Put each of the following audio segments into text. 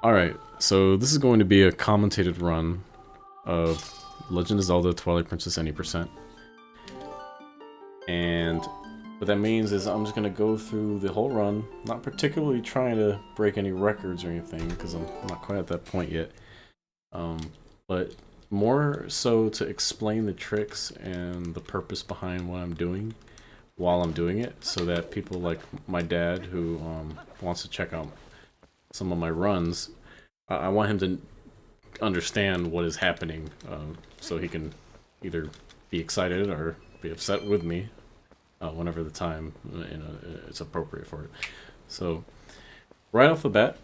Alright, so this is going to be a commentated run of Legend of Zelda Twilight Princess any percent. And what that means is I'm just going to go through the whole run, not particularly trying to break any records or anything, because I'm not quite at that point yet. But more so to explain the tricks and the purpose behind what I'm doing while I'm doing it, so that people like my dad, who wants to check out some of my runs, I want him to understand what is happening, so he can either be excited or be upset with me whenever the time it's appropriate for it. So right off the bat,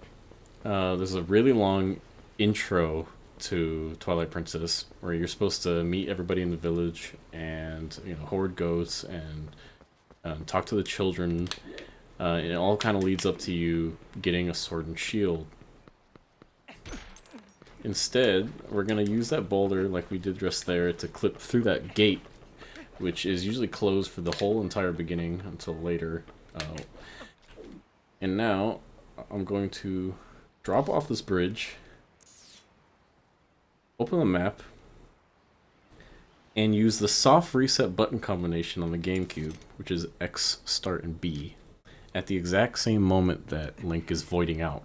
there's a really long intro to Twilight Princess where you're supposed to meet everybody in the village and hoard ghosts and talk to the children. It all kind of leads up to you getting a sword and shield. Instead, we're going to use that boulder like we did just there to clip through that gate, which is usually closed for the whole entire beginning until later. And now, I'm going to drop off this bridge, open the map, and use the soft reset button combination on the GameCube, which is X, Start, and B, at the exact same moment that Link is voiding out.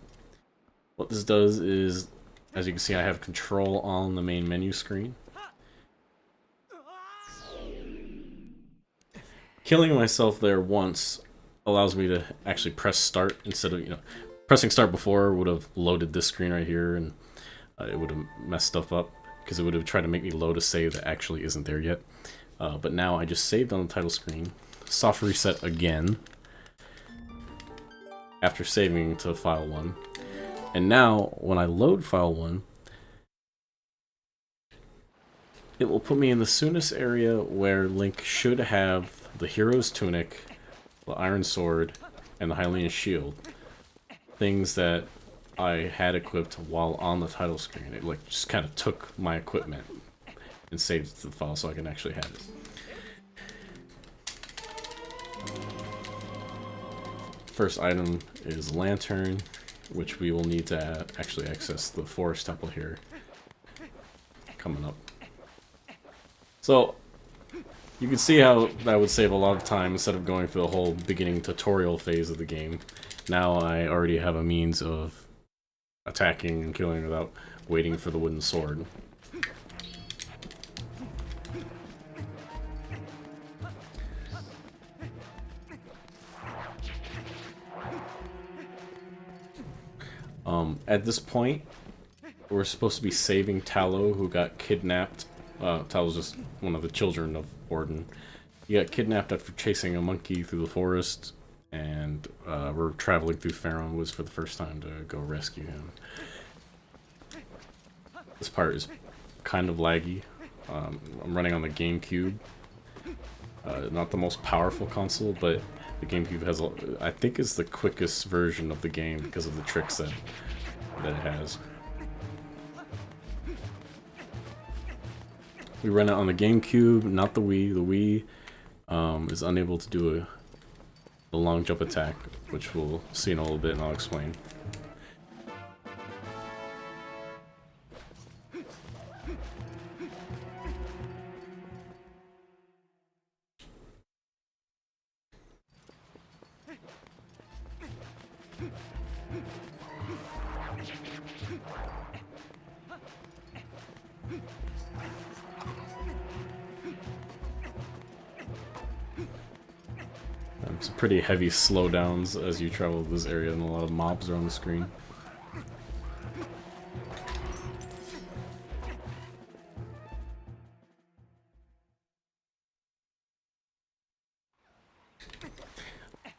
What this does is, as you can see, I have control on the main menu screen. Killing myself there once allows me to actually press start instead of, pressing start before would have loaded this screen right here, and it would have messed stuff up because it would have tried to make me load a save that actually isn't there yet. But now I just saved on the title screen, soft reset again after saving to file 1. And now, when I load file 1, it will put me in the soonest area where Link should have the hero's tunic, the iron sword, and the Hylian shield. Things that I had equipped while on the title screen. It just kind of took my equipment and saved it to the file so I can actually have it. First item is Lantern, which we will need to actually access the forest temple here coming up. So you can see how that would save a lot of time instead of going through the whole beginning tutorial phase of the game. Now I already have a means of attacking and killing without waiting for the wooden sword. At this point, we're supposed to be saving Tallow, who got kidnapped. Tallow's just one of the children of Orden. He got kidnapped after chasing a monkey through the forest, and we're traveling through Faron Woods for the first time to go rescue him. This part is kind of laggy. I'm running on the GameCube. Not the most powerful console, but the GameCube has, I think, is the quickest version of the game because of the tricks that it has. We run it on the GameCube, not the Wii. The Wii is unable to do the long jump attack, which we'll see in a little bit and I'll explain. Some pretty heavy slowdowns as you travel this area, and a lot of mobs are on the screen.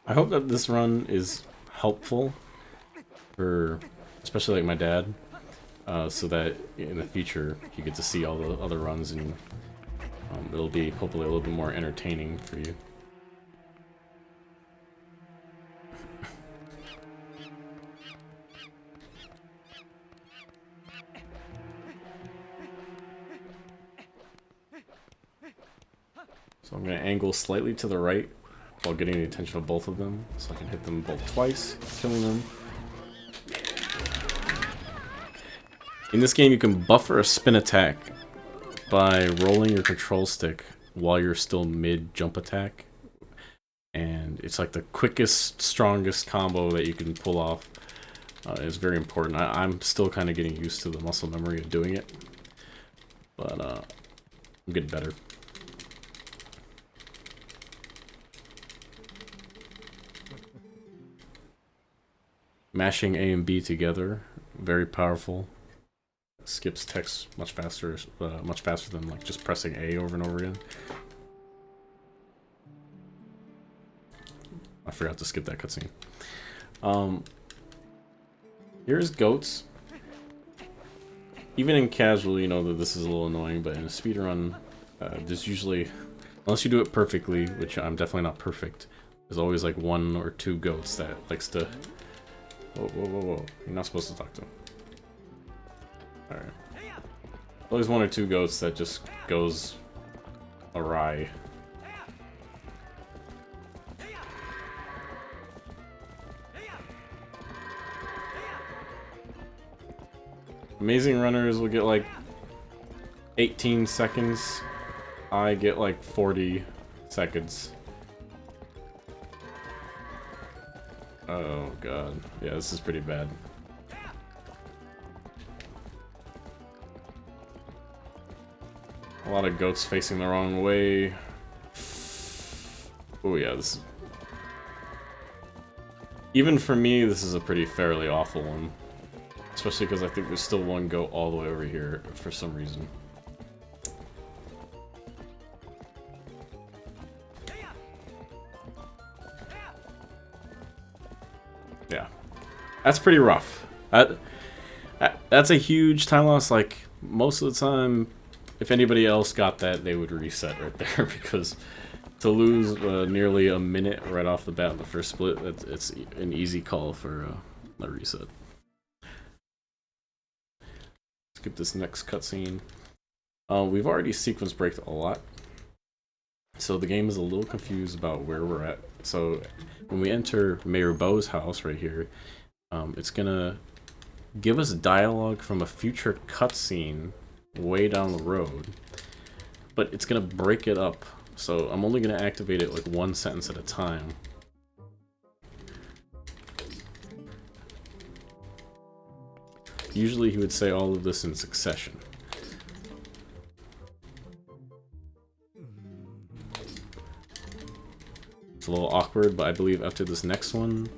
I hope that this run is helpful for, especially like my dad, so that in the future you get to see all the other runs, and it'll be hopefully a little bit more entertaining for you. So I'm going to angle slightly to the right while getting the attention of both of them, so I can hit them both twice, killing them. In this game, you can buffer a spin attack by rolling your control stick while you're still mid-jump attack. And it's like the quickest, strongest combo that you can pull off. It's very important. I'm still kind of getting used to the muscle memory of doing it. But I'm getting better. Mashing A and B together, very powerful. Skips text much faster than like just pressing A over and over again. I forgot to skip that cutscene. Here's goats. Even in casual, you know that this is a little annoying, but in a speedrun, there's usually, unless you do it perfectly, which I'm definitely not perfect, there's always like 1 or 2 goats that likes to... Whoa, whoa, whoa, whoa. You're not supposed to talk to him. Alright. Always 1 or 2 goats that just goes awry. Amazing runners will get like 18 seconds. I get like 40 seconds. Oh god. Yeah, this is pretty bad. A lot of goats facing the wrong way. Oh yeah, this is... Even for me, this is a pretty fairly awful one. Especially because I think there's still 1 goat all the way over here for some reason. Yeah. That's pretty rough. That's a huge time loss. Like, most of the time, if anybody else got that, they would reset right there. Because to lose nearly a minute right off the bat in the first split, it's an easy call for a reset. Skip this next cutscene. We've already sequence braked a lot, so the game is a little confused about where we're at. So when we enter Mayor Bo's house right here, it's gonna give us dialogue from a future cutscene way down the road, but it's gonna break it up. So I'm only gonna activate it like 1 sentence at a time. Usually he would say all of this in succession. It's a little awkward, but I believe after this next one,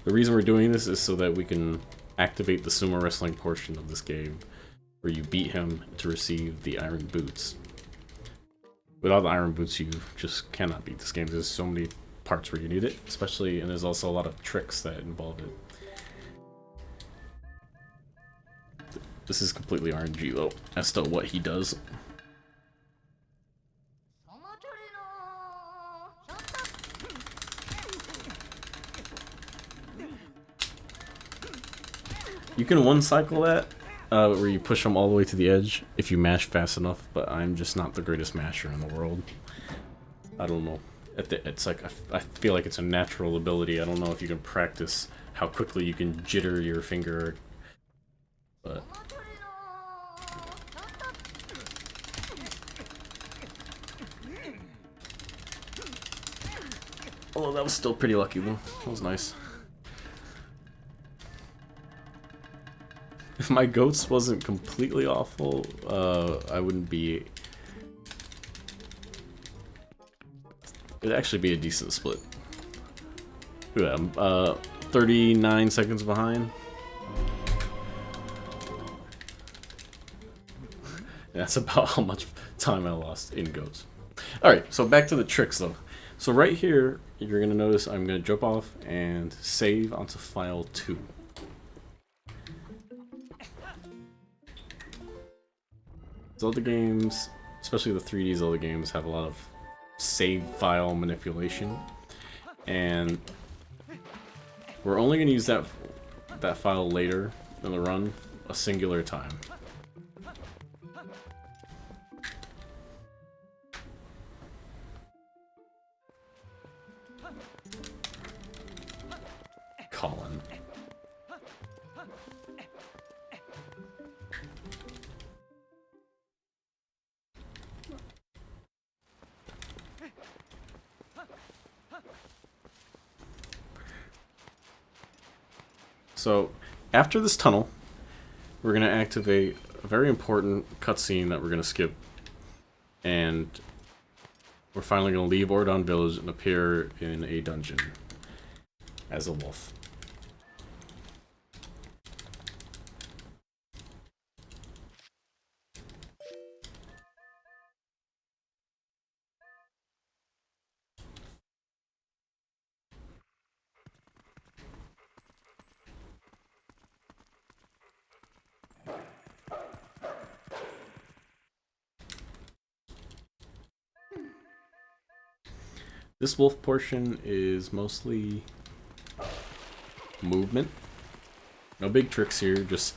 the reason we're doing this is so that we can activate the sumo wrestling portion of this game, where you beat him to receive the iron boots. Without the iron boots, you just cannot beat this game. There's so many parts where you need it, especially, and there's also a lot of tricks that involve it. This is completely RNG though, as to what he does. You can one-cycle that, where you push them all the way to the edge if you mash fast enough, but I'm just not the greatest masher in the world. I don't know. It's like, I feel like it's a natural ability. I don't know if you can practice how quickly you can jitter your finger, but... Although that was still pretty lucky though. That was nice. If my goats wasn't completely awful, I wouldn't be... It'd actually be a decent split. Look at that, I'm 39 seconds behind. That's about how much time I lost in goats. Alright, so back to the tricks though. So right here, you're going to notice I'm going to jump off and save onto file 2. Zelda games, especially the 3D Zelda games, have a lot of save file manipulation. And we're only going to use that file later in the run, a singular time. Colin. So after this tunnel, we're going to activate a very important cutscene that we're going to skip. And we're finally going to leave Ordon Village and appear in a dungeon as a wolf. This wolf portion is mostly movement. No big tricks here, just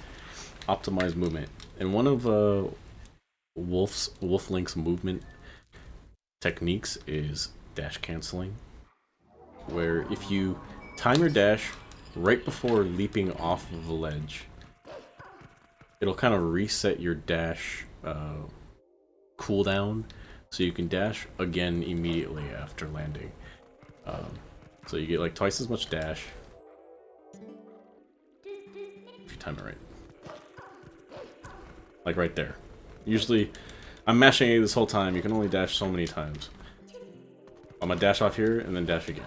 optimize movement. And one of Wolf Link's movement techniques is dash canceling, where if you time your dash right before leaping off of a ledge, it'll kind of reset your dash cooldown, so you can dash again immediately after landing. So you get like twice as much dash if you time it right. Like right there. Usually, I'm mashing A this whole time, you can only dash so many times. I'm gonna dash off here and then dash again.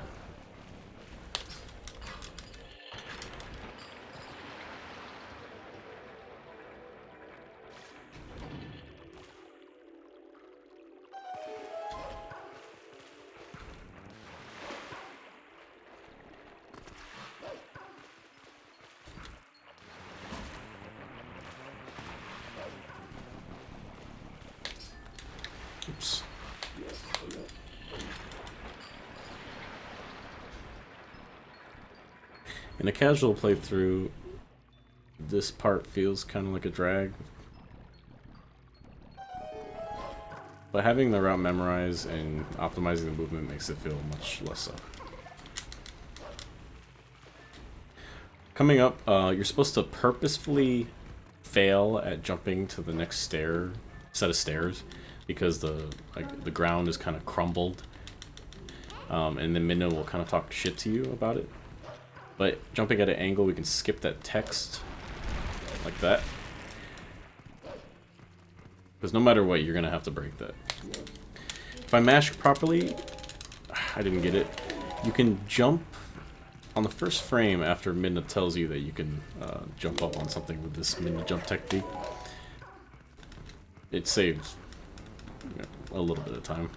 Oops. In a casual playthrough, this part feels kind of like a drag. But having the route memorized and optimizing the movement makes it feel much less so. Coming up, you're supposed to purposefully fail at jumping to the next set of stairs, because the ground is kind of crumbled, and then Midna will kind of talk shit to you about it. But jumping at an angle, we can skip that text like that, because no matter what, you're gonna have to break that. If I mash properly, I didn't get it. You can jump on the first frame after Midna tells you that you can jump up on something with this Midna jump technique. It saves a little bit of time.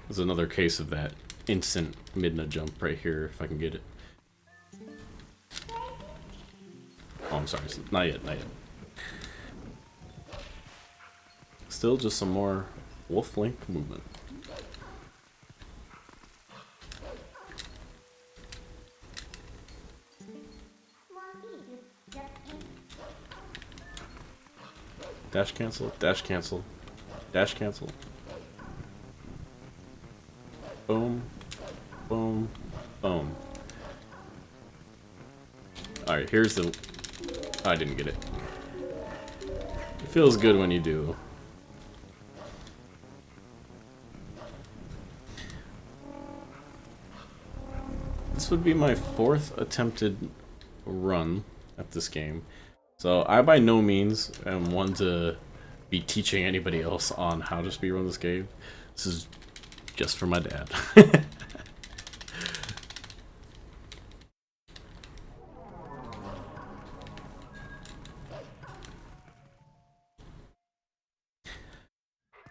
There's another case of that instant Midna jump right here, if I can get it. Oh, I'm sorry. Not yet, not yet. Still just some more Wolf Link movement. Dash cancel, dash cancel, dash cancel. Boom, boom, boom. Alright, here's the... I didn't get it. It feels good when you do. This would be my 4th attempted run at this game. So I by no means am one to be teaching anybody else on how to speedrun this game. This is just for my dad.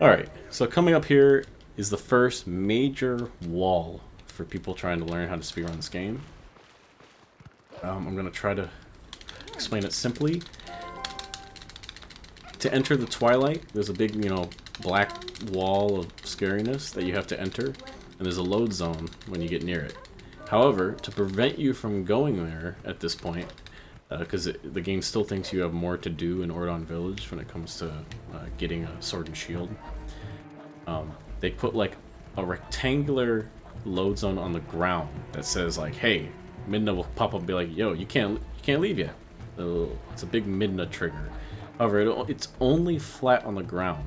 Alright, so coming up here is the first major wall for people trying to learn how to speedrun this game. I'm going to try to explain it simply. To enter the Twilight, there's a big, black wall of scariness that you have to enter, and there's a load zone when you get near it. However, to prevent you from going there at this point, because the game still thinks you have more to do in Ordon Village when it comes to getting a sword and shield, they put like a rectangular load zone on the ground that says like, hey, Midna will pop up and be like, yo, you can't leave yet. It's a big Midna trigger. However, it's only flat on the ground.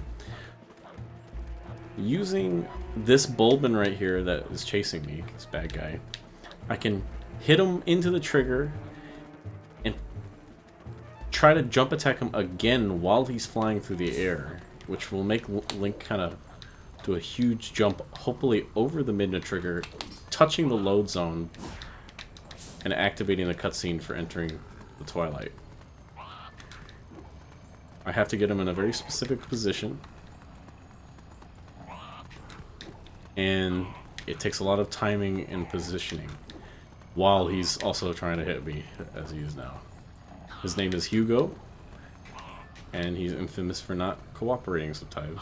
Using this Bulbin right here that is chasing me, this bad guy, I can hit him into the trigger and try to jump attack him again while he's flying through the air, which will make Link kind of do a huge jump, hopefully over the Midna trigger, touching the load zone and activating the cutscene for entering the Twilight. I have to get him in a very specific position, and it takes a lot of timing and positioning while he's also trying to hit me, as he is now. His name is Hugo, and he's infamous for not cooperating sometimes.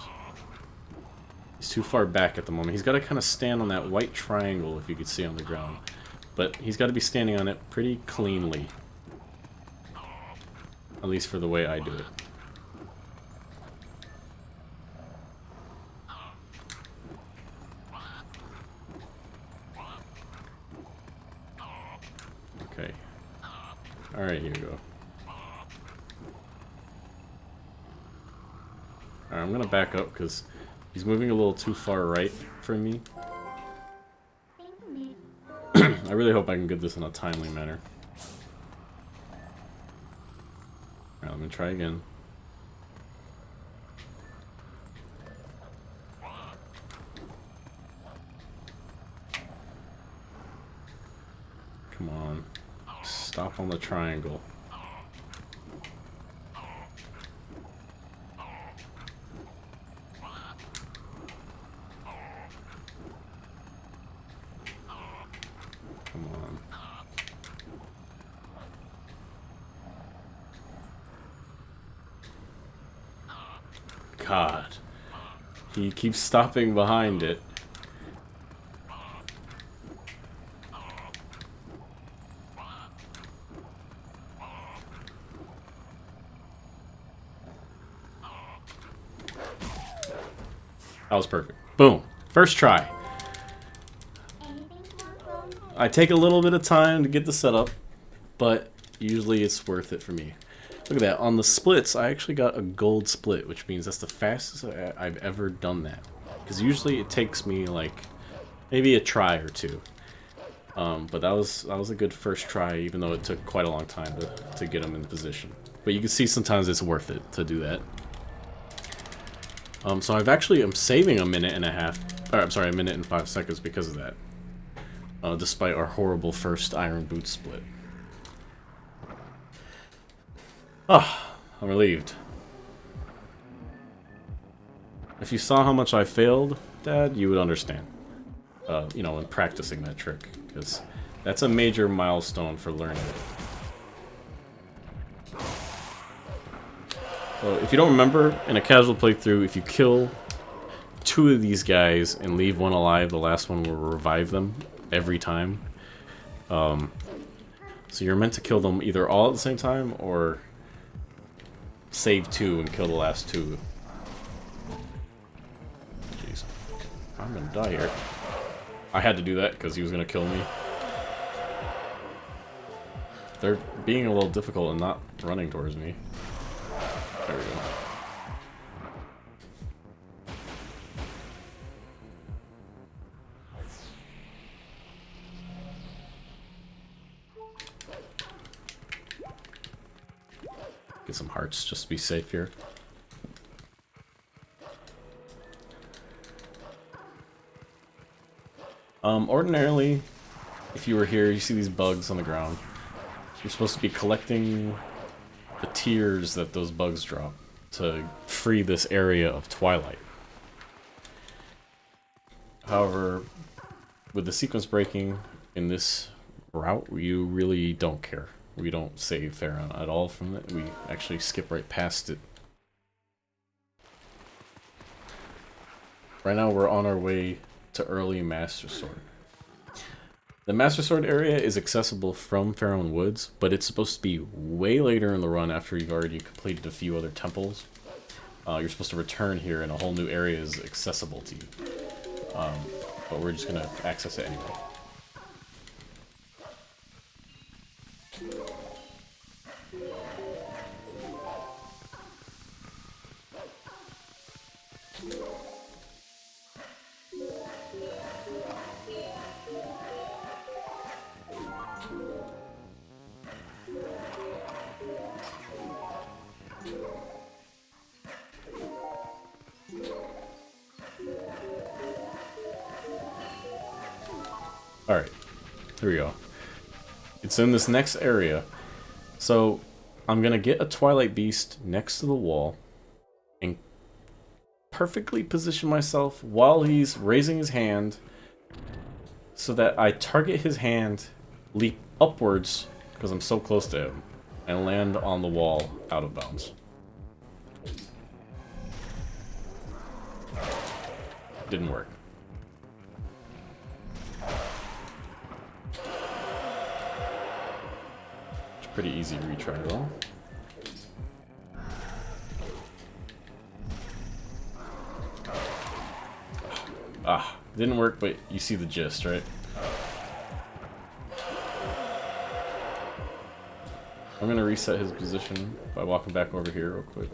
He's too far back at the moment. He's got to kind of stand on that white triangle, if you could see on the ground. But he's got to be standing on it pretty cleanly. At least for the way I do it. Okay. Alright, here we go. Alright, I'm gonna back up because he's moving a little too far right for me. I really hope I can get this in a timely manner. Alright, let me try again. Come on. Stop on the triangle. Come on. God. He keeps stopping behind it. That was perfect. Boom. First try. I take a little bit of time to get the setup, but usually it's worth it for me. Look at that. On the splits, I actually got a gold split, which means that's the fastest I've ever done that. Because usually it takes me like maybe a try or two. But that was a good first try, even though it took quite a long time to get them in position. But you can see sometimes it's worth it to do that. So I'm saving a minute and a half, or I'm sorry, a minute and 5 seconds because of that. Despite our horrible first Iron Boot split. Ah, I'm relieved. If you saw how much I failed, Dad, you would understand. You know, when practicing that trick, because that's a major milestone for learning it. So if you don't remember, in a casual playthrough, if you kill 2 of these guys and leave 1 alive, the last one will revive them every time. So you're meant to kill them either all at the same time or save 2 and kill the last 2. Jeez. I'm gonna die here. I had to do that because he was gonna kill me. They're being a little difficult and not running towards me. There we go. Get some hearts just to be safe here. Ordinarily, if you were here, you see these bugs on the ground. You're supposed to be collecting the tears that those bugs drop to free this area of Twilight. However, with the sequence breaking in this route, you really don't care. We don't save Farron at all from it. We actually skip right past it. Right now we're on our way to early Master Sword. The Master Sword area is accessible from Faron Woods, but it's supposed to be way later in the run after you've already completed a few other temples. You're supposed to return here and a whole new area is accessible to you. but we're just gonna access it anyway. Alright, here we go. It's in this next area. So, I'm gonna get a Twilight Beast next to the wall and perfectly position myself while he's raising his hand so that I target his hand, leap upwards because I'm so close to him, and land on the wall out of bounds. Didn't work. Pretty easy retry though. Didn't work, but you see the gist, right? I'm gonna reset his position by walking back over here real quick.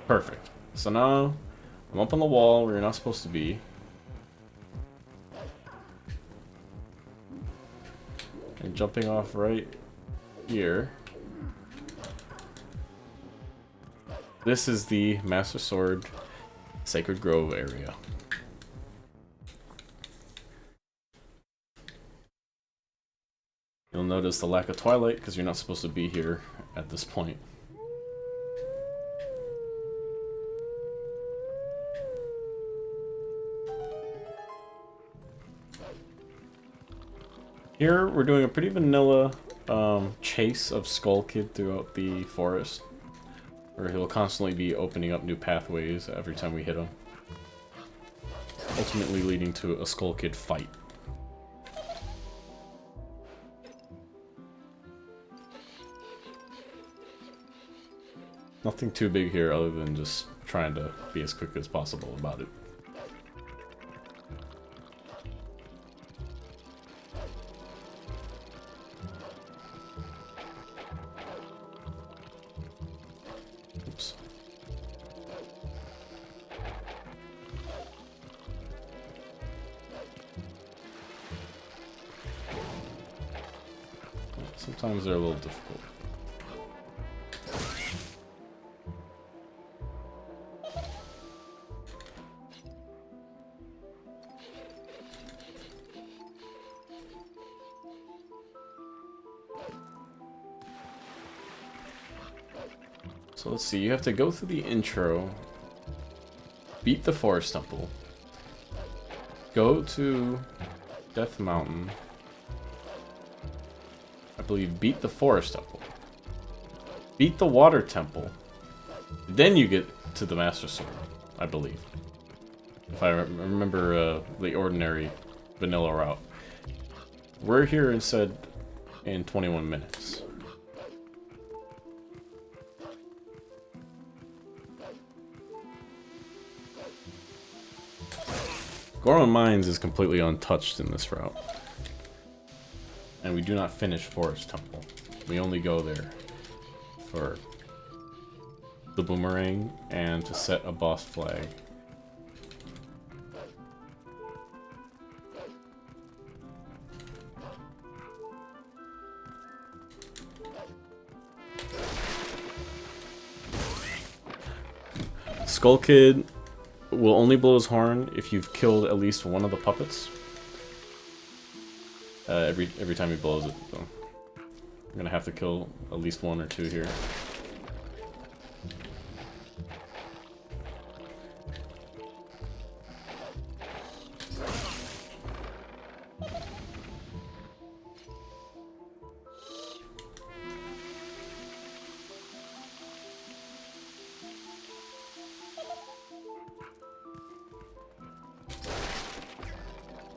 Perfect. So now I'm up on the wall where you're not supposed to be. And jumping off right here. This is the Master Sword Sacred Grove area. You'll notice the lack of Twilight because you're not supposed to be here at this point. Here, we're doing a pretty vanilla chase of Skull Kid throughout the forest, where he'll constantly be opening up new pathways every time we hit him, ultimately leading to a Skull Kid fight. Nothing too big here other than just trying to be as quick as possible about it. Oops. Sometimes they're a little difficult. So let's see, you have to go through the intro, beat the Forest Temple, go to Death Mountain, I believe beat the Forest Temple, beat the Water Temple, then you get to the Master Sword, I believe. If I remember the ordinary vanilla route. We're here instead in 21 minutes. Gorman Mines is completely untouched in this route. And we do not finish Forest Temple. We only go there for the boomerang and to set a boss flag. Skull Kid will only blow his horn if you've killed at least one of the puppets. Every time he blows it. So I'm gonna have to kill at least one or two here.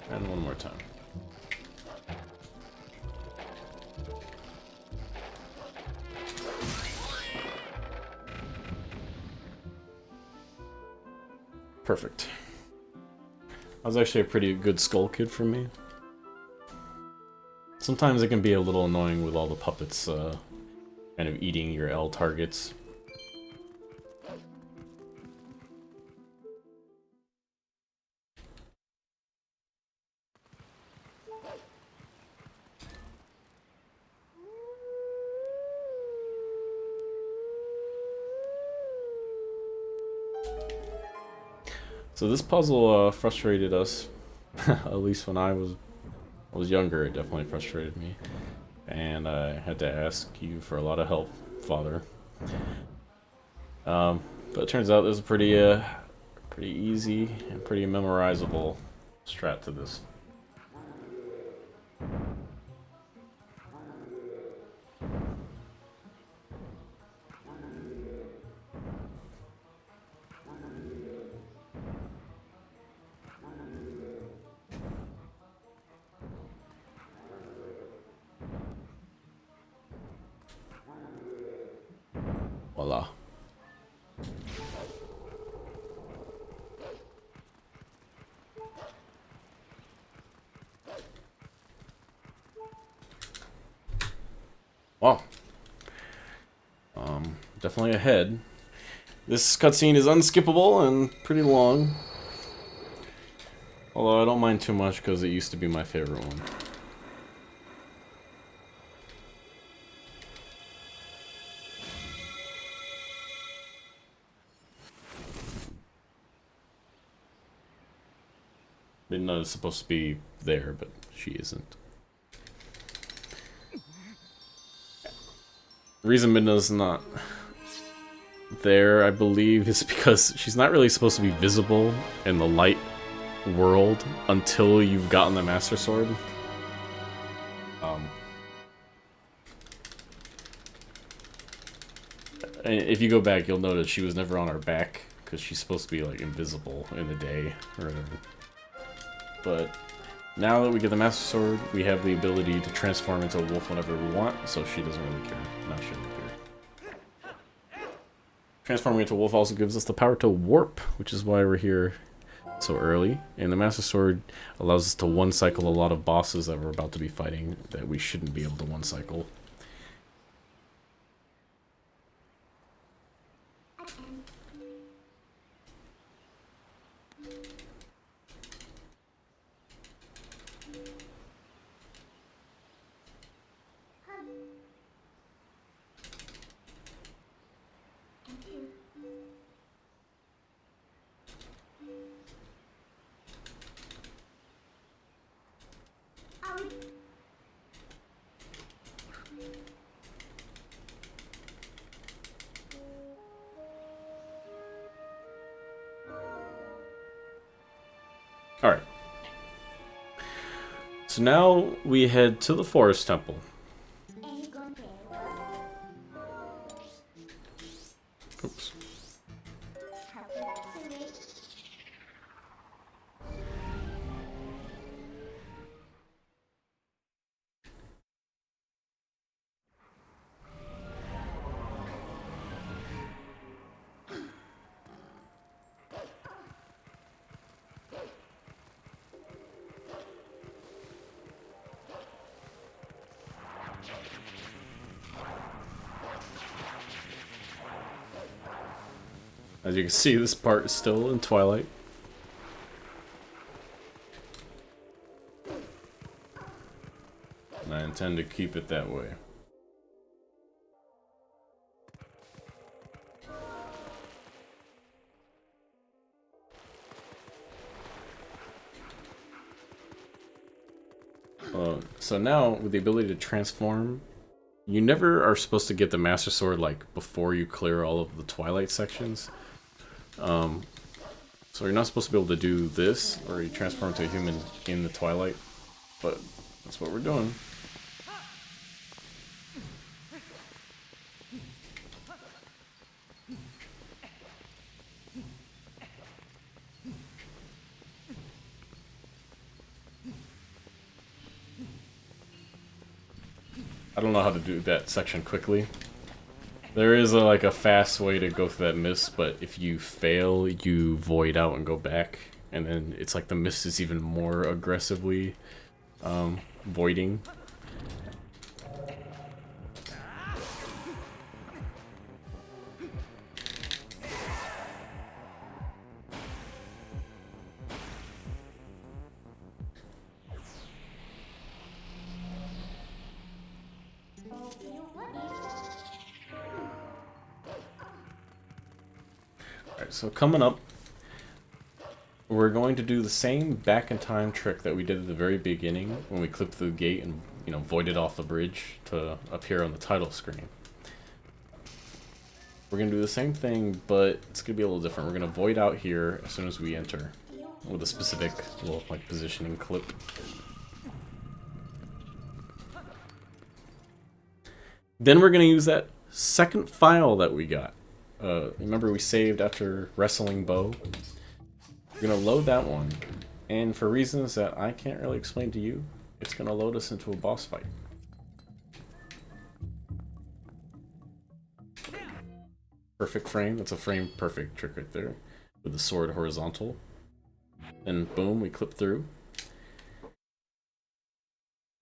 And one more time. Perfect. That was actually a pretty good skull kid for me. Sometimes it can be a little annoying with all the puppets kind of eating your L targets. So this puzzle frustrated us, at least when I was younger. It definitely frustrated me, and I had to ask you for a lot of help, Father. But it turns out there's a pretty easy and pretty memorizable strat to this. Voila. Wow. Definitely ahead. This cutscene is unskippable and pretty long. Although I don't mind too much because it used to be my favorite one. Midna is supposed to be there, but she isn't. The reason Midna's not there, I believe, is because she's not really supposed to be visible in the light world until you've gotten the Master Sword. If you go back, you'll notice she was never on her back because she's supposed to be like invisible in the day or whatever. But now that we get the Master Sword, we have the ability to transform into a wolf whenever we want, so she doesn't really care. Now she doesn't care. Transforming into a wolf also gives us the power to warp, which is why we're here so early. And the Master Sword allows us to one-cycle a lot of bosses that we're about to be fighting that we shouldn't be able to one-cycle. Alright. So now we head to the Forest Temple. Oops. As you can see, this part is still in Twilight. And I intend to keep it that way. So now, with the ability to transform, you never are supposed to get the Master Sword like before you clear all of the Twilight sections. So you're not supposed to be able to do this, or you transform into a human in the Twilight, but that's what we're doing. I don't know how to do that section quickly. There is like a fast way to go through that mist, but if you fail, you void out and go back, and then it's like the mist is even more aggressively voiding. Alright, so coming up, we're going to do the same back in time trick that we did at the very beginning when we clipped through the gate and, you know, voided off the bridge to appear on the title screen. We're going to do the same thing, but it's going to be a little different. We're going to void out here as soon as we enter with a specific little, like, positioning clip. Then we're going to use that second file that we got. Remember we saved after wrestling Bo? We're going to load that one, and for reasons that I can't really explain to you, it's going to load us into a boss fight. Perfect frame, that's a frame perfect trick right there, with the sword horizontal. And boom, we clip through.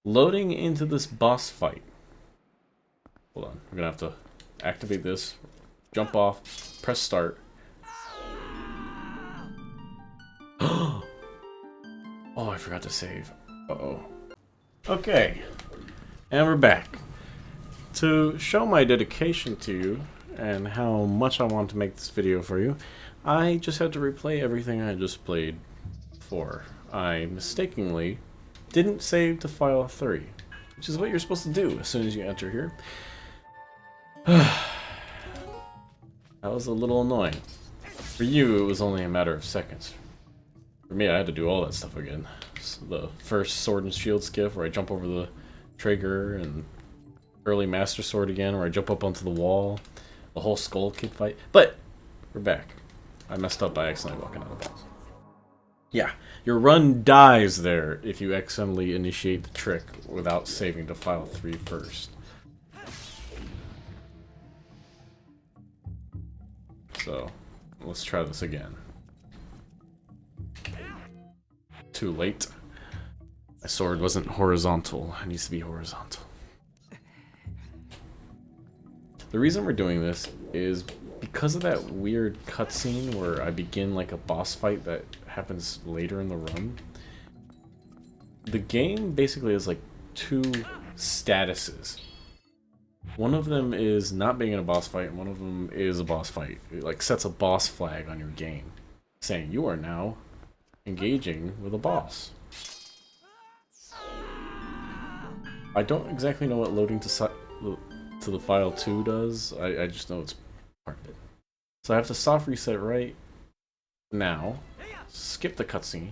Loading into this boss fight. Hold on, we're going to have to activate this, jump off, press start. Oh, I forgot to save. Uh-oh. Okay, and we're back. To show my dedication to you and how much I want to make this video for you, I just had to replay everything I just played before. I mistakenly didn't save to file 3, which is what you're supposed to do as soon as you enter here. That was a little annoying. For you, it was only a matter of seconds. For me, I had to do all that stuff again. So the first sword and shield skiff where I jump over the trigger, and early master sword again where I jump up onto the wall. The whole skull kid fight. But we're back. I messed up by accidentally walking out of the boss. Yeah, your run dies there if you accidentally initiate the trick without saving to file 3 first. So, let's try this again. Too late. My sword wasn't horizontal. It needs to be horizontal. The reason we're doing this is because of that weird cutscene where I begin like a boss fight that happens later in the run. The game basically has like 2 statuses. One of them is not being in a boss fight, and one of them is a boss fight. It like sets a boss flag on your game, saying you are now engaging with a boss. I don't exactly know what loading to the file 2 does. I just know it's part of it. So I have to soft reset right now, skip the cutscene,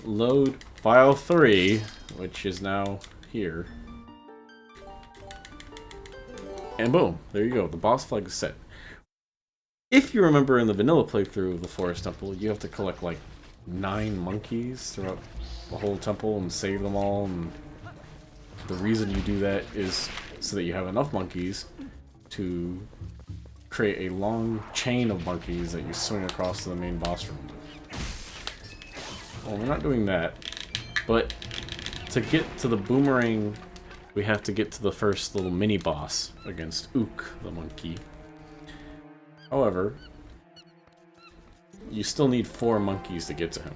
load file 3, which is now here, and boom, there you go, the boss flag is set. If you remember in the vanilla playthrough of the Forest Temple, you have to collect like 9 monkeys throughout the whole temple and save them all, and the reason you do that is so that you have enough monkeys to create a long chain of monkeys that you swing across to the main boss room. Well, we're not doing that, but to get to the boomerang, we have to get to the first little mini-boss against Ook, the monkey. However, you still need 4 monkeys to get to him.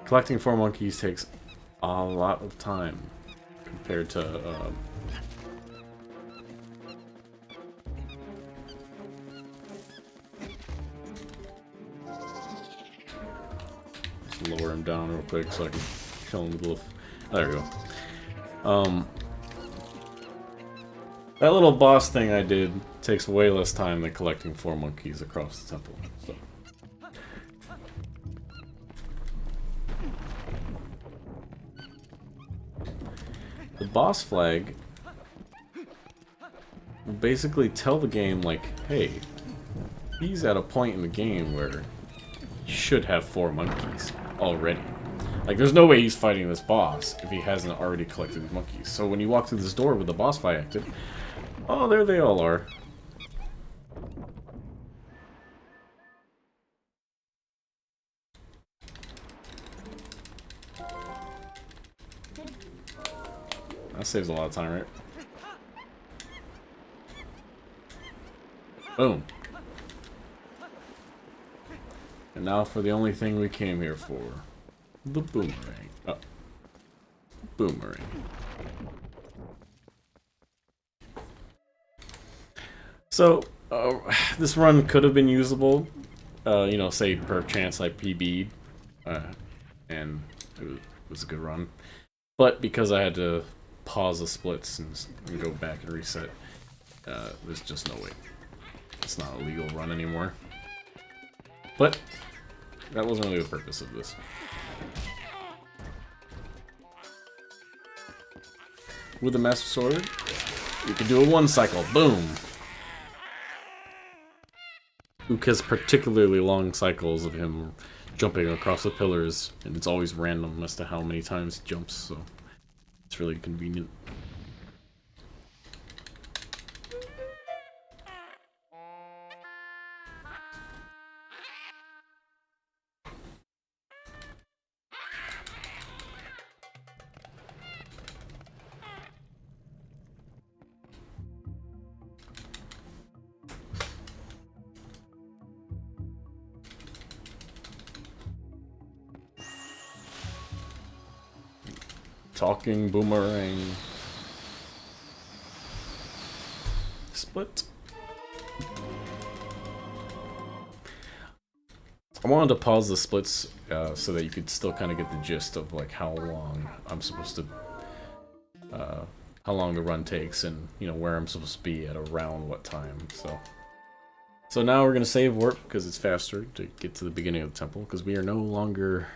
Collecting 4 monkeys takes a lot of time compared to let's lower him down real quick so I can kill him with a little. There we go. That little boss thing I did takes way less time than collecting 4 monkeys across the temple. So. The boss flag will basically tell the game, like, hey, he's at a point in the game where he should have 4 monkeys already. Like, there's no way he's fighting this boss if he hasn't already collected these monkeys. So when you walk through this door with the boss fight active, oh, there they all are. That saves a lot of time, right? Boom. And now for the only thing we came here for. The boomerang. Oh. Boomerang. So, this run could have been usable, you know, say per chance I PB'd, and it was a good run. But because I had to pause the splits and go back and reset, there's just no way. It's not a legal run anymore. But that wasn't really the purpose of this. With the Master Sword, you can do a one cycle. Boom! Ook has particularly long cycles of him jumping across the pillars, and it's always random as to how many times he jumps, so it's really convenient. Talking boomerang. Split. I wanted to pause the splits so that you could still kind of get the gist of like how long I'm supposed to, how long the run takes, and you know where I'm supposed to be at around what time. So now we're gonna save warp because it's faster to get to the beginning of the temple because we are no longer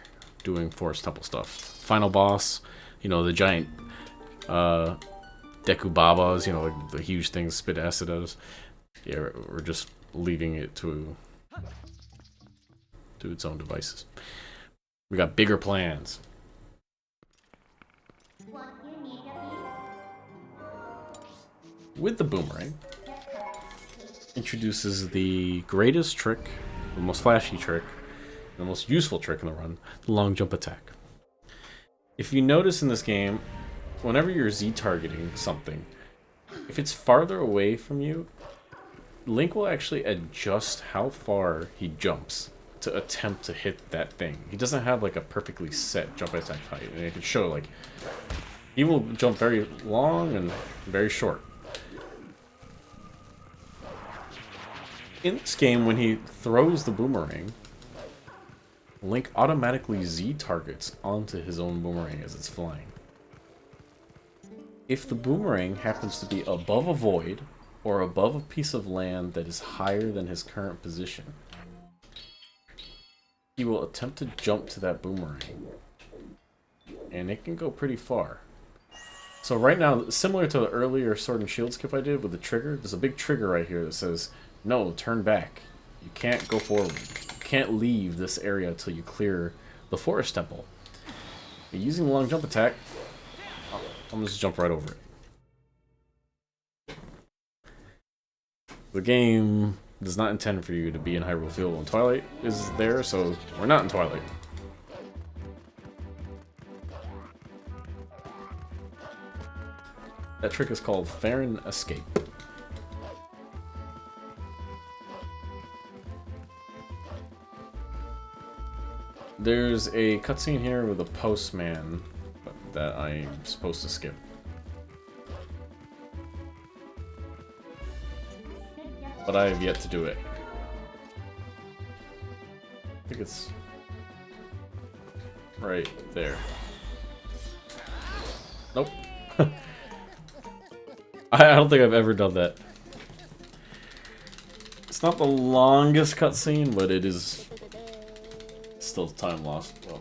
doing Forest Temple stuff. Final boss. You know, the giant Dekubabas, you know, like the huge things spit acid at us. Yeah, we're just leaving it to its own devices. We got bigger plans. With the boomerang, introduces the greatest trick, the most flashy trick, the most useful trick in the run, the long jump attack. If you notice in this game, whenever you're Z-targeting something, if it's farther away from you, Link will actually adjust how far he jumps to attempt to hit that thing. He doesn't have like a perfectly set jump attack height, and it can show like he will jump very long and very short. In this game, when he throws the boomerang, Link automatically Z-targets onto his own boomerang as it's flying. If the boomerang happens to be above a void, or above a piece of land that is higher than his current position, he will attempt to jump to that boomerang. And it can go pretty far. So right now, similar to the earlier Sword and Shield skip I did with the trigger, there's a big trigger right here that says, no, turn back. You can't go forward. Can't leave this area until you clear the Forest Temple. But using the long jump attack, I'm just jump right over it. The game does not intend for you to be in Hyrule Field when Twilight is there, so we're not in Twilight. That trick is called Farron Escape. There's a cutscene here with a postman that I'm supposed to skip. But I have yet to do it. I think it's right there. Nope. I don't think I've ever done that. It's not the longest cutscene, but it is still time lost. Well,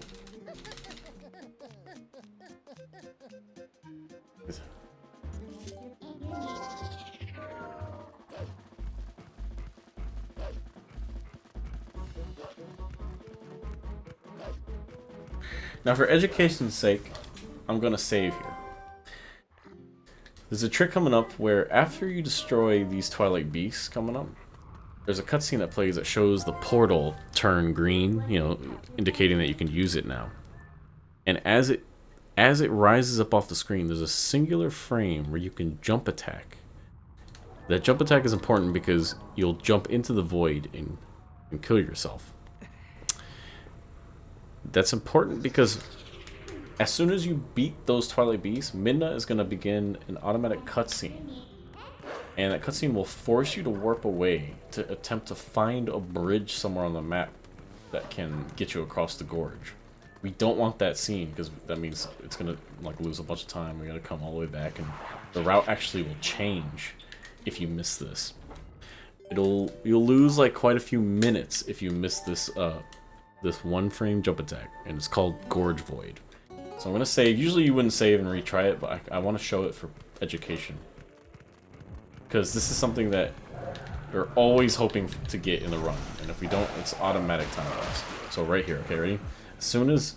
Now for education's sake, I'm gonna save here. There's a trick coming up where after you destroy these Twilight beasts coming up, there's a cutscene that plays that shows the portal turn green, you know, indicating that you can use it now. And as it rises up off the screen, there's a singular frame where you can jump attack. That jump attack is important because you'll jump into the void and kill yourself. That's important because as soon as you beat those Twilight beasts, Midna is going to begin an automatic cutscene. And that cutscene will force you to warp away to attempt to find a bridge somewhere on the map that can get you across the gorge. We don't want that scene because that means it's going to like lose a bunch of time. We got to come all the way back, and the route actually will change if you miss this. You'll lose like quite a few minutes if you miss this this one frame jump attack, and it's called Gorge Void. So I'm going to save. Usually you wouldn't save and retry it, but I want to show it for education. Because this is something that we're always hoping to get in the run. And if we don't, it's automatic time loss. So right here, okay, ready? As soon as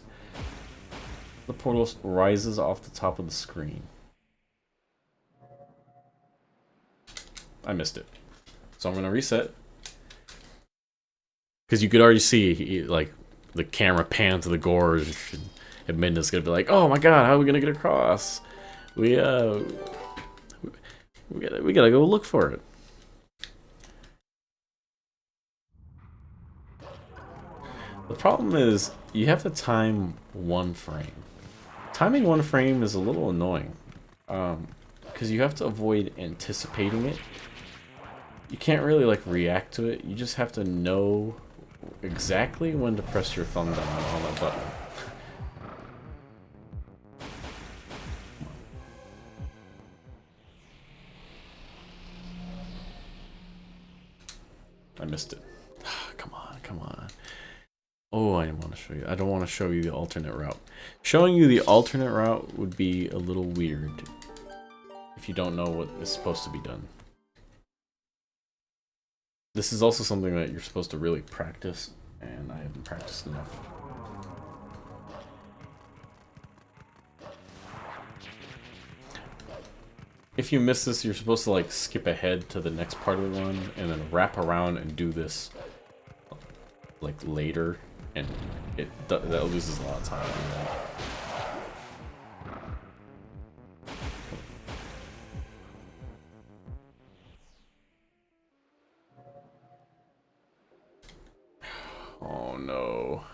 the portal rises off the top of the screen. I missed it. So I'm going to reset. Because you could already see, like, the camera pan to the gorge. And Midna's going to be like, oh my god, how are we going to get across? We gotta go look for it. The problem is, you have to time one frame. Timing one frame is a little annoying. Because you have to avoid anticipating it. You can't really, like, react to it. You just have to know exactly when to press your thumb down on that button. I missed it. Come on, come on. Oh, I didn't want to show you. I don't want to show you the alternate route. Showing you the alternate route would be a little weird if you don't know what is supposed to be done. This is also something that you're supposed to really practice, and I haven't practiced enough. If you miss this, you're supposed to like skip ahead to the next part of the run and then wrap around and do this like later, and that loses a lot of time to do that. Oh no.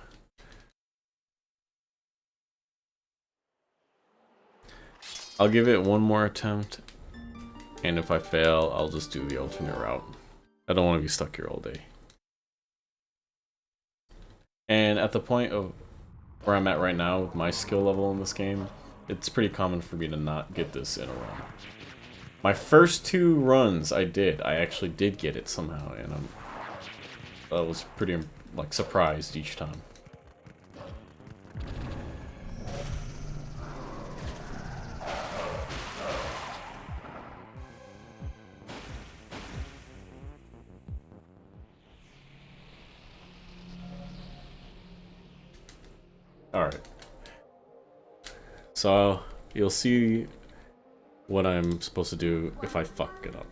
I'll give it one more attempt, and if I fail, I'll just do the alternate route. I don't want to be stuck here all day. And at the point of where I'm at right now with my skill level in this game, it's pretty common for me to not get this in a run. My first two runs I actually did get it somehow, and I was pretty like surprised each time. Alright. So, you'll see what I'm supposed to do if I fuck it up.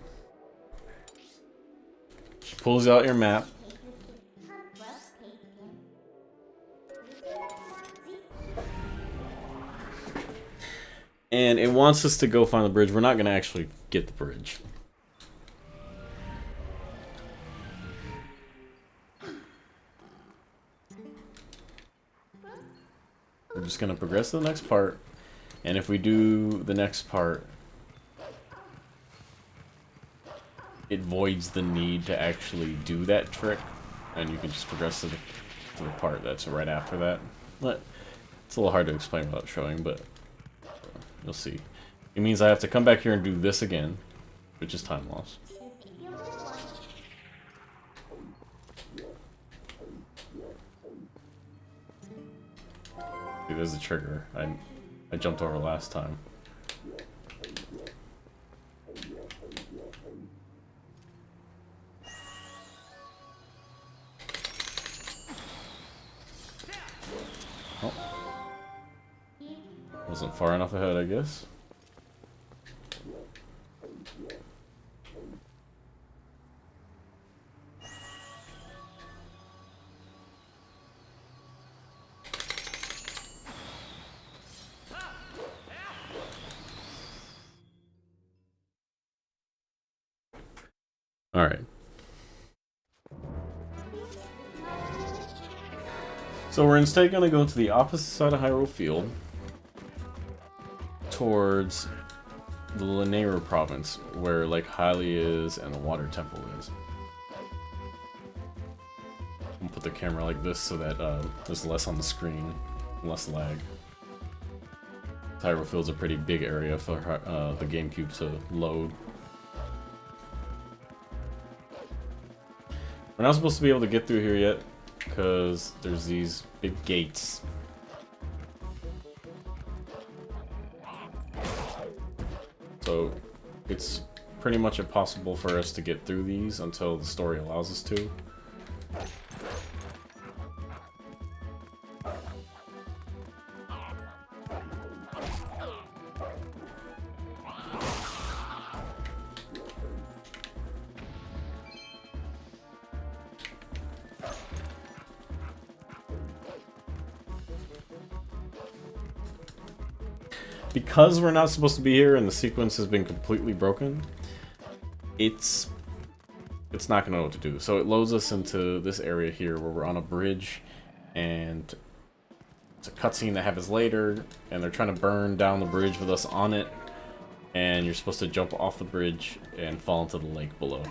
Just pulls out your map. And it wants us to go find the bridge. We're not going to actually get the bridge. We're just going to progress to the next part, and if we do the next part, it voids the need to actually do that trick, and you can just progress to the part that's right after that. But it's a little hard to explain without showing, but you'll see. It means I have to come back here and do this again, which is time loss. See, there's a trigger I jumped over last time. Oh. Wasn't far enough ahead, I guess. Alright. So we're instead going to go to the opposite side of Hyrule Field, towards the Lanayru province, where Lake Hylia is and the Water Temple is. I'll put the camera like this so that there's less on the screen, less lag. Hyrule Field's a pretty big area for the GameCube to load. We're not supposed to be able to get through here yet, because there's these big gates. So it's pretty much impossible for us to get through these until the story allows us to. Because we're not supposed to be here and the sequence has been completely broken, it's not gonna know what to do. So it loads us into this area here where we're on a bridge, and it's a cutscene that happens later, and they're trying to burn down the bridge with us on it, and you're supposed to jump off the bridge and fall into the lake below.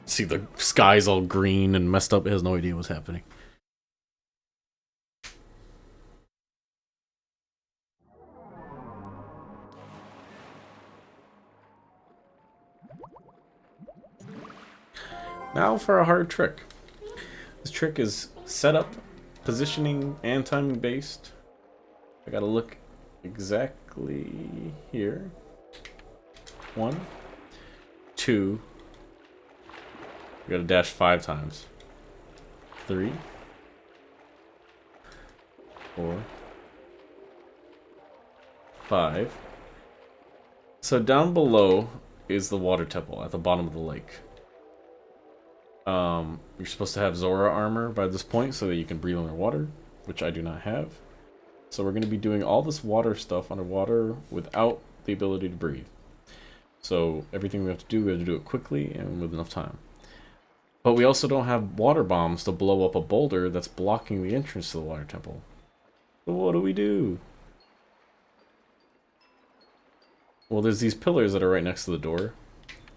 See, the sky's all green and messed up, it has no idea what's happening. Now for a hard trick. This trick is setup, positioning, and timing based. I gotta look exactly here. 1, 2. We gotta dash 5 times. 3, 4, 5. So down below is the water temple at the bottom of the lake. You're supposed to have Zora armor by this point so that you can breathe underwater, which I do not have. So we're going to be doing all this water stuff underwater without the ability to breathe. So everything we have to do it quickly and with enough time. But we also don't have water bombs to blow up a boulder that's blocking the entrance to the water temple. So what do we do? Well, there's these pillars that are right next to the door,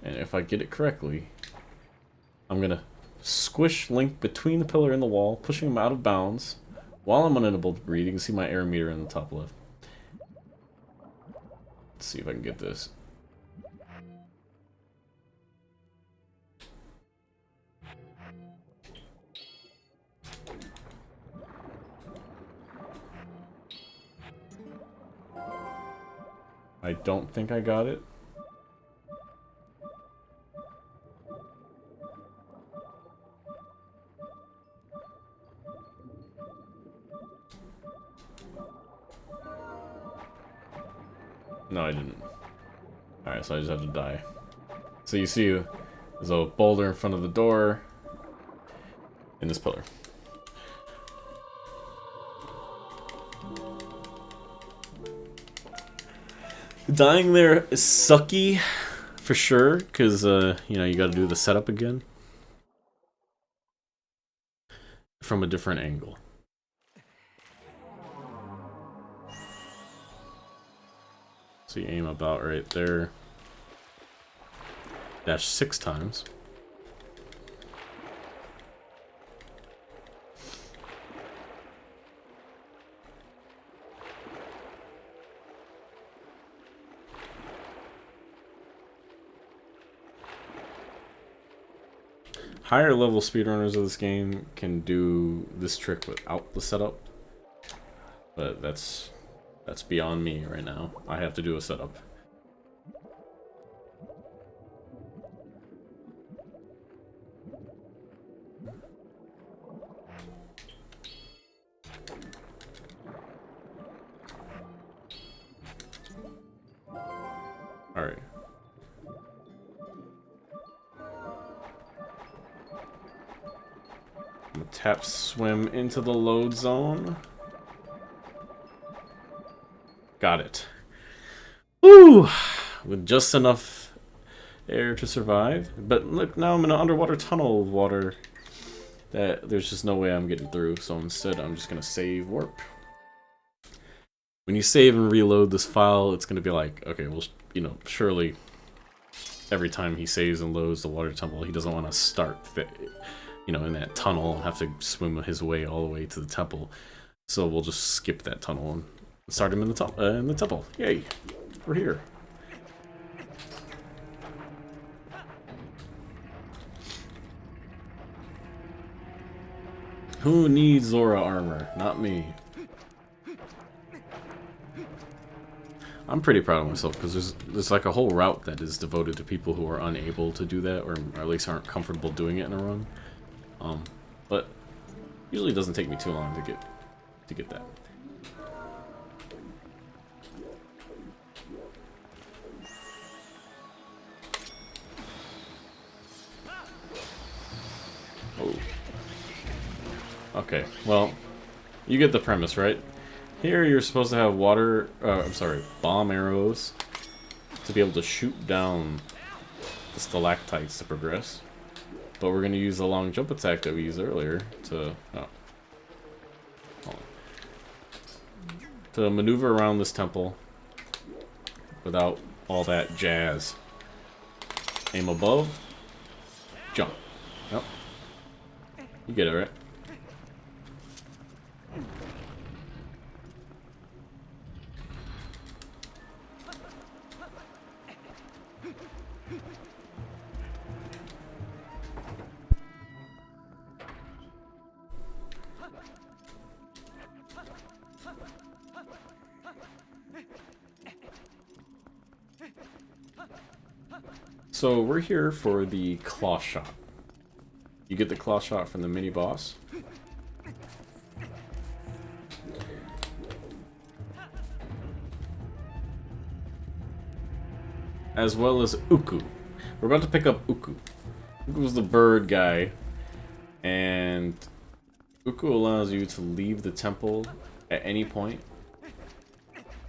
and if I get it correctly, I'm gonna squish Link between the pillar and the wall, pushing him out of bounds while I'm unable to breathe. You can see my air meter in the top left. Let's see if I can get this. I don't think I got it. No, I didn't. Alright, so I just have to die. So you see there's a boulder in front of the door in this pillar. Dying there is sucky for sure, because you know, you gotta do the setup again from a different angle. So you aim about right there. Dash 6 times. Higher level speedrunners of this game can do this trick without the setup, but that's beyond me right now. I have to do a setup. gonna tap swim into the load zone. Got it. Woo! With just enough air to survive. But look, now I'm in an underwater tunnel of water that there's just no way I'm getting through. So instead, I'm just gonna save warp. When you save and reload this file, it's gonna be like, okay, well, you know, surely every time he saves and loads the water temple, he doesn't want to start, you know, in that tunnel and have to swim his way all the way to the temple. So we'll just skip that tunnel and start him in the temple. Yay, we're here. Who needs Zora armor? Not me. I'm pretty proud of myself because there's like a whole route that is devoted to people who are unable to do that, or at least aren't comfortable doing it in a run. But usually it doesn't take me too long to get that. Oh. Okay. Well, you get the premise, right? Here you're supposed to have bomb arrows to be able to shoot down the stalactites to progress. But we're going to use the long jump attack that we used earlier to maneuver around this temple without all that jazz. Aim above, jump. Yep. You get it, right? So we're here for the claw shot. You get the claw shot from the mini boss. As well as Uku. We're about to pick up Uku. Uku's the bird guy. And Uku allows you to leave the temple at any point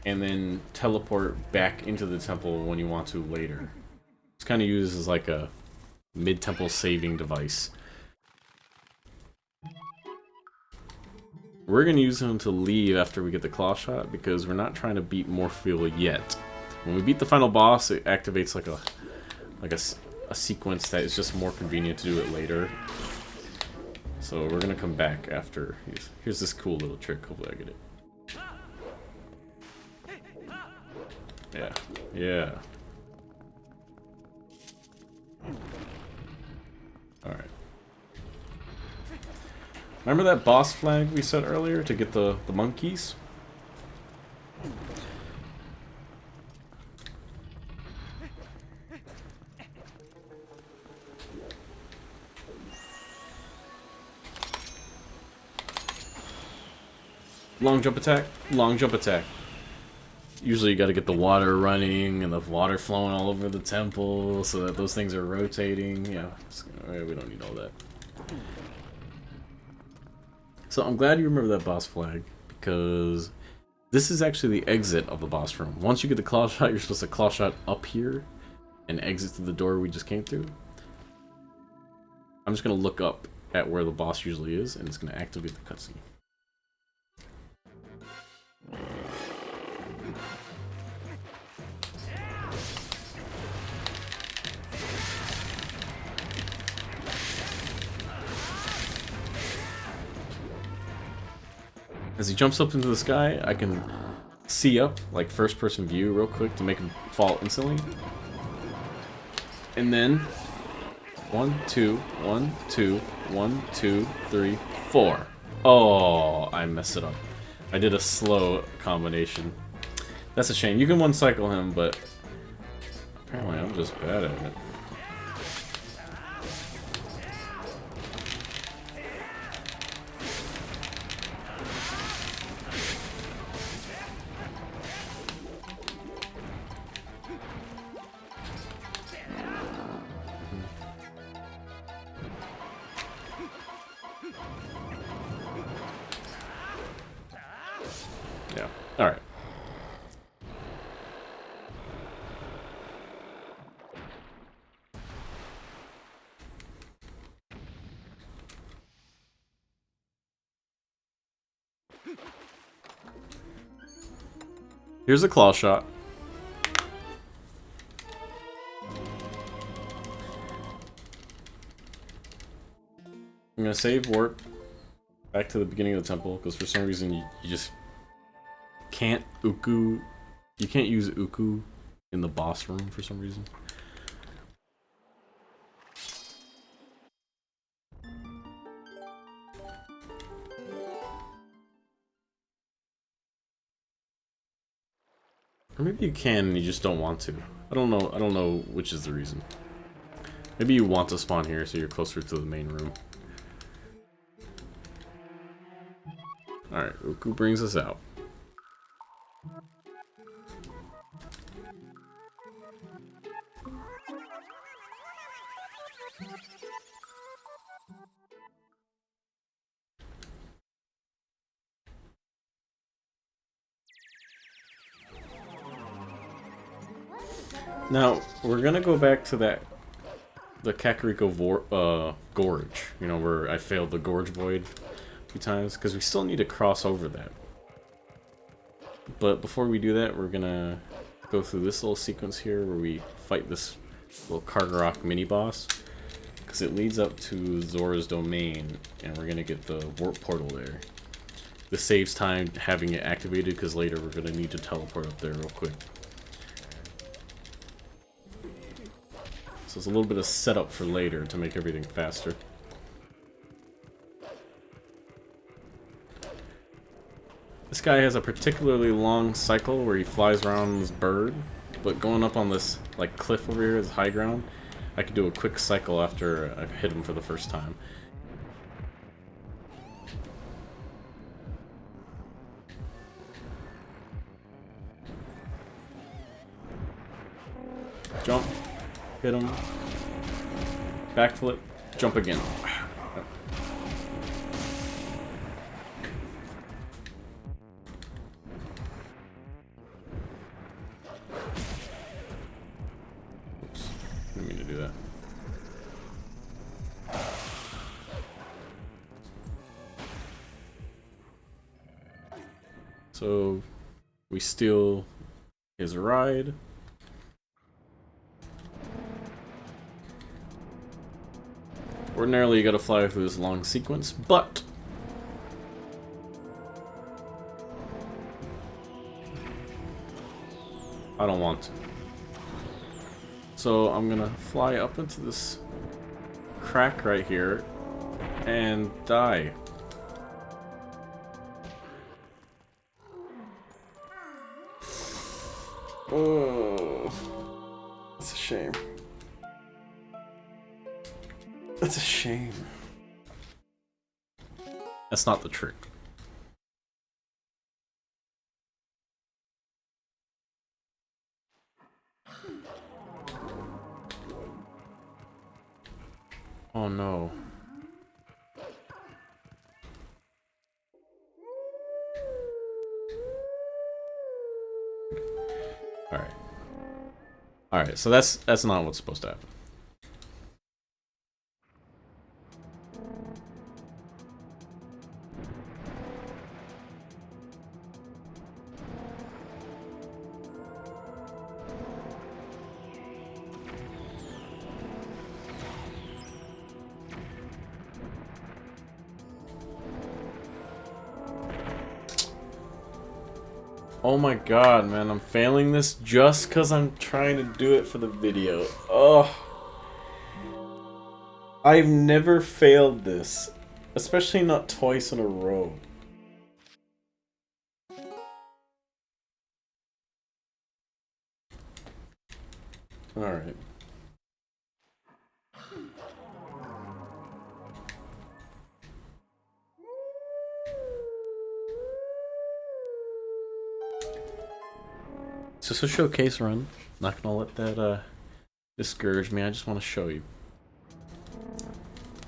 and then teleport back into the temple when you want to later. It's kind of used as like a mid-temple saving device. We're going to use him to leave after we get the claw shot because we're not trying to beat Morpheal yet. When we beat the final boss, it activates like a sequence that is just more convenient to do it later. So we're going to come back after. Here's this cool little trick. Hopefully I get it. Yeah. Yeah. Alright. Remember that boss flag we set earlier to get the monkeys? Long jump attack, long jump attack. Usually you gotta get the water running and the water flowing all over the temple so that those things are rotating. Yeah, we don't need all that. So I'm glad you remember that boss flag because this is actually the exit of the boss room. Once you get the claw shot, you're supposed to claw shot up here and exit through the door we just came through. I'm just gonna look up at where the boss usually is and it's gonna activate the cutscene. As he jumps up into the sky, I can see up, like first-person view real quick to make him fall instantly. And then 1, 2, 1, 2, 1, 2, 3, 4. Oh, I messed it up. I did a slow combination. That's a shame. You can one-cycle him, but apparently I'm just bad at it. Alright. Here's a claw shot. I'm gonna save warp back to the beginning of the temple, because for some reason you just can't Uku. You can't use Uku in the boss room for some reason. Or maybe you can and you just don't want to. I don't know which is the reason. Maybe you want to spawn here so you're closer to the main room. Alright, Uku brings us out. Now, we're gonna go back to the Kakariko Gorge, you know, where I failed the Gorge Void a few times, because we still need to cross over that. But before we do that, we're gonna go through this little sequence here where we fight this little Kargarok mini-boss, because it leads up to Zora's domain, and we're gonna get the warp portal there. This saves time having it activated, because later we're gonna need to teleport up there real quick. So it's a little bit of setup for later to make everything faster. This guy has a particularly long cycle where he flies around this bird, but going up on this like cliff over here is high ground. I could do a quick cycle after I've hit him for the first time. Jump. Hit him. Backflip. Jump again. Oops. Didn't mean to do that. So, we steal his ride. Ordinarily, you gotta fly through this long sequence, but I don't want to. So I'm gonna fly up into this crack right here and die. Oh, that's a shame. That's a shame. That's not the trick. Oh no. Alright. Alright, so that's not what's supposed to happen. Oh my god, man, I'm failing this just because I'm trying to do it for the video. Oh. I've never failed this. Especially not twice in a row. Alright. It's just a showcase run. Not gonna let that discourage me. I just want to show you.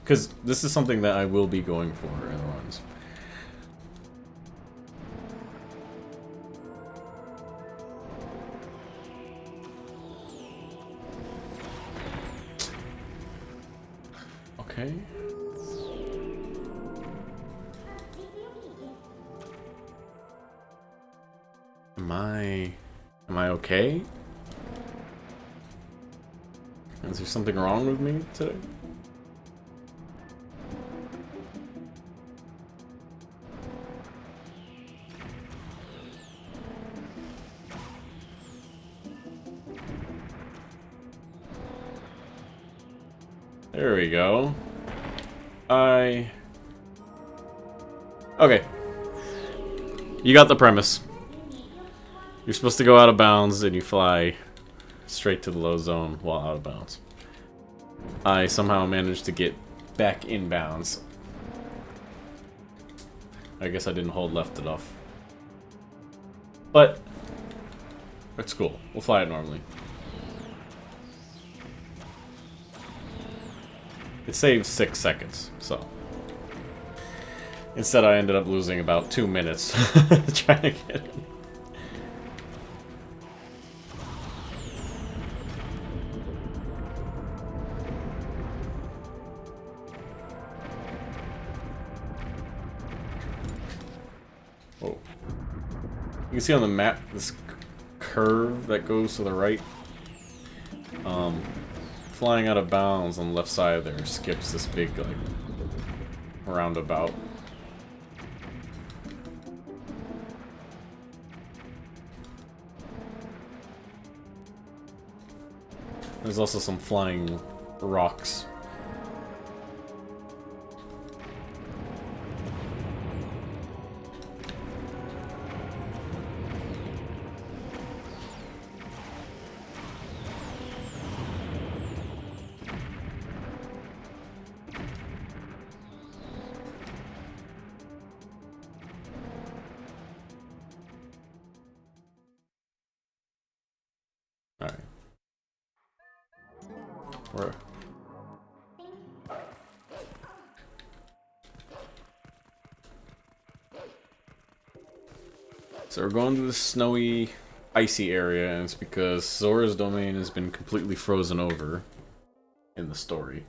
Because this is something that I will be going for in runs. Okay. Am I okay? Is there something wrong with me today? There we go. Okay. You got the premise. You're supposed to go out of bounds and you fly straight to the low zone while out of bounds. I somehow managed to get back in bounds. I guess I didn't hold left enough. But it's cool. We'll fly it normally. It saves 6 seconds, so. Instead, I ended up losing about 2 minutes trying to get it. Whoa. You can see on the map this curve that goes to the right. Flying out of bounds on the left side there skips this big, like, roundabout. There's also some flying rocks. Alright. Where? So we're going to the snowy, icy area, and it's because Zora's domain has been completely frozen over in the story.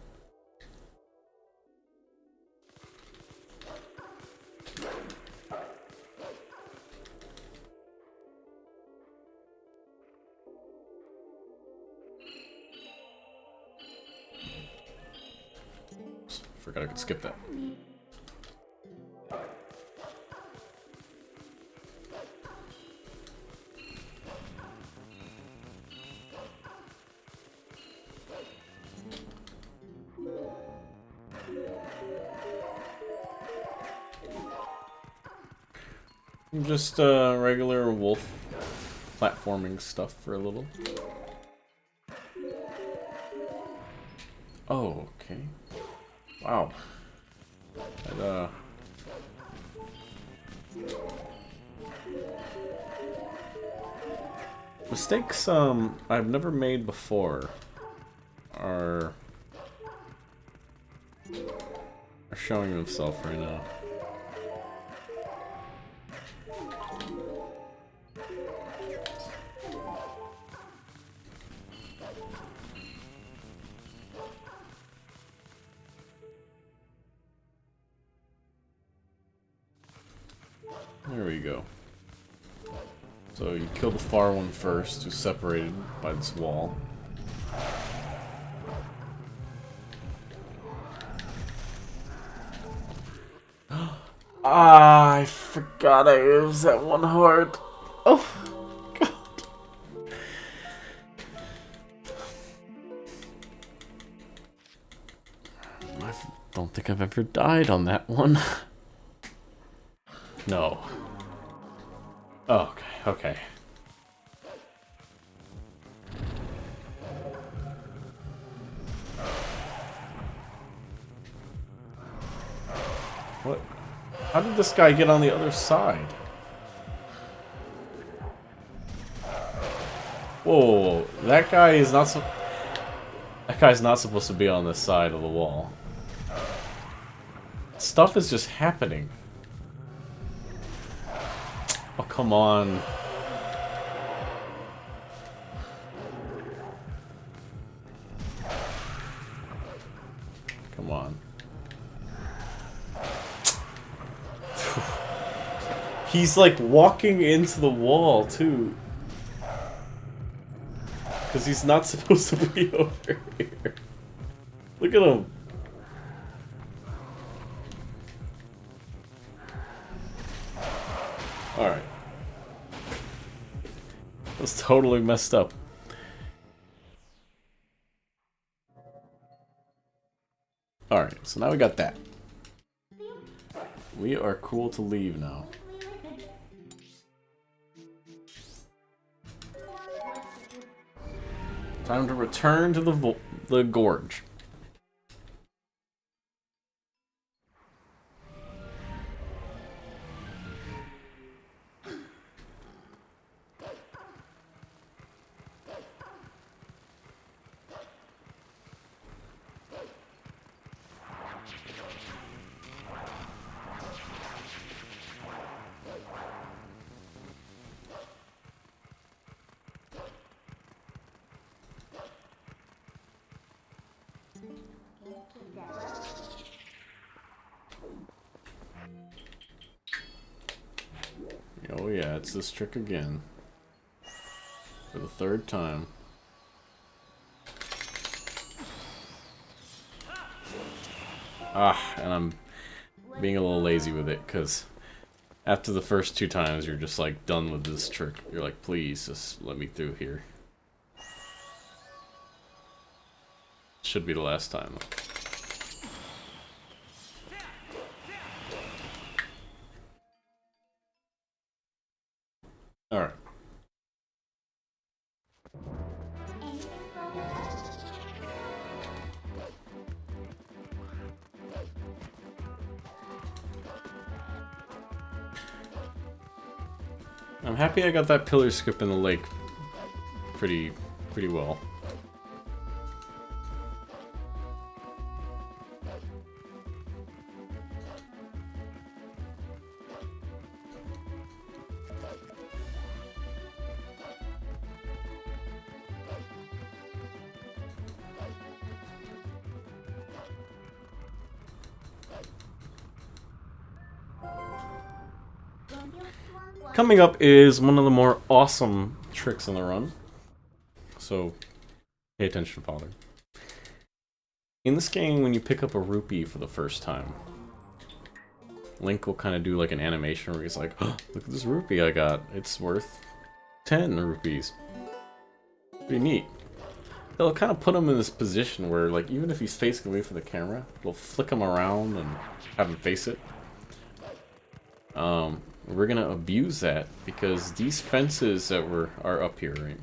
Forgot I could skip that. Just regular wolf platforming stuff for a little. Oh, okay. Wow. That, mistakes I've never made before are showing themselves right now. There we go. So you kill the far one first, who's separated by this wall. Ah, I forgot I used that one heart. Oh, God. I don't think I've ever died on that one. No. Oh, okay, okay. What? How did this guy get on the other side? Whoa, that guy is not so... That guy's not supposed to be on this side of the wall. Stuff is just happening. Oh, come on. Come on. He's like walking into the wall too. Because he's not supposed to be over here. Look at him. Alright. That's totally messed up. Alright, so now we got that. We are cool to leave now. Time to return to the gorge. Oh yeah, it's this trick again. For the third time. And I'm being a little lazy with it, because after the first 2 times you're just like done with this trick. You're like, please, just let me through here. Should be the last time. Alright. I'm happy I got that pillar skip in the lake pretty well. Coming up is one of the more awesome tricks in the run, so pay attention, Father. In this game, when you pick up a rupee for the first time, Link will kind of do like an animation where he's like, oh, look at this rupee I got, it's worth 10 rupees. Pretty neat. They'll kind of put him in this position where, like, even if he's facing away from the camera, they'll flick him around and have him face it. We're gonna abuse that because these fences that are up here, right,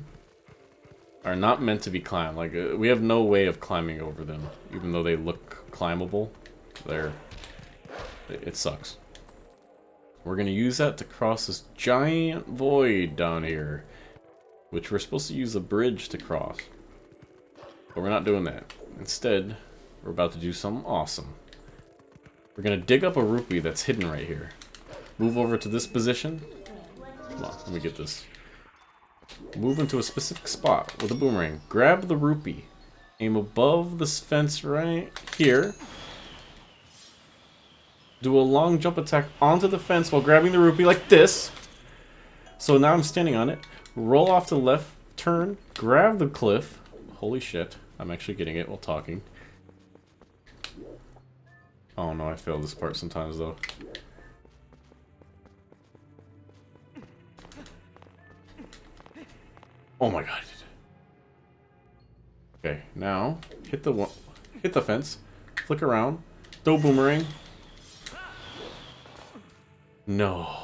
are not meant to be climbed. Like, we have no way of climbing over them, even though they look climbable. It sucks. We're gonna use that to cross this giant void down here, which we're supposed to use a bridge to cross. But we're not doing that. Instead, we're about to do something awesome. We're gonna dig up a rupee that's hidden right here. Move over to this position. Come on, let me get this. Move into a specific spot with a boomerang. Grab the rupee. Aim above this fence right here. Do a long jump attack onto the fence while grabbing the rupee like this. So now I'm standing on it. Roll off to the left. Turn. Grab the cliff. Holy shit. I'm actually getting it while talking. Oh no, I fail this part sometimes though. Oh my god. Okay, now hit the fence, flick around, throw boomerang. No.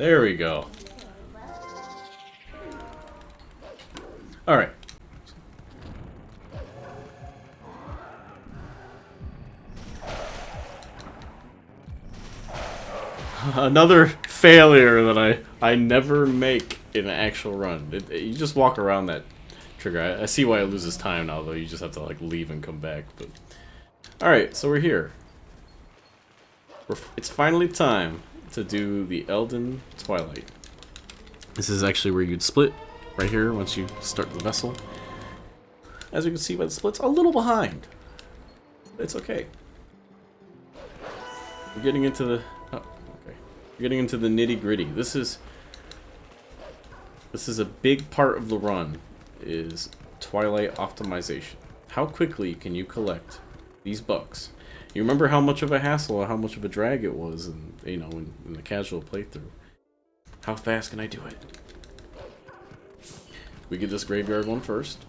There we go. Alright. Another failure that I never make in an actual run. You just walk around that trigger. I see why it loses time now, though. You just have to like leave and come back. But alright, so we're here. It's finally time to do the Elden Twilight. This is actually where you'd split, right here, once you start the vessel. As you can see by the splits, a little behind. It's okay. We're getting into the... Oh, okay. We're getting into the nitty-gritty. This is a big part of the run, is Twilight optimization. How quickly can you collect these bucks? You remember how much of a hassle or how much of a drag it was in, you know, in the casual playthrough. How fast can I do it? We get this graveyard one first,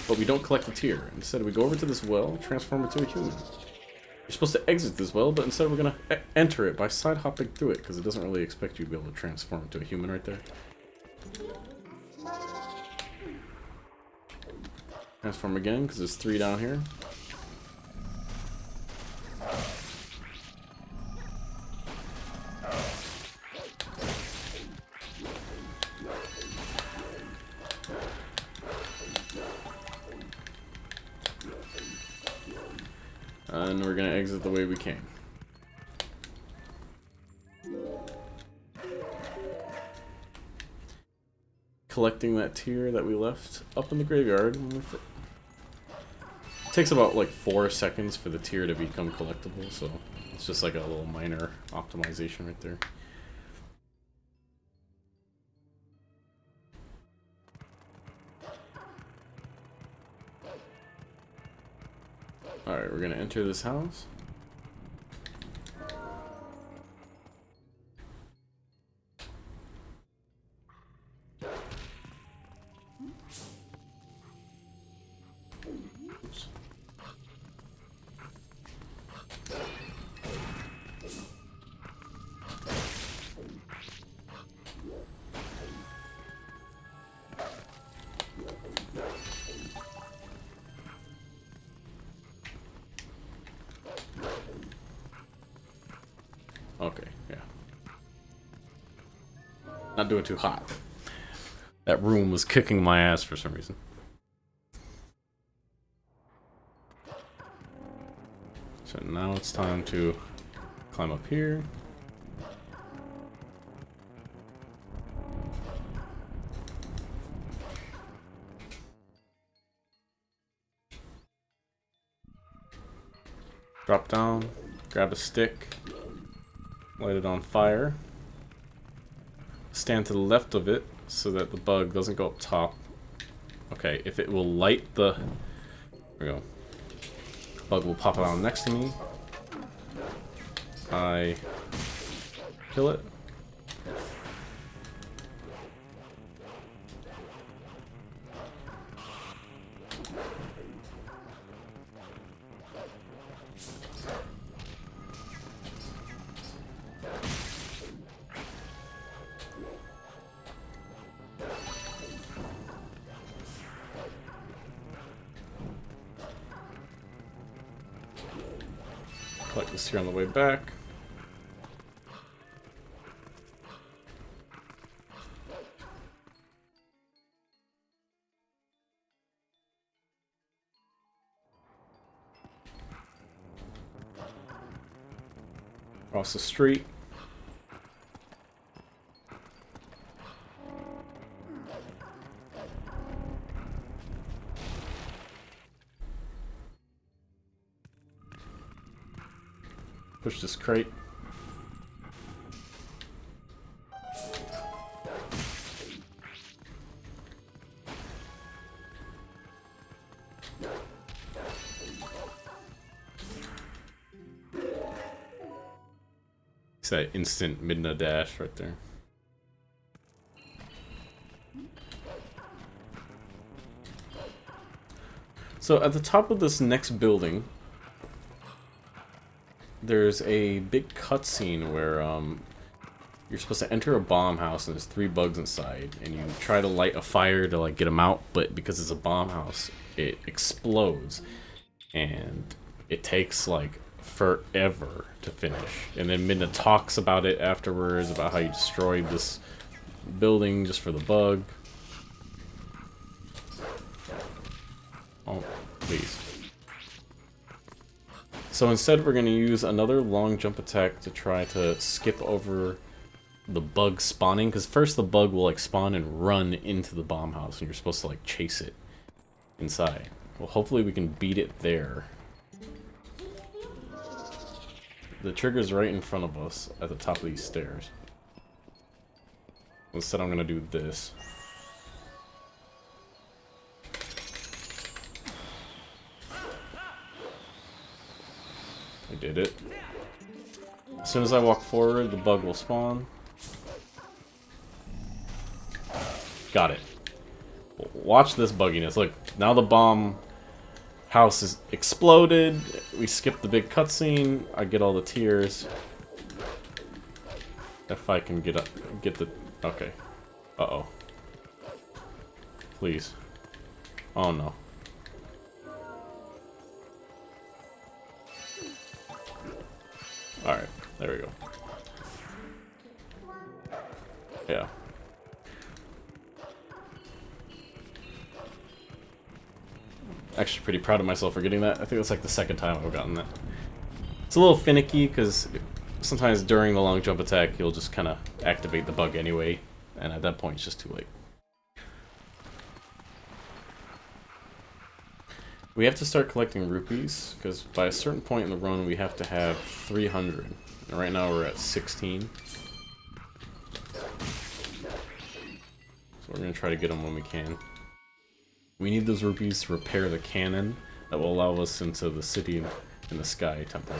but we don't collect the tier. Instead, we go over to this well, transform it to a human. You're supposed to exit this well, but instead we're going to enter it by side-hopping through it, because it doesn't really expect you to be able to transform it to a human right there. Transform again, because there's 3 down here. And we're gonna exit the way we came. Collecting that tier that we left up in the graveyard. It takes about like 4 seconds for the tier to become collectible, so it's just like a little minor optimization right there. Alright, we're gonna enter this house. Oops. Okay, yeah. Not doing too hot. That room was kicking my ass for some reason. So now it's time to climb up here. Drop down, grab a stick. Light it on fire. Stand to the left of it so that the bug doesn't go up top. Okay, if it will light the... There we go. Bug will pop out next to me. I kill it. Collect this here on the way back. Across the street. Push this crate. It's that instant Midna dash right there. So at the top of this next building, there's a big cutscene where you're supposed to enter a bomb house and there's 3 bugs inside, and you try to light a fire to like get them out, but because it's a bomb house, it explodes, and it takes like forever to finish. And then Midna talks about it afterwards, about how you destroyed this building just for the bug. Oh, please. So instead we're going to use another long jump attack to try to skip over the bug spawning, because first the bug will like spawn and run into the bomb house, and you're supposed to like chase it inside. Well, hopefully we can beat it there. The trigger's right in front of us at the top of these stairs. Instead I'm going to do this. I did it. As soon as I walk forward, the bug will spawn. Got it. Watch this bugginess. Look, now the bomb house is exploded. We skip the big cutscene. I get all the tears. If I can get the... Okay. Uh-oh. Please. Oh, no. Alright, there we go. Yeah. Actually pretty proud of myself for getting that. I think that's like the second time I've gotten that. It's a little finicky because sometimes during the long jump attack you'll just kind of activate the bug anyway, and at that point it's just too late. We have to start collecting rupees, because by a certain point in the run we have to have 300. And right now we're at 16. So we're going to try to get them when we can. We need those rupees to repair the cannon that will allow us into the city in the sky temple.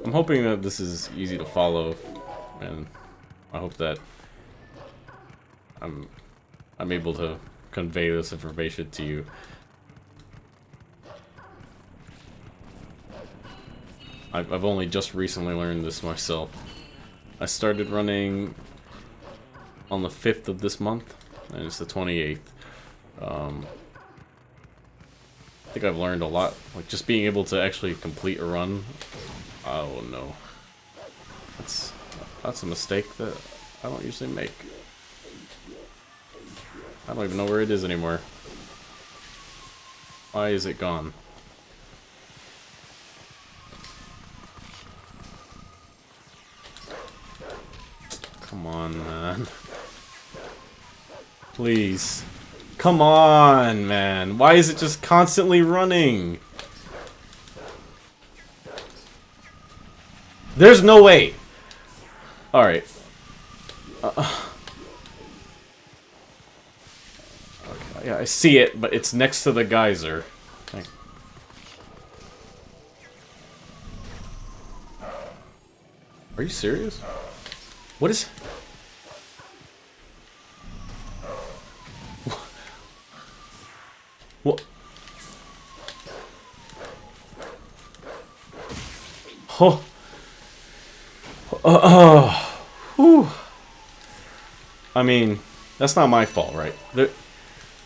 I'm hoping that this is easy to follow, and I hope that I'm able to convey this information to you. I've only just recently learned this myself. I started running on the 5th of this month, and it's the 28th. I think I've learned a lot, like just being able to actually complete a run. Oh no. That's a mistake that I don't usually make. I don't even know where it is anymore. Why is it gone? Come on, man. Please. Come on, man. Why is it just constantly running? There's no way. Alright. Okay, yeah, I see it, but it's next to the geyser. Okay. Are you serious? What is... What? Oh. Whew. I mean, that's not my fault, right?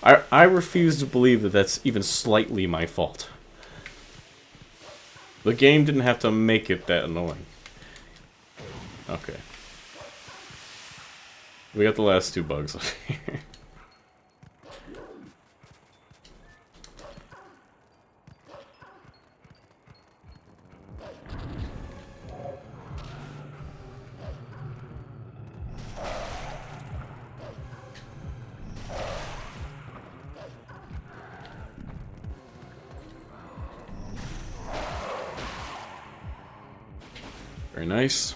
I refuse to believe that that's even slightly my fault. The game didn't have to make it that annoying. Okay. We got the last 2 bugs over here. Very nice.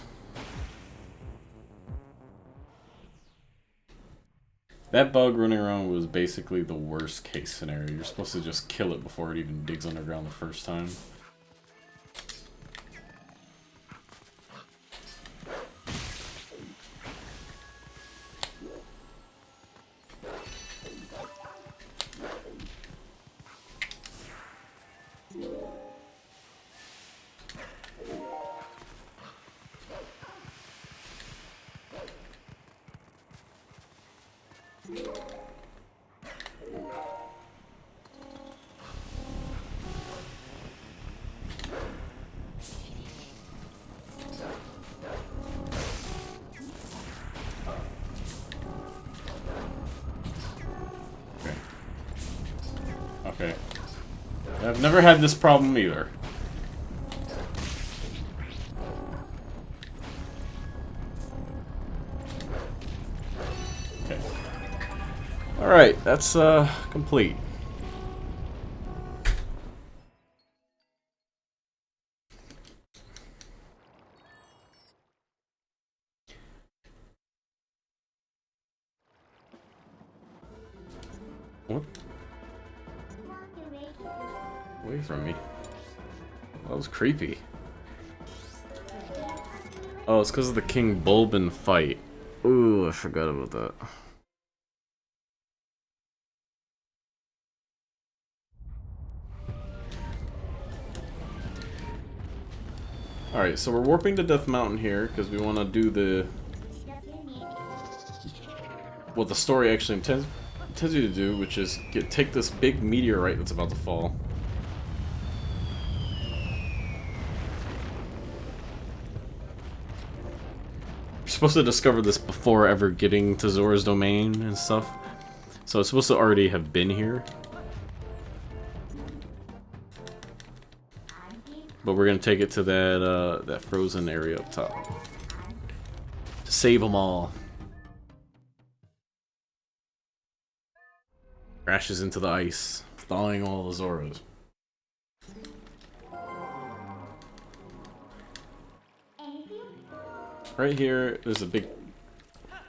That bug running around was basically the worst case scenario. You're supposed to just kill it before it even digs underground the first time. Okay. I've never had this problem either. Okay. Alright, that's complete. What? Away from me. That was creepy. Oh, it's because of the King Bulbin fight. Ooh, I forgot about that. Alright, so we're warping to Death Mountain here because we want to do the... what the story actually intends you to do, which is take this big meteorite that's about to fall. You're supposed to discover this before ever getting to Zora's domain and stuff. So it's supposed to already have been here. But we're gonna take it to that that frozen area up top. To save them all. Crashes into the ice, thawing all the Zoras. Right here, there's a big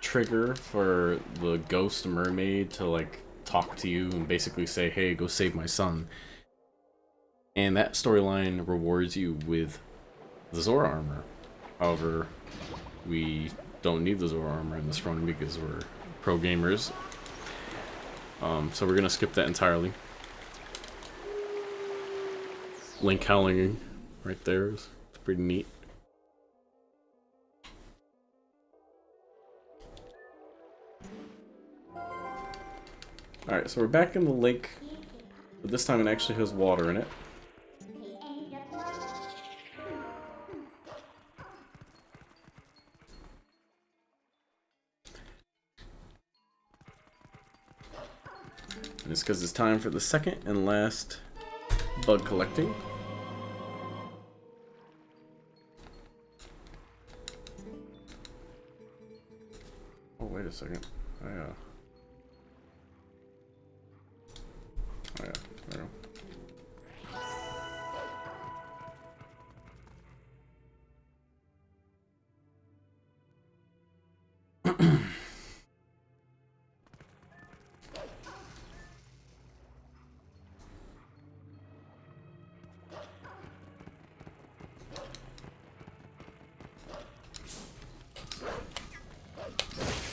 trigger for the ghost mermaid to like talk to you and basically say, hey, go save my son. And that storyline rewards you with the Zora armor. However, we don't need the Zora armor in this run because we're pro gamers. So we're gonna skip that entirely. Link howling right there is pretty neat. Alright, so we're back in the lake, but this time it actually has water in it. And it's because it's time for the second and last bug collecting. Oh, wait a second. Oh, yeah, there we go.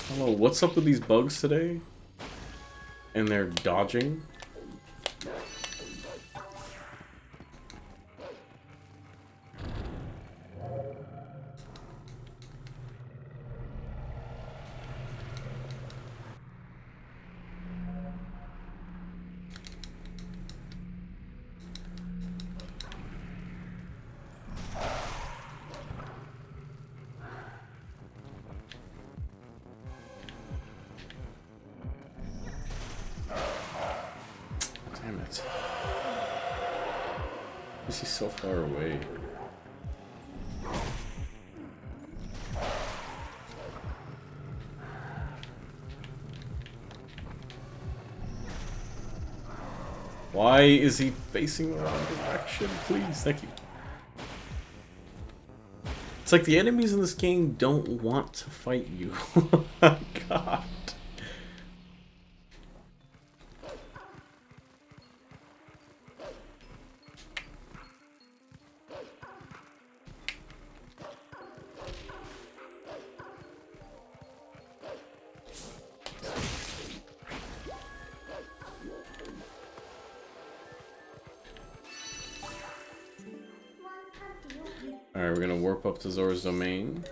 Hello, what's up with these bugs today? And they're dodging? Damn it. This is so far away. Why is he facing the wrong direction? Please, thank you. It's like the enemies in this game don't want to fight you. Oh, God. Alright, we're gonna warp up to Zora's domain.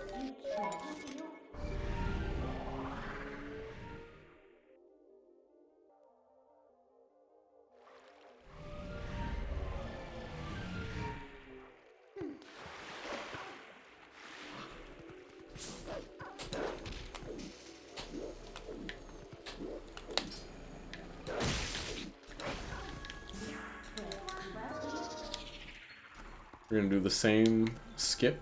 We're gonna do the same skip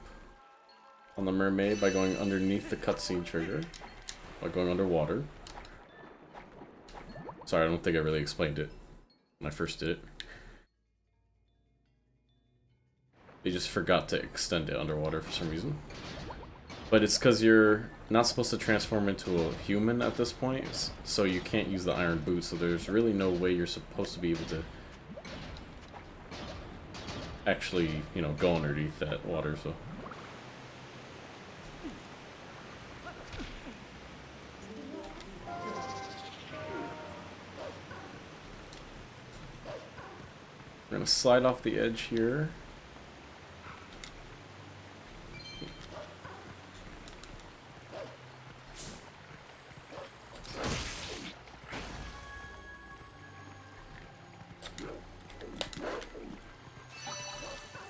on the mermaid by going underneath the cutscene trigger, by going underwater. Sorry, I don't think I really explained it when I first did it. They just forgot to extend it underwater for some reason. But it's because you're not supposed to transform into a human at this point, so you can't use the iron boot, so there's really no way you're supposed to be able to actually, you know, go underneath that water, so. We're gonna slide off the edge here.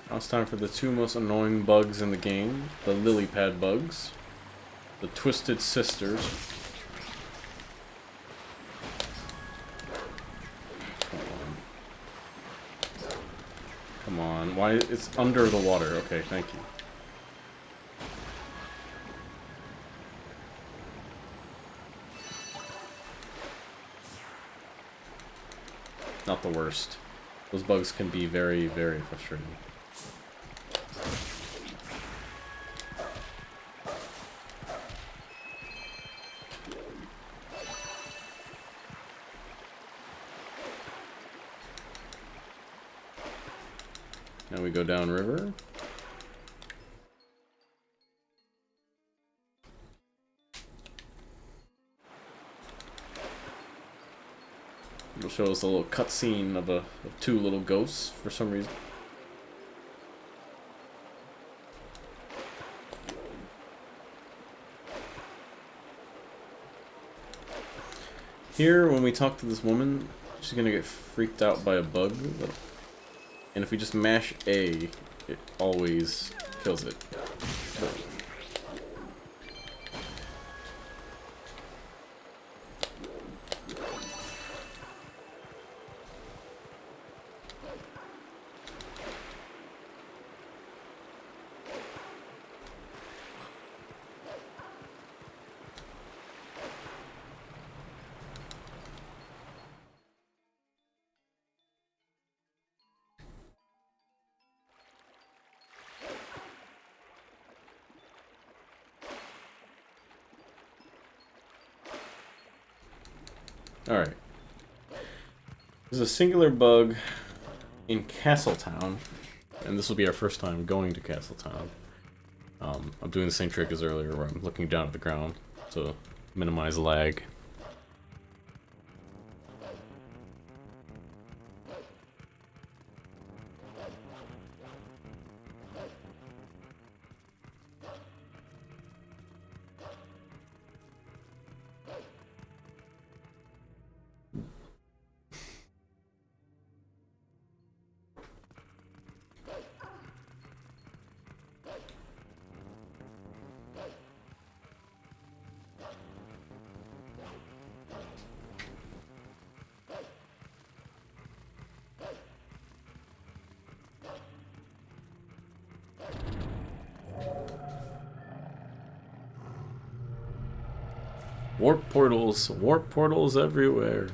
Now it's time for the two most annoying bugs in the game, the lily pad bugs, the Twisted Sisters. Come on, why it's under the water? Okay, thank you. Not the worst. Those bugs can be very, very frustrating. Now we go down river. It'll show us a little cutscene of two little ghosts for some reason. Here, when we talk to this woman, she's gonna get freaked out by a bug. And if we just mash A, it always kills it. Alright. There's a singular bug in Castletown, and this will be our first time going to Castletown. I'm doing the same trick as earlier where I'm looking down at the ground to minimize lag. Warp portals everywhere.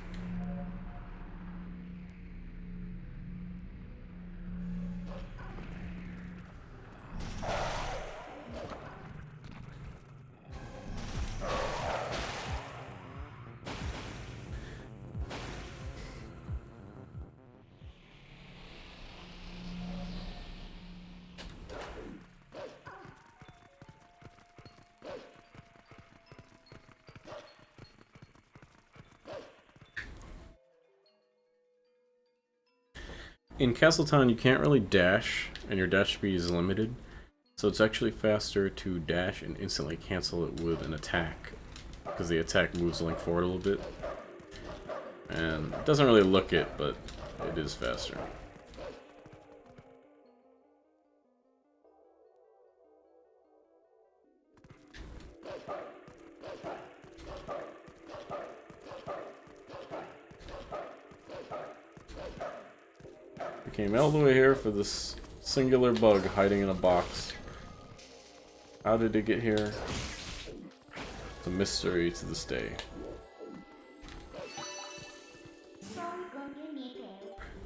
In Castletown, you can't really dash, and your dash speed is limited. So it's actually faster to dash and instantly cancel it with an attack, because the attack moves the Link forward a little bit. And it doesn't really look it, but it is faster. We came all the way here for this singular bug hiding in a box. How did it get here? It's a mystery to this day.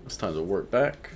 It's time to work back.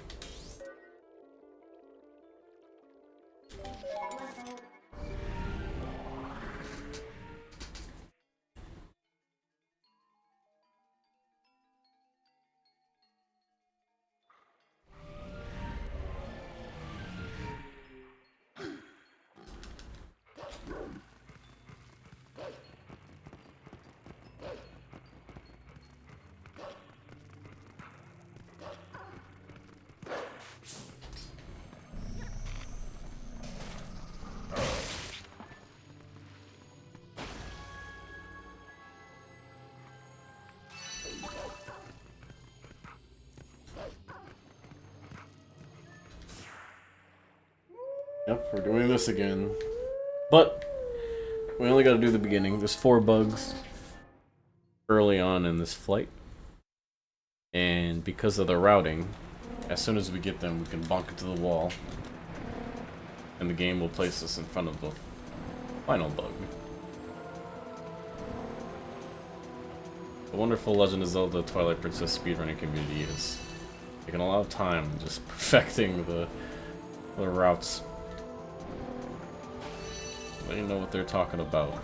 Yep, we're doing this again. But we only gotta do the beginning. There's 4 bugs early on in this flight. And because of the routing, as soon as we get them, we can bonk into the wall. And the game will place us in front of the final bug. The wonderful Legend of Zelda Twilight Princess speedrunning community has taken a lot of time just perfecting the routes. They know what they're talking about.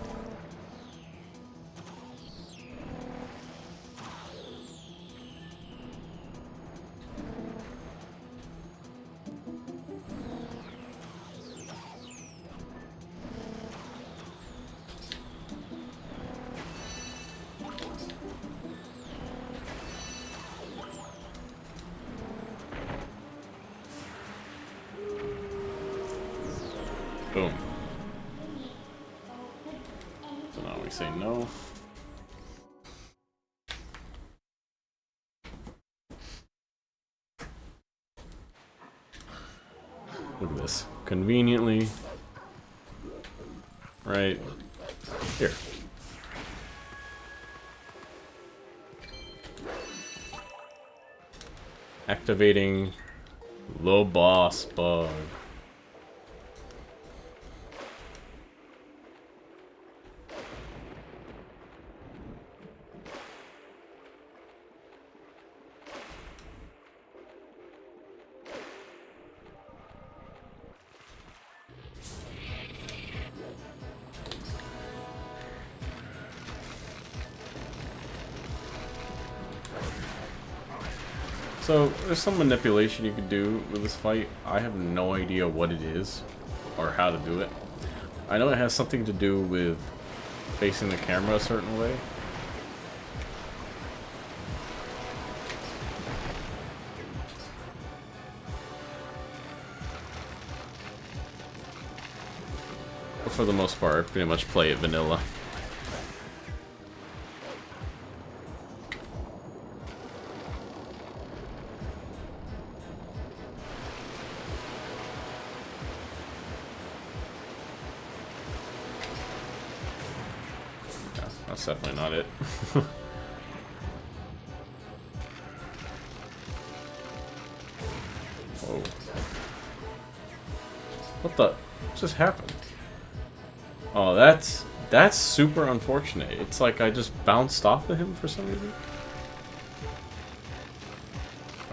Boom. So now we say no. Look at this. Conveniently. Right here. Activating the boss bug. So, there's some manipulation you can do with this fight. I have no idea what it is, or how to do it. I know it has something to do with facing the camera a certain way. But for the most part, I pretty much play it vanilla. That's definitely not it. Whoa. What the? What just happened? Oh, that's super unfortunate. It's like I just bounced off of him for some reason.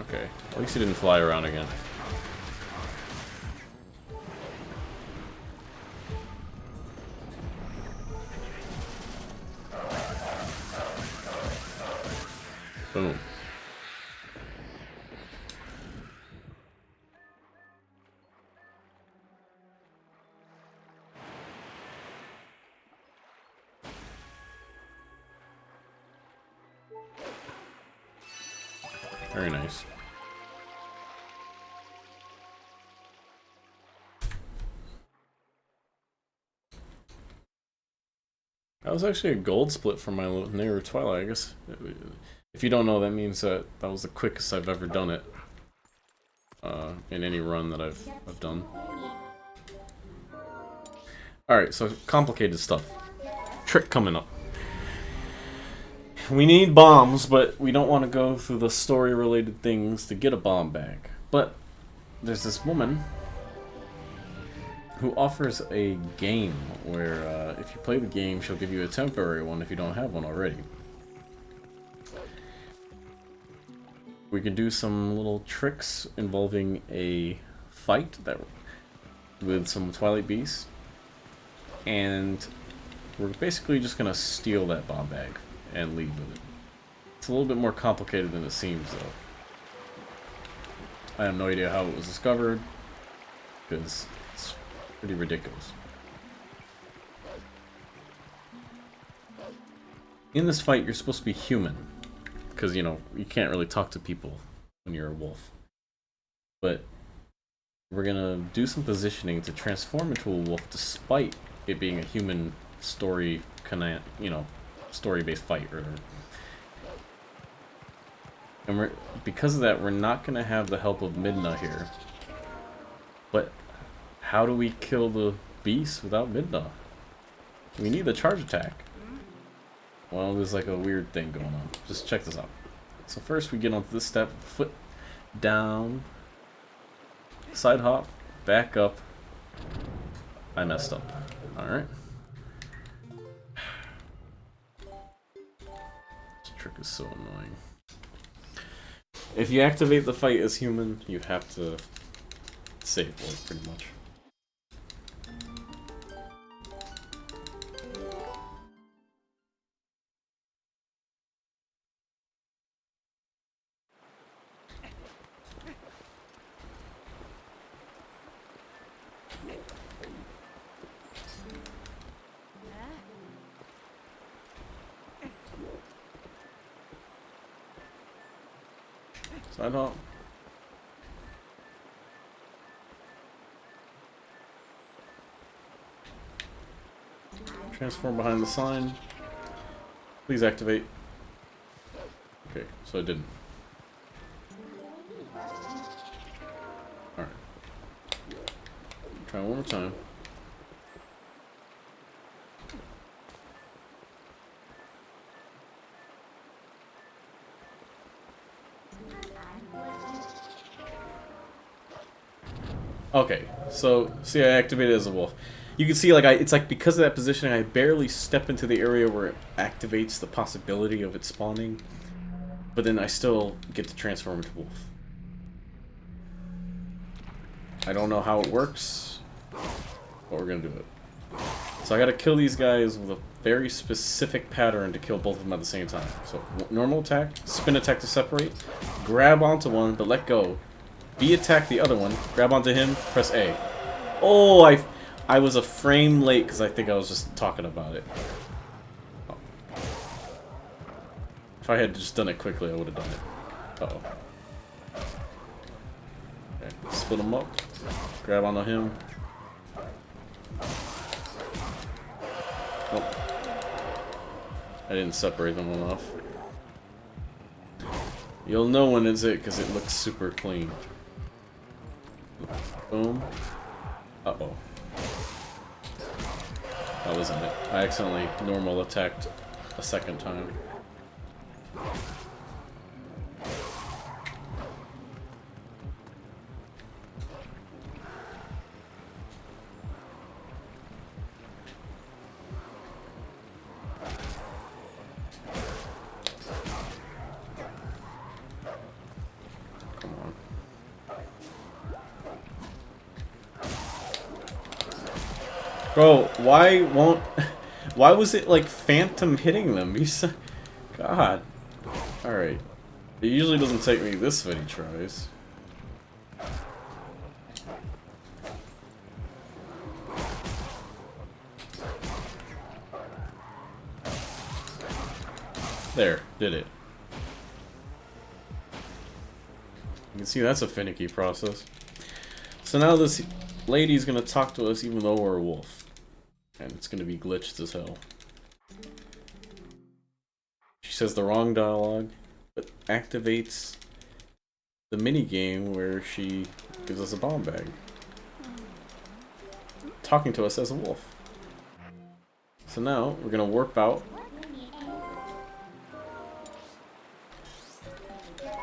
Okay, at least he didn't fly around again. Boom. Very nice. was actually a gold split for my neighbor Twilight, I guess. If you don't know, that means that was the quickest I've ever done it. In any run that I've done. Alright, so complicated stuff. Trick coming up. We need bombs, but we don't want to go through the story-related things to get a bomb bag. But there's this woman who offers a game where if you play the game, she'll give you a temporary one if you don't have one already. We can do some little tricks involving a fight with some Twilight beasts, and we're basically just gonna steal that bomb bag and leave with it. It's a little bit more complicated than it seems, though. I have no idea how it was discovered, because it's pretty ridiculous. In this fight, you're supposed to be human, because, you know, you can't really talk to people when you're a wolf. But we're gonna do some positioning to transform into a wolf despite it being a human story, story-based fight. And because of that, we're not gonna have the help of Midna here. But how do we kill the beast without Midna? We need the charge attack. Well, there's like a weird thing going on. Just check this out. So first we get onto this step, foot down, side hop, back up. I messed up. Alright. This trick is so annoying. If you activate the fight as human, you have to save it pretty much. Side hop. Transform behind the sign. Please activate. Okay, so it didn't. Alright. Try one more time. Okay, so see, I activated as a wolf. You can see, like, it's like because of that positioning, I barely step into the area where it activates the possibility of it spawning, but then I still get to transform into wolf. I don't know how it works, but we're gonna do it. So I gotta kill these guys with a very specific pattern to kill both of them at the same time. So normal attack, spin attack to separate, grab onto one, but let go. B attack the other one, grab onto him, press A. Oh, I was a frame late because I think I was just talking about it. Oh. If I had just done it quickly, I would have done it. Uh-oh. Okay, split him up, grab onto him. Oh. I didn't separate them enough. You'll know when it's it because it looks super clean. Boom. Uh-oh. That wasn't it. I accidentally normal attacked a second time. Bro, why was it like phantom hitting them? God. Alright. It usually doesn't take me this many tries. There, did it. You can see that's a finicky process. So now this lady's gonna talk to us even though we're a wolf. And it's gonna be glitched as hell. She says the wrong dialogue, but activates the mini game where she gives us a bomb bag, talking to us as a wolf. So now we're gonna warp out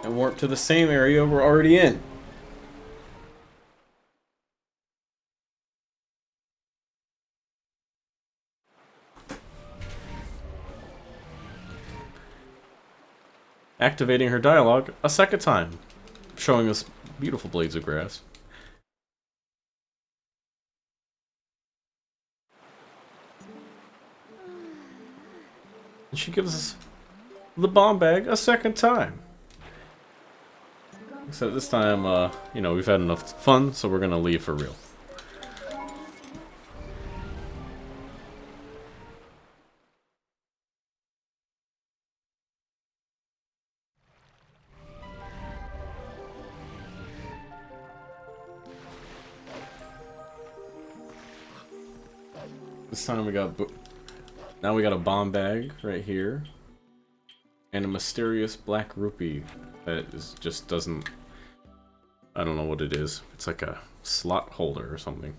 and warp to the same area we're already in. Activating her dialogue a second time, showing us beautiful blades of grass. And she gives us the bomb bag a second time. Except this time, you know, we've had enough fun, so we're gonna leave for real. This time we got... Now we got a bomb bag right here. And a mysterious black rupee that just doesn't... I don't know what it is. It's like a slot holder or something.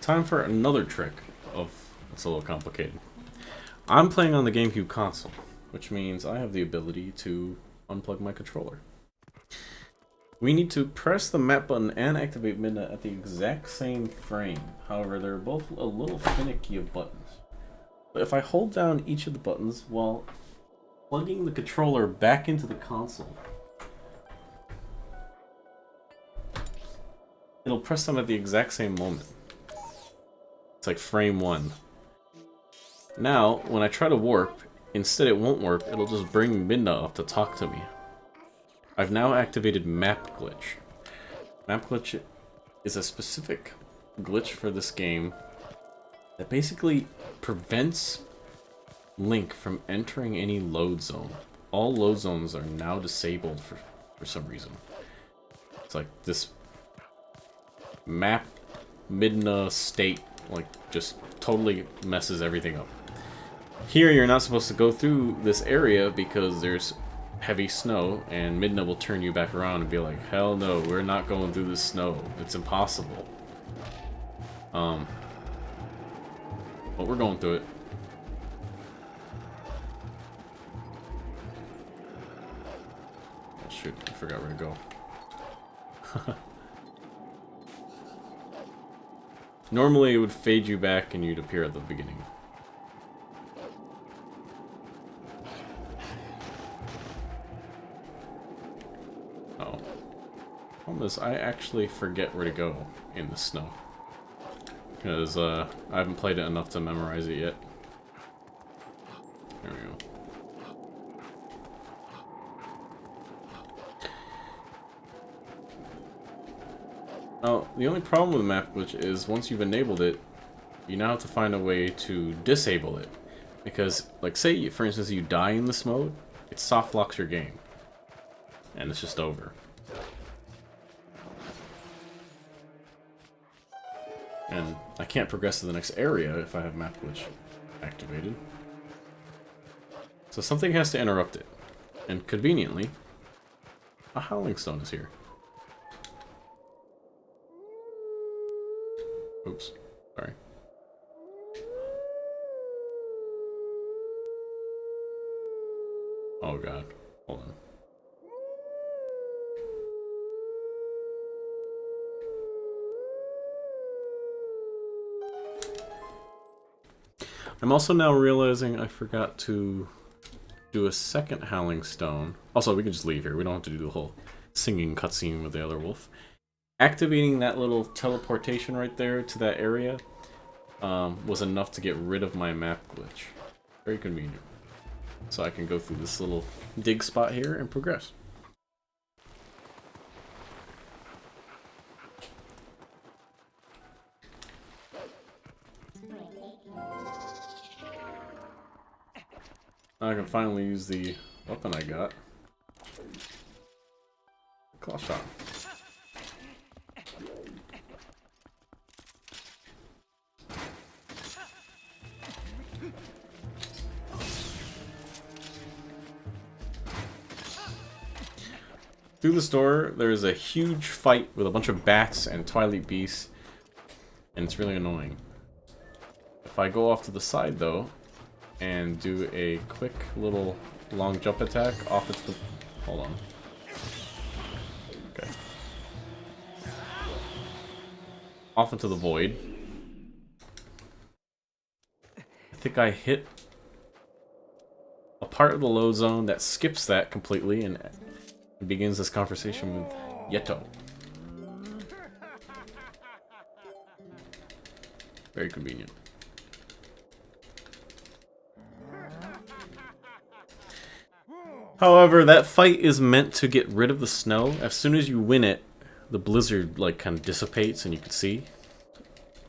Time for another trick of... It's a little complicated. I'm playing on the GameCube console, which means I have the ability to unplug my controller. We need to press the map button and activate Midnight at the exact same frame. However, they're both a little finicky of buttons. But if I hold down each of the buttons while plugging the controller back into the console, it'll press them at the exact same moment. It's like frame 1. Now, when I try to warp, instead it won't warp, it'll just bring Midna up to talk to me. I've now activated Map Glitch. Map Glitch is a specific glitch for this game that basically prevents Link from entering any load zone. All load zones are now disabled for some reason. It's like this map Midna state, like, just totally messes everything up. Here, you're not supposed to go through this area because there's heavy snow, and Midna will turn you back around and be like, hell no, we're not going through this snow. It's impossible. But we're going through it. Oh shoot, I forgot where to go. Normally it would fade you back and you'd appear at the beginning. I actually forget where to go in the snow. Because I haven't played it enough to memorize it yet. There we go. Now, the only problem with the map glitch is once you've enabled it, you now have to find a way to disable it. Because, like, say, for instance, you die in this mode, it soft locks your game. And it's just over. And I can't progress to the next area if I have map glitch activated. So something has to interrupt it. And conveniently, a Howling Stone is here. Oops, sorry. Oh god, hold on. I'm also now realizing I forgot to do a second Howling Stone. Also, we can just leave here. We don't have to do the whole singing cutscene with the other wolf. Activating that little teleportation right there to that area was enough to get rid of my map glitch. Very convenient. So I can go through this little dig spot here and progress. Now I can finally use the weapon I got. through this door, there's a huge fight with a bunch of bats and Twilight beasts, and it's really annoying. If I go off to the side, though, and do a quick little long jump attack off into the... Hold on. Okay. Off into the void. I think I hit a part of the low zone that skips that completely and begins this conversation with Yeto. Very convenient. However, that fight is meant to get rid of the snow. As soon as you win it, the blizzard like kind of dissipates and you can see.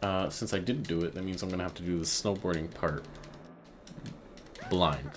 Since I didn't do it, that means I'm gonna have to do the snowboarding part blind.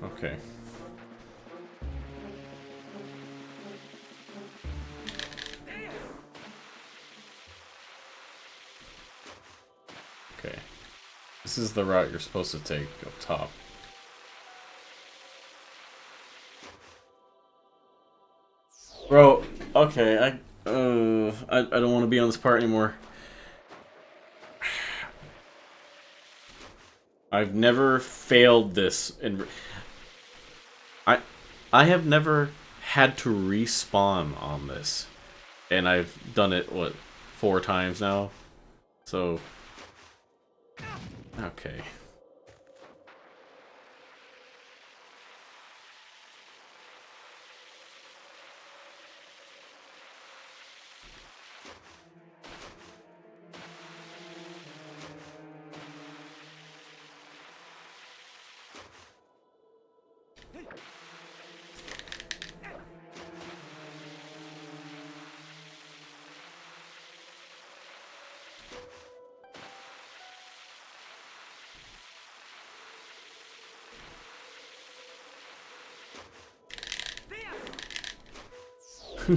Okay. Okay. This is the route you're supposed to take up top. Bro, okay, I don't want to be on this part anymore. I've never failed this, and I have never had to respawn on this, and I've done it what 4 times now, so okay.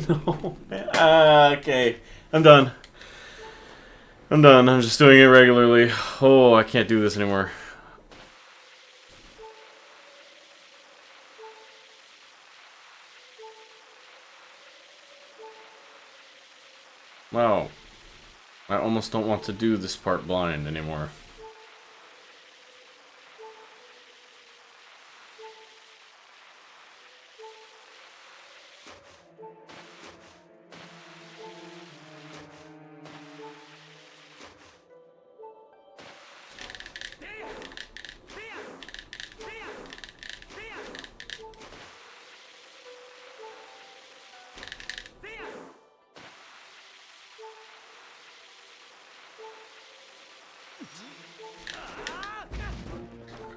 No, man. Okay. I'm done. I'm done. I'm just doing it regularly. Oh, I can't do this anymore. Wow. I almost don't want to do this part blind anymore.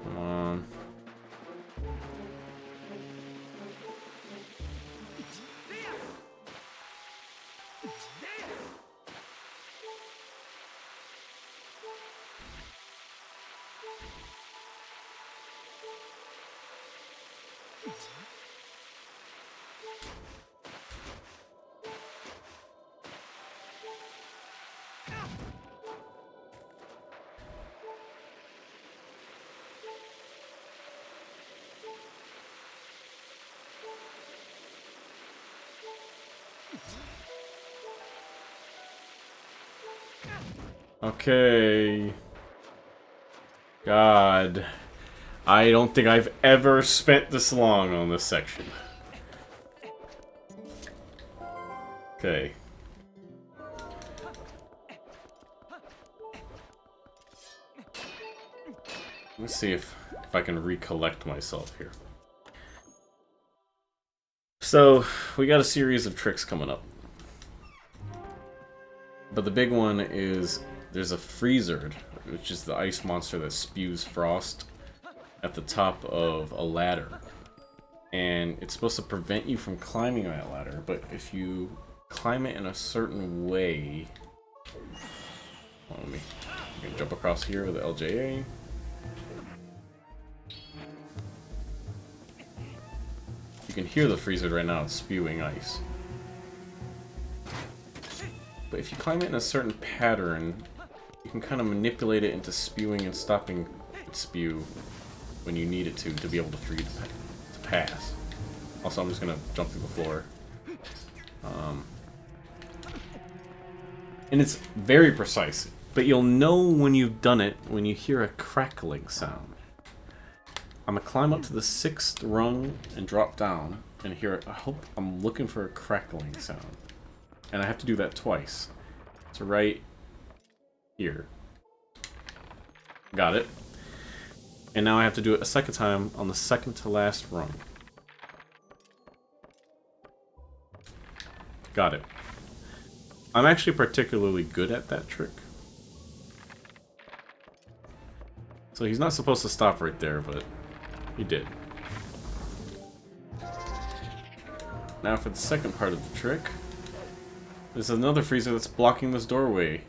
Come on. Okay. God. I don't think I've ever spent this long on this section. Okay. Let's see if I can recollect myself here. So, we got a series of tricks coming up. But the big one is there's a freezer, which is the ice monster that spews frost at the top of a ladder. And it's supposed to prevent you from climbing that ladder, but if you climb it in a certain way... Let me jump across here with the LJA. You can hear the freezer right now, it's spewing ice. But if you climb it in a certain pattern, you can kind of manipulate it into spewing and stopping it spew when you need it to be able to pass. Also, I'm just gonna jump through the floor. And it's very precise, but you'll know when you've done it when you hear a crackling sound. I'm gonna climb up to the 6th rung and drop down and hear it. I'm looking for a crackling sound. And I have to do that twice. So right here. Got it. And now I have to do it a second time on the 2nd to last rung. Got it. I'm actually particularly good at that trick. So he's not supposed to stop right there, but he did. Now for the second part of the trick. There's another freezer that's blocking this doorway.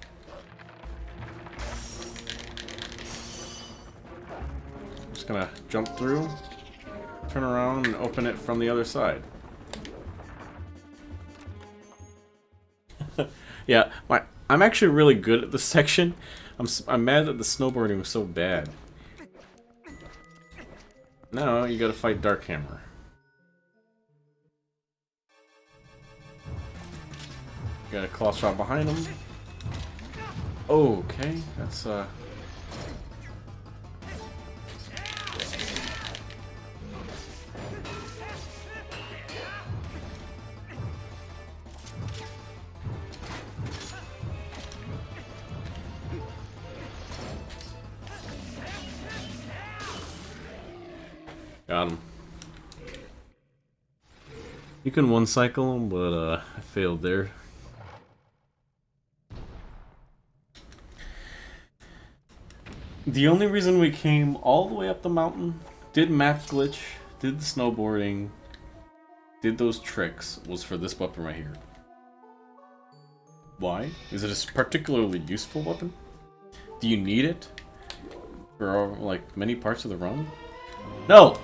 I'm just gonna jump through, turn around, and open it from the other side. Yeah, I'm actually really good at this section. I'm mad that the snowboarding was so bad. Now you gotta fight Darkhammer. Got a claw shot behind him. Okay, that's got him. You can one cycle him, but I failed there. The only reason we came all the way up the mountain, did map glitch, did the snowboarding, did those tricks, was for this weapon right here. Why? Is it a particularly useful weapon? Do you need it for like many parts of the run? No!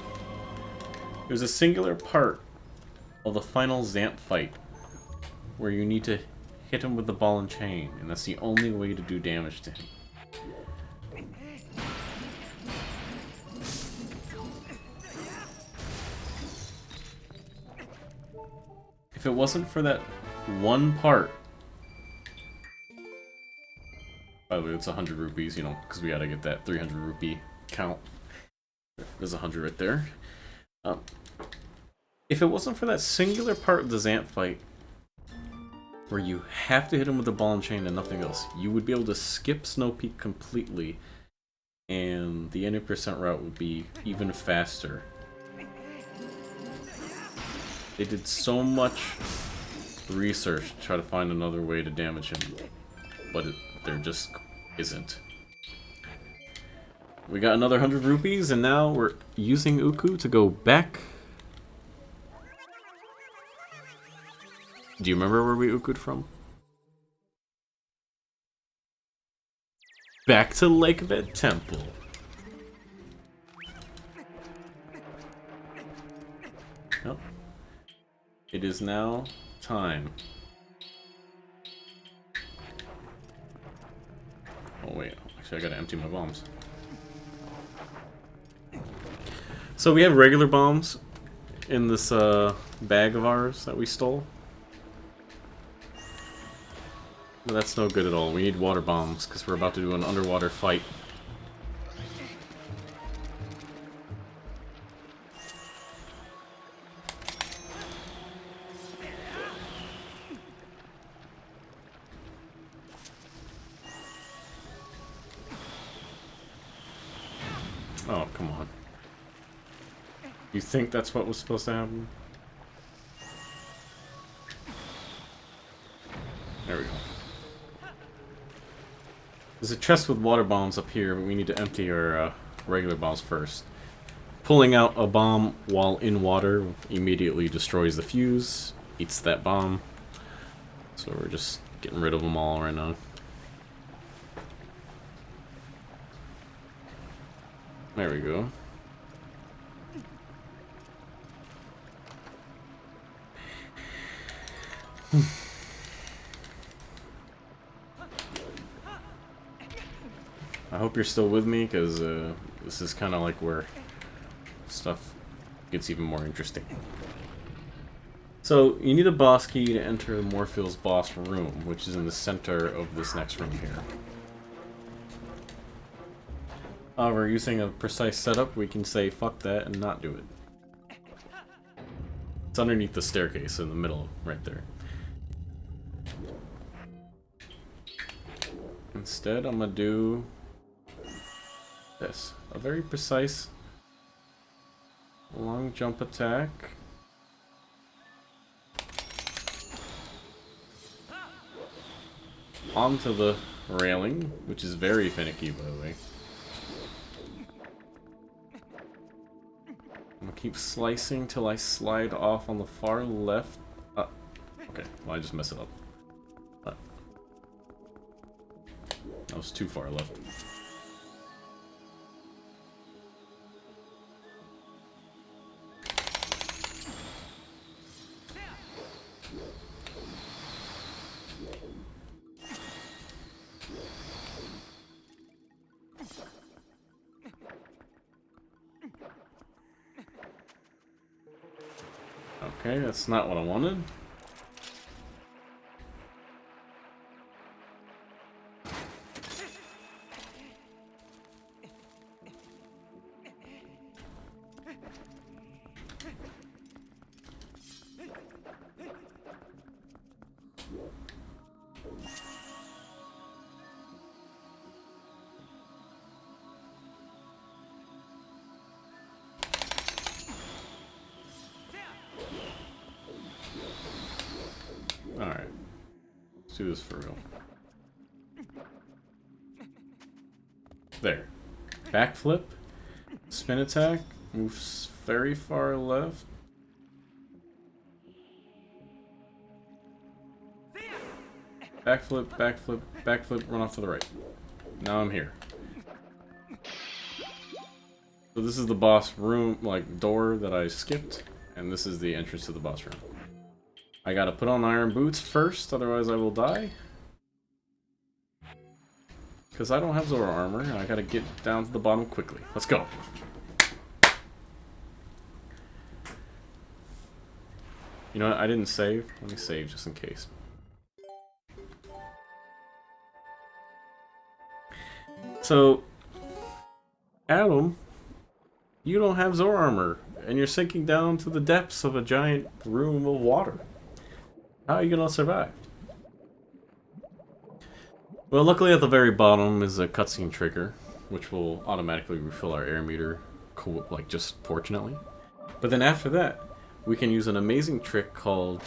There's a singular part of the final Zamp fight where you need to hit him with the ball and chain, and that's the only way to do damage to him. If it wasn't for that one part... By the way, it's 100 rupees, you know, because we gotta get that 300 rupee count. There's 100 right there. If it wasn't for that singular part of the Zamp fight, where you have to hit him with the ball and chain and nothing else, you would be able to skip Snow Peak completely, and the 80% route would be even faster. They did so much research to try to find another way to damage him, but there just isn't. We got another 100 rupees, and now we're using Uku to go back. Do you remember where we Uku'd from? Back to Lakebed Temple. Yep. It is now time. Oh wait, actually I gotta empty my bombs. So we have regular bombs in this bag of ours that we stole. But that's no good at all. We need water bombs because we're about to do an underwater fight. Oh, come on. You think that's what was supposed to happen? There we go. There's a chest with water bombs up here, but we need to empty our regular bombs first. Pulling out a bomb while in water immediately destroys the fuse, eats that bomb. So we're just getting rid of them all right now. There we go. I hope you're still with me, because this is kind of like where stuff gets even more interesting. So, you need a boss key to enter Morphill's boss room, which is in the center of this next room here. However, using a precise setup, we can say fuck that and not do it. It's underneath the staircase in the middle, right there. Instead, I'm gonna do this. A very precise long jump attack. Onto the railing, which is very finicky, by the way. I'm gonna keep slicing till I slide off on the far left. Okay, well I just messed it up. That was too far left. Okay, that's not what I wanted. Alright. Let's do this for real. There. Backflip. Spin attack. Moves very far left. Backflip, backflip, backflip, run off to the right. Now I'm here. So this is the boss room, like, door that I skipped. And this is the entrance to the boss room. I gotta put on iron boots first, otherwise I will die. Because I don't have Zora armor, and I gotta get down to the bottom quickly. Let's go! You know what, I didn't save. Let me save just in case. So, Adam, you don't have Zora armor, and you're sinking down to the depths of a giant room of water. How are you gonna survive? Well, luckily at the very bottom is a cutscene trigger, which will automatically refill our air meter, like just fortunately. But then after that, we can use an amazing trick called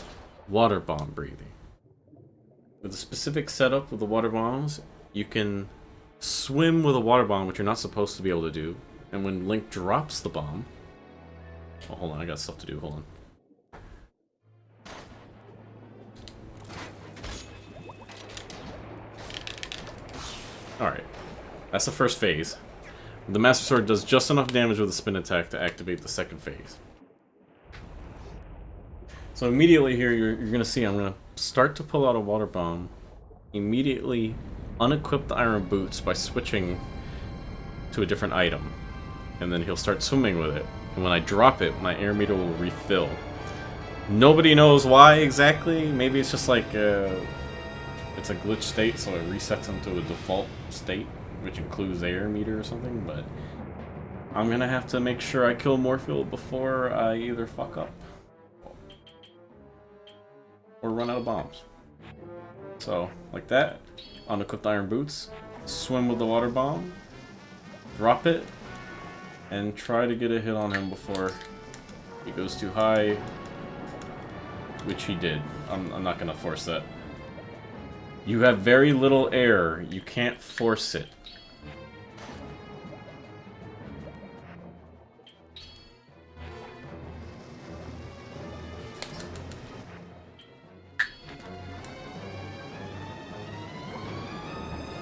water bomb breathing. With a specific setup with the water bombs, you can swim with a water bomb, which you're not supposed to be able to do. And when Link drops the bomb... Oh, hold on, I got stuff to do, hold on. Alright, that's the first phase. The Master Sword does just enough damage with a spin attack to activate the second phase. So immediately here, you're going to see I'm going to start to pull out a water bomb, immediately unequip the iron boots by switching to a different item, and then he'll start swimming with it. And when I drop it, my air meter will refill. Nobody knows why exactly. Maybe it's just like... it's a glitch state, so it resets them to a default state, which includes air meter or something, but I'm gonna have to make sure I kill Morphill before I either fuck up or run out of bombs. So, like that, unequipped iron boots, swim with the water bomb, drop it, and try to get a hit on him before he goes too high, which he did. I'm not gonna force that. You have very little air. You can't force it.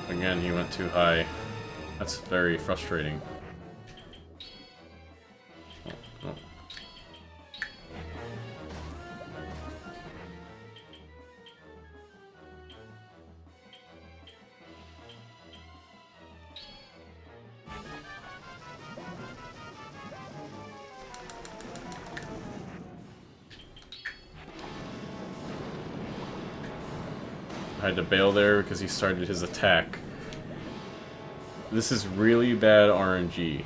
Again, he went too high. That's very frustrating. Oh, no. I had to bail there because he started his attack. This is really bad RNG.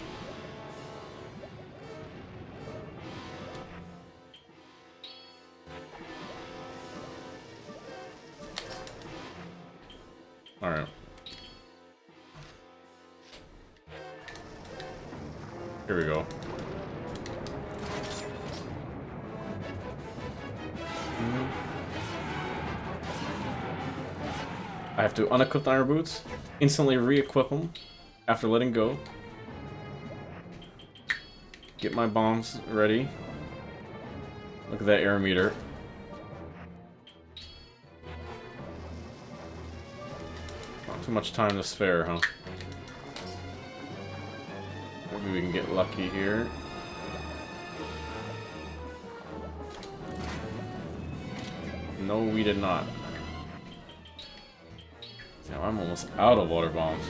Alright. Here we go. I have to unequip the iron boots, instantly re-equip them after letting go. Get my bombs ready. Look at that air meter. Not too much time to spare, huh? Maybe we can get lucky here. No, we did not. Now I'm almost out of water bombs.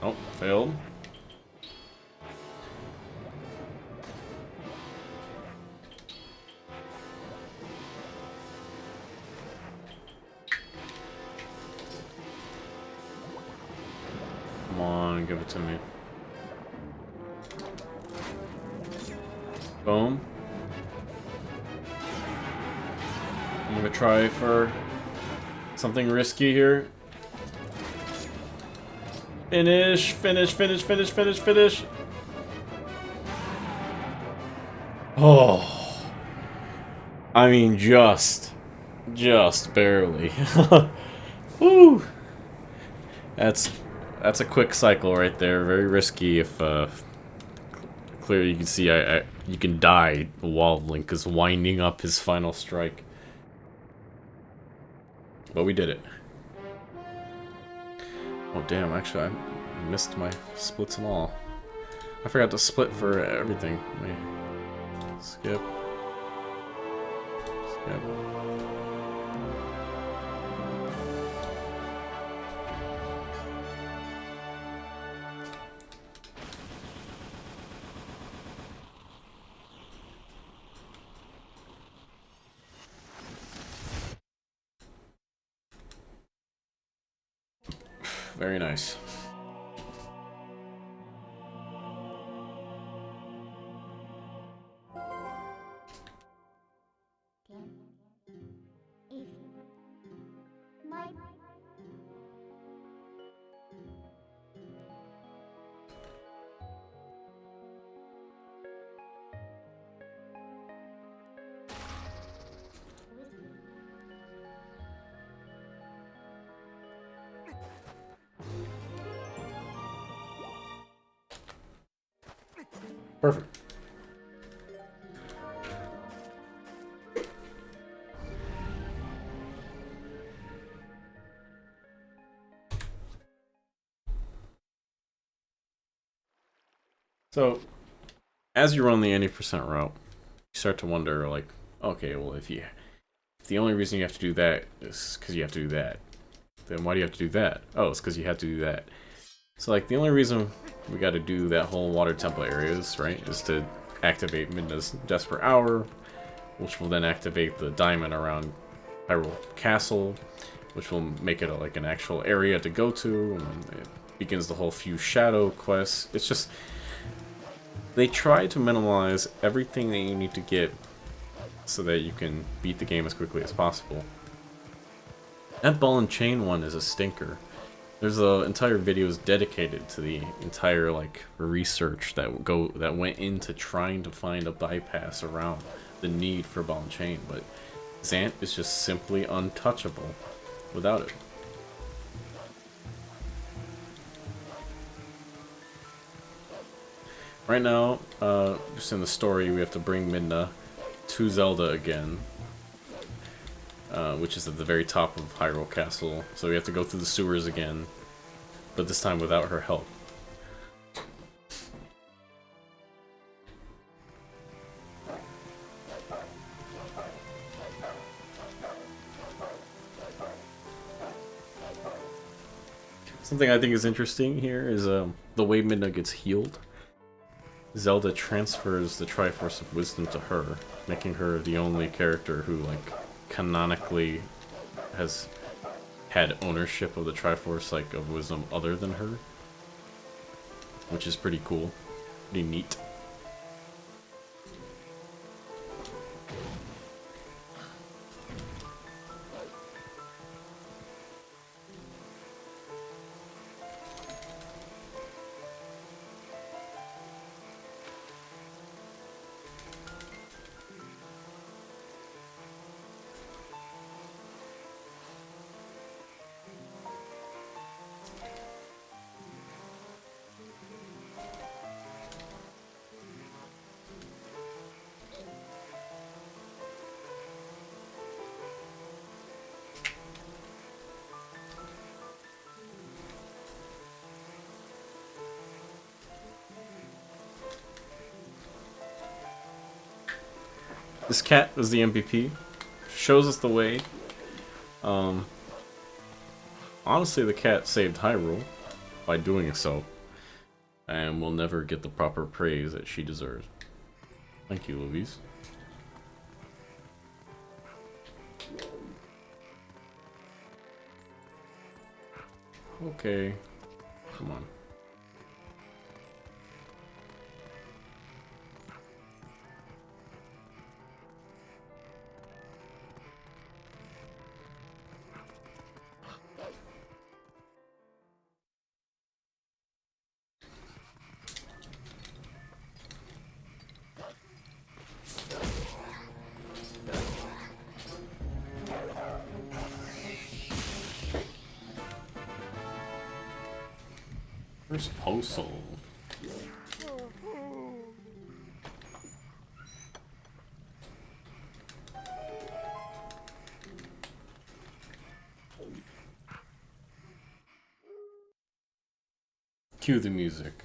Oh, failed. Come on, give it to me. Boom. I'm gonna try for something risky here. Finish, finish, finish, finish, finish, finish. Oh. I mean, just barely. Woo. That's a quick cycle right there. Very risky if clearly you can see you can die while Link is winding up his final strike. But we did it. Oh damn, actually I missed my splits and all. I forgot to split for everything. Let me skip. Skip. Very nice. Perfect. So, as you run the 80% route, you start to wonder, like, okay, well, if the only reason you have to do that is because you have to do that, then why do you have to do that? Oh, it's because you have to do that. So, like, the only reason we got to do that whole water temple areas, right, is to activate Midna's Desperate Hour, which will then activate the diamond around Hyrule Castle, which will make it like an actual area to go to, and it begins the whole few shadow quests. It's just, they try to minimize everything that you need to get so that you can beat the game as quickly as possible. That ball and chain one is a stinker. There's entire videos dedicated to the entire like research that went into trying to find a bypass around the need for ball and chain, but Zant is just simply untouchable without it. Right now, just in the story, we have to bring Midna to Zelda again, which is at the very top of Hyrule Castle. So we have to go through the sewers again, but this time without her help. Something I think is interesting here is the way Midna gets healed. Zelda transfers the Triforce of Wisdom to her, making her the only character who, like, canonically has had ownership of the Triforce, like, of Wisdom other than her. Which is pretty cool. Pretty neat. This cat is the MVP. Shows us the way. Honestly, the cat saved Hyrule by doing so. And will never get the proper praise that she deserves. Thank you, Louise. Okay. Come on. Where's Postal? Cue the music.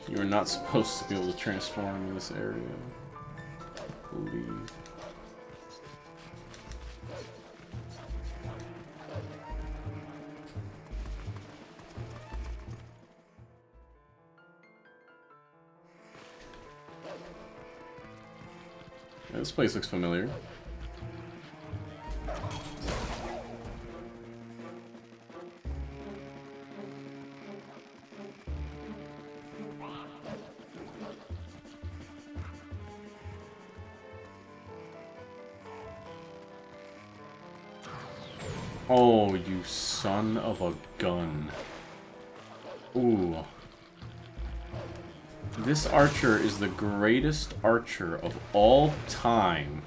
You are not supposed to be able to transform in this area. I believe. Yeah, this place looks familiar. Oh, you son of a gun. Ooh. This archer is the greatest archer of all time.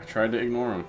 I tried to ignore him.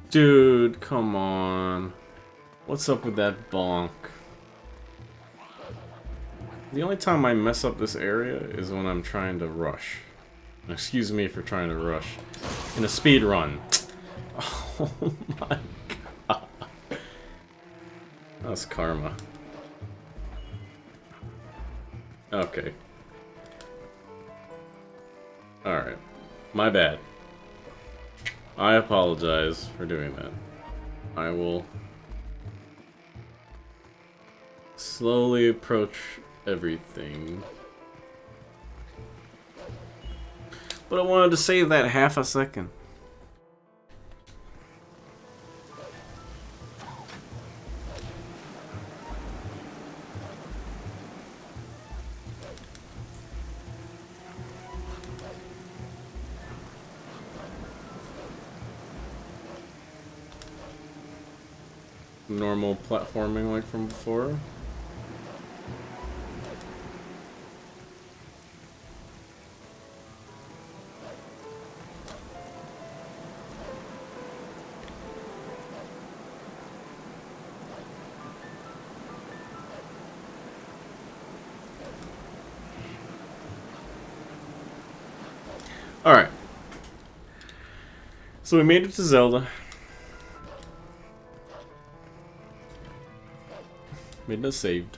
Dude, come on. What's up with that bonk? The only time I mess up this area is when I'm trying to rush. Excuse me for trying to rush. In a speed run. Oh my god. That's karma. Okay. Alright. My bad. I apologize for doing that. I will slowly approach everything. But I wanted to save that half a second. Normal platforming like from before. Alright. So we made it to Zelda. Made us saved.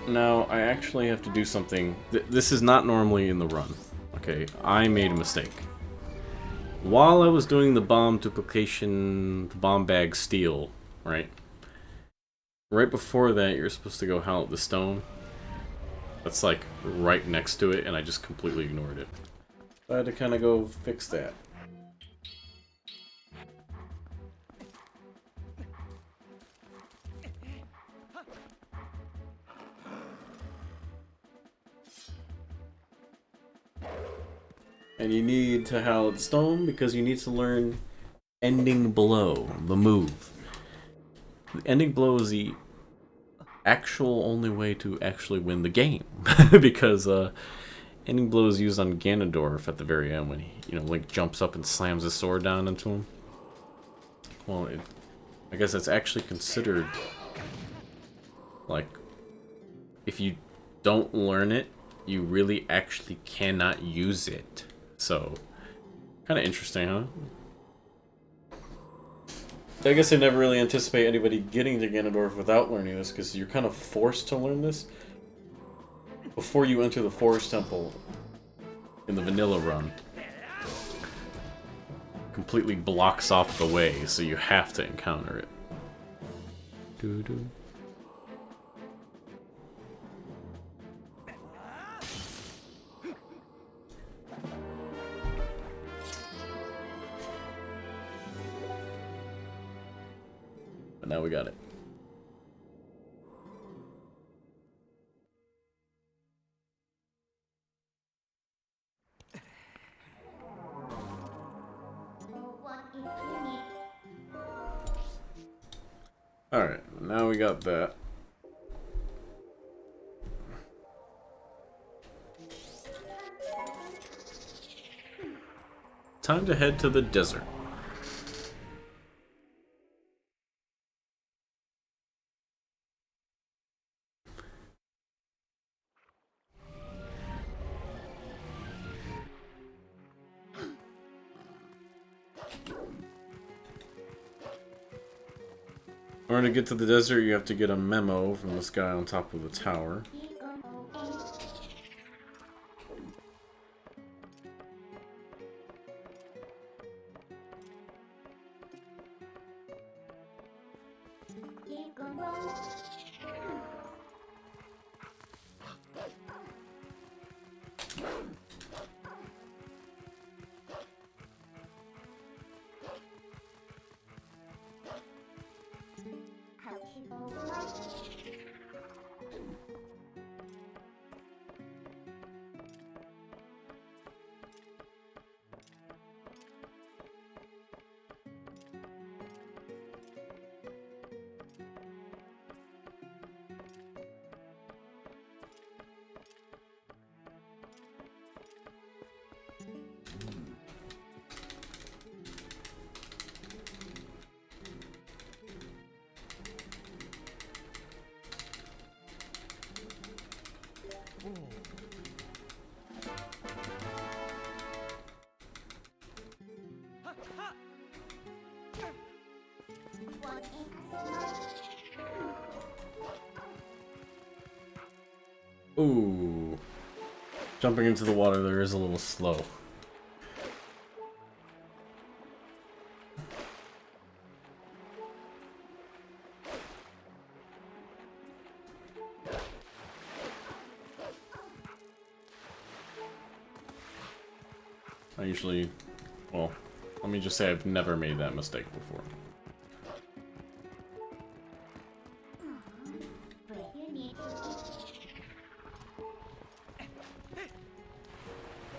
Now, I actually have to do something. This is not normally in the run. Okay, I made a mistake. While I was doing the bomb duplication, the bomb bag steal, right? Right before that, you're supposed to go howl at the stone. That's like right next to it, and I just completely ignored it. So I had to kind of go fix that. And you need to howl at the stone because you need to learn ending blow, the move. The ending blow is the actual only way to actually win the game. Because ending blow is used on Ganondorf at the very end when he, Link jumps up and slams his sword down into him. Well, I guess that's actually considered, like, if you don't learn it, you really actually cannot use it. So, kind of interesting, huh? I guess I never really anticipate anybody getting to Ganondorf without learning this, because you're kind of forced to learn this before you enter the Forest Temple in the vanilla run. Completely blocks off the way, so you have to encounter it. Doo-doo. But now we got it. Alright, now we got that. Time to head to the desert. In order to get to the desert, you have to get a memo from this guy on top of the tower. Ooh. Jumping into the water there is a little slow. I usually, well, let me just say I've never made that mistake before.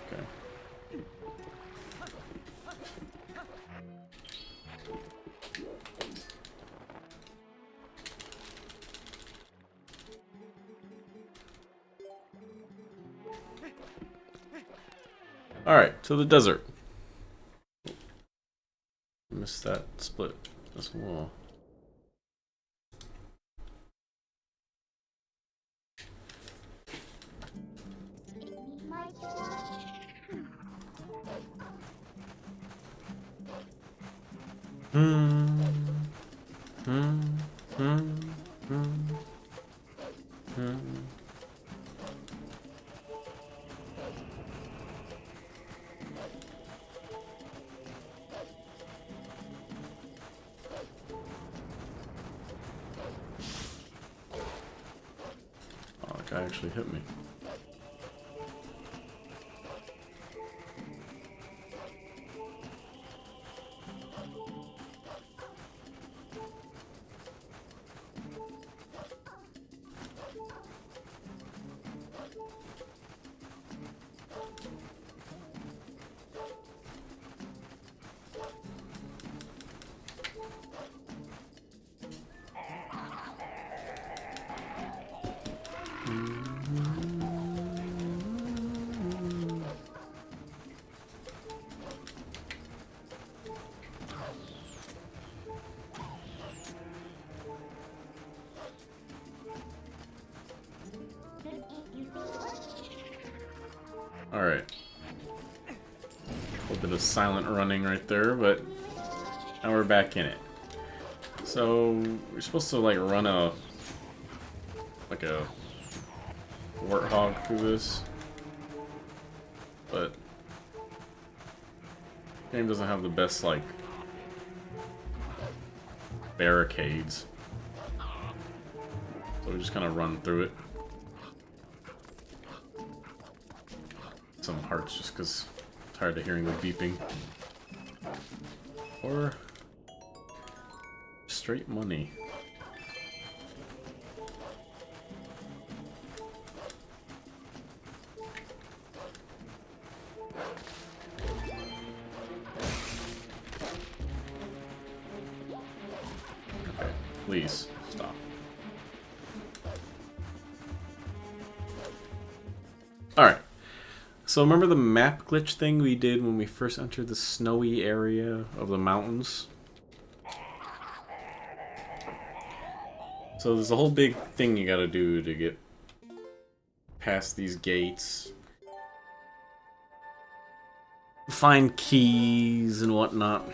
Okay. Alright, to the desert. Missed that split as well. Oh, that guy actually hit me. Alright. A little bit of silent running right there, but now we're back in it. So we're supposed to like run a warthog through this, but the game doesn't have the best like barricades, so we just kind of run through it. Some hearts just because I'm tired of hearing the beeping. Or straight money. Okay, please stop. Alright. So remember the map glitch thing we did when we first entered the snowy area of the mountains? So there's a whole big thing you gotta do to get past these gates. Find keys and whatnot.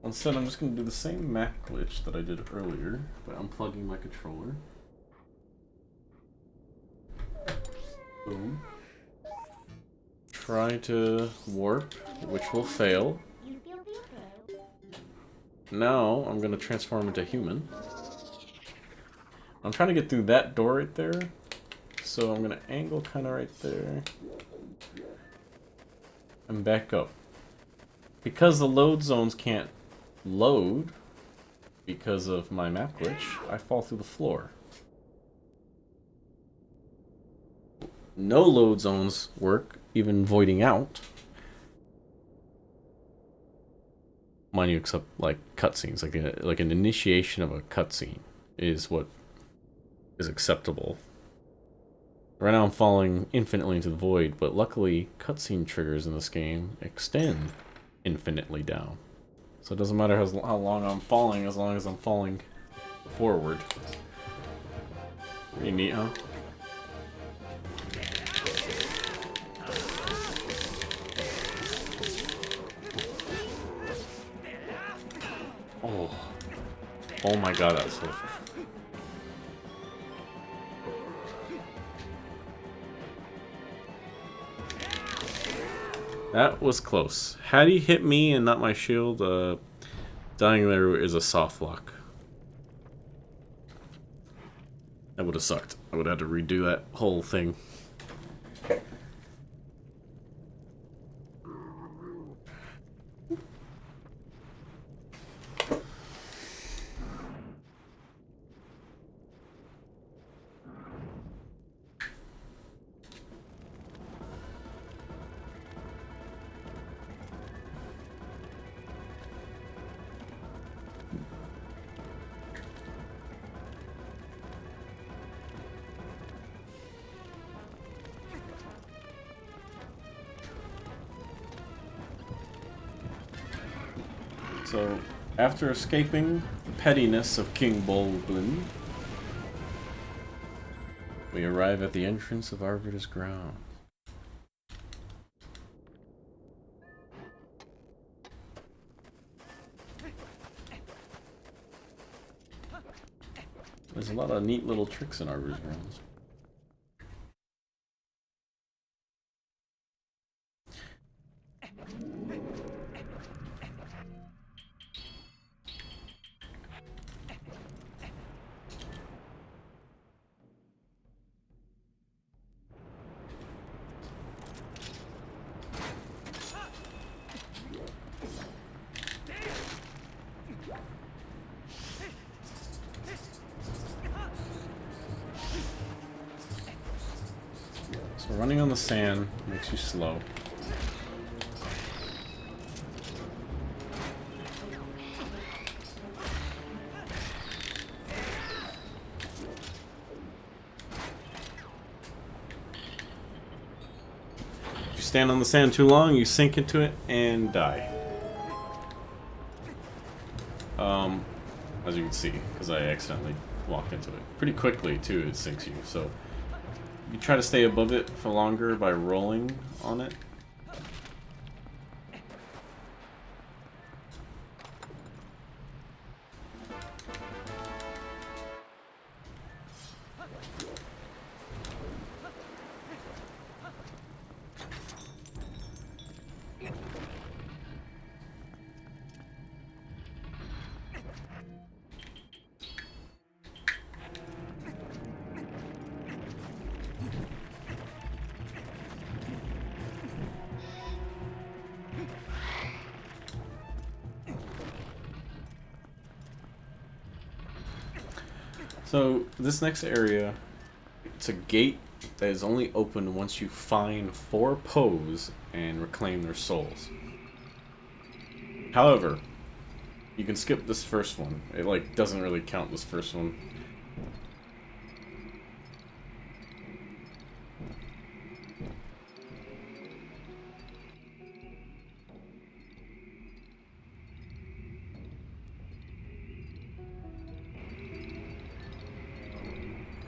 Instead, I'm just gonna do the same map glitch that I did earlier by unplugging my controller. Boom. Try to warp, which will fail. Now I'm gonna transform into human. I'm trying to get through that door right there, so I'm gonna angle kind of right there and back up. Because the load zones can't load because of my map glitch, I fall through the floor. No load zones work, even voiding out. Mind you, except like cutscenes, like an initiation of a cutscene is what is acceptable. Right now I'm falling infinitely into the void, but luckily cutscene triggers in this game extend infinitely down. So it doesn't matter how long I'm falling, as long as I'm falling forward. Pretty neat, huh? Oh my god, that's so fun. That was close. Had he hit me and not my shield, dying there is a soft lock. That would have sucked. I would have had to redo that whole thing. So, after escaping the pettiness of King Bolblin, we arrive at the entrance of Arbiter's ground. There's a lot of neat little tricks in Arbiter's grounds. So running on the sand makes you slow. If you stand on the sand too long, you sink into it and die. As you can see, because I accidentally walked into it. Pretty quickly, too, it sinks you, so you try to stay above it for longer by rolling on it. So, this next area, it's a gate that is only open once you find 4 Poes and reclaim their souls. However, you can skip this first one. It, like, doesn't really count this first one.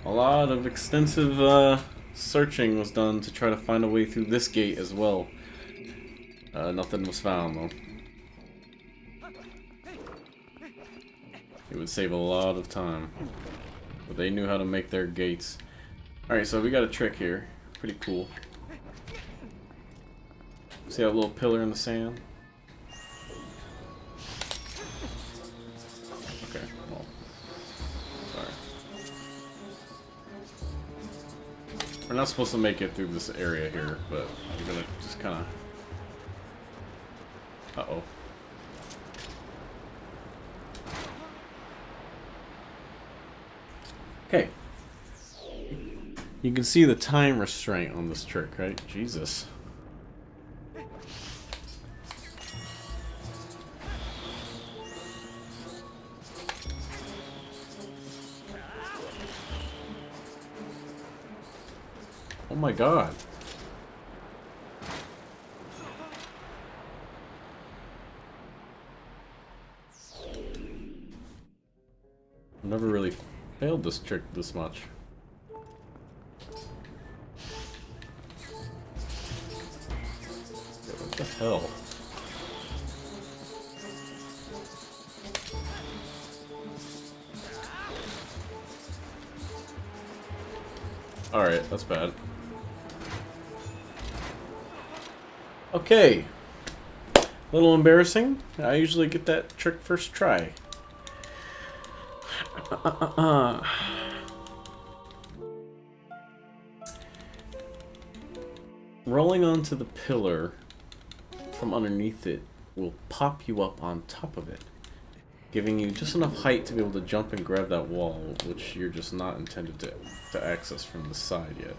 A lot of extensive searching was done to try to find a way through this gate as well. Nothing was found though. It would save a lot of time. But they knew how to make their gates. Alright, so we got a trick here. Pretty cool. See that little pillar in the sand? Okay, well. Sorry. We're not supposed to make it through this area here, but I'm gonna just kinda... Uh-oh. Okay. You can see the time restraint on this trick, right? Jesus. Oh my god. I've never really failed this trick this much. What the hell? Alright, that's bad. Okay. A little embarrassing. I usually get that trick first try. Rolling onto the pillar from underneath it will pop you up on top of it, giving you just enough height to be able to jump and grab that wall, which you're just not intended to access from the side yet.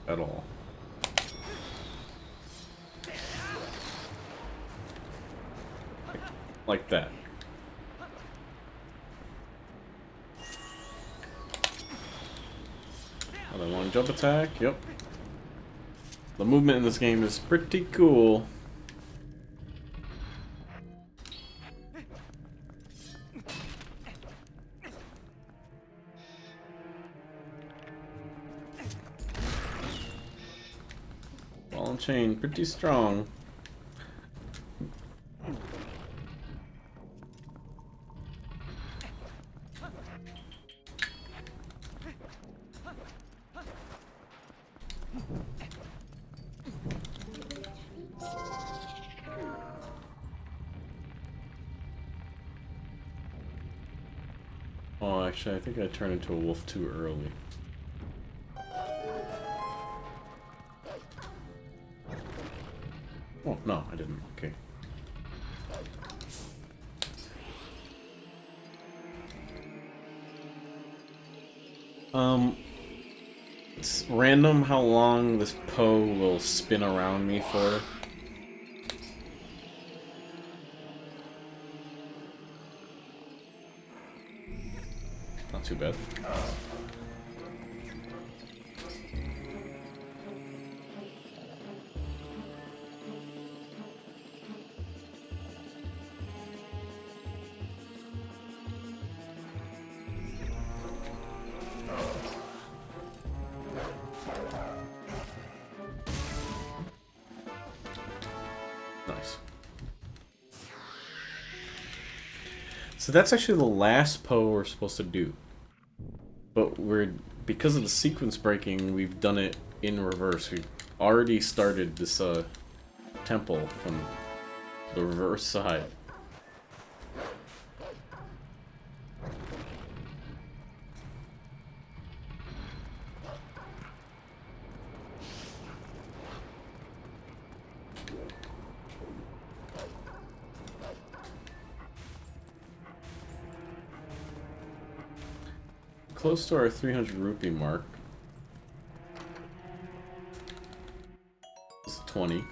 At all. Like that. Another one jump attack, yep. The movement in this game is pretty cool. Ball and chain, pretty strong. Oh, actually, I think I turned into a wolf too early. Oh, no, I didn't. Okay. It's random how long this Poe will spin around me for. Not too bad. Nice. So that's actually the last Poe we're supposed to do. But because of the sequence breaking, we've done it in reverse. We've already started this temple from the reverse side. Close to our 300 rupee mark. It's 20.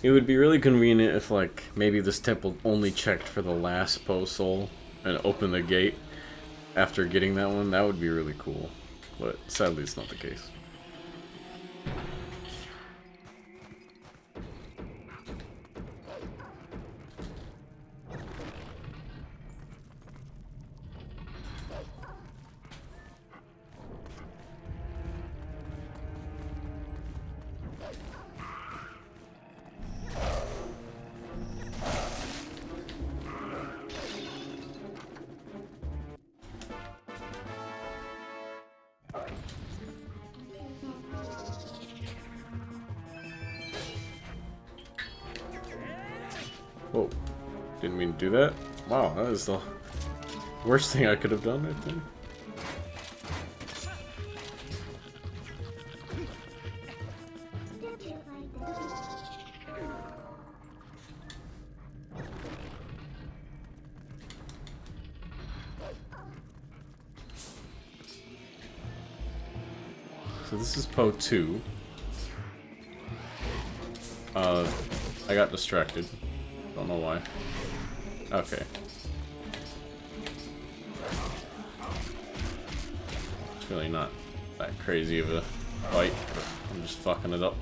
It would be really convenient if, like, maybe this temple only checked for the last Poe soul and opened the gate after getting that one. That would be really cool. But sadly, it's not the case. Whoa. Didn't mean to do that. Wow, that is the worst thing I could have done, I think. So this is Poe 2. I got distracted. Don't know why. Okay. It's really not that crazy of a fight, but I'm just fucking it up.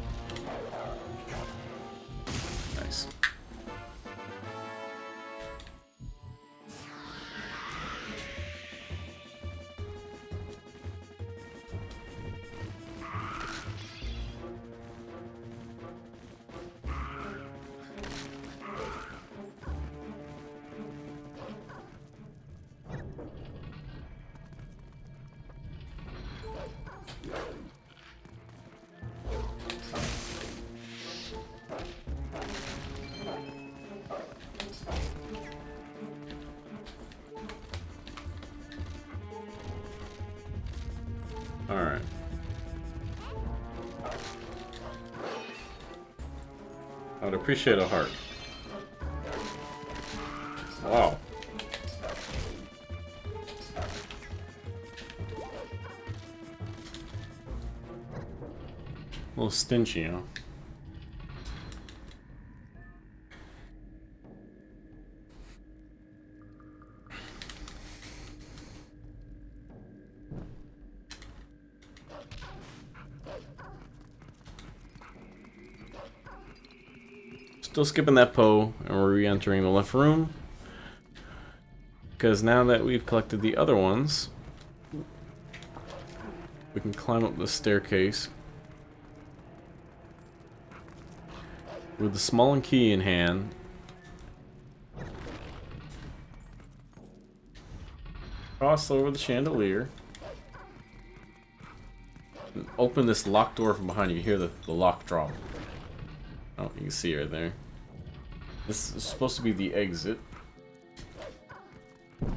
Nice. I'd appreciate a heart. Wow. A little stingy, huh? Still skipping that Poe, and we're re-entering the left room. Because now that we've collected the other ones, we can climb up the staircase with the small key in hand. Cross over the chandelier. And open this locked door from behind you. You hear the lock drop. Oh, you can see right there. This is supposed to be the exit. Damn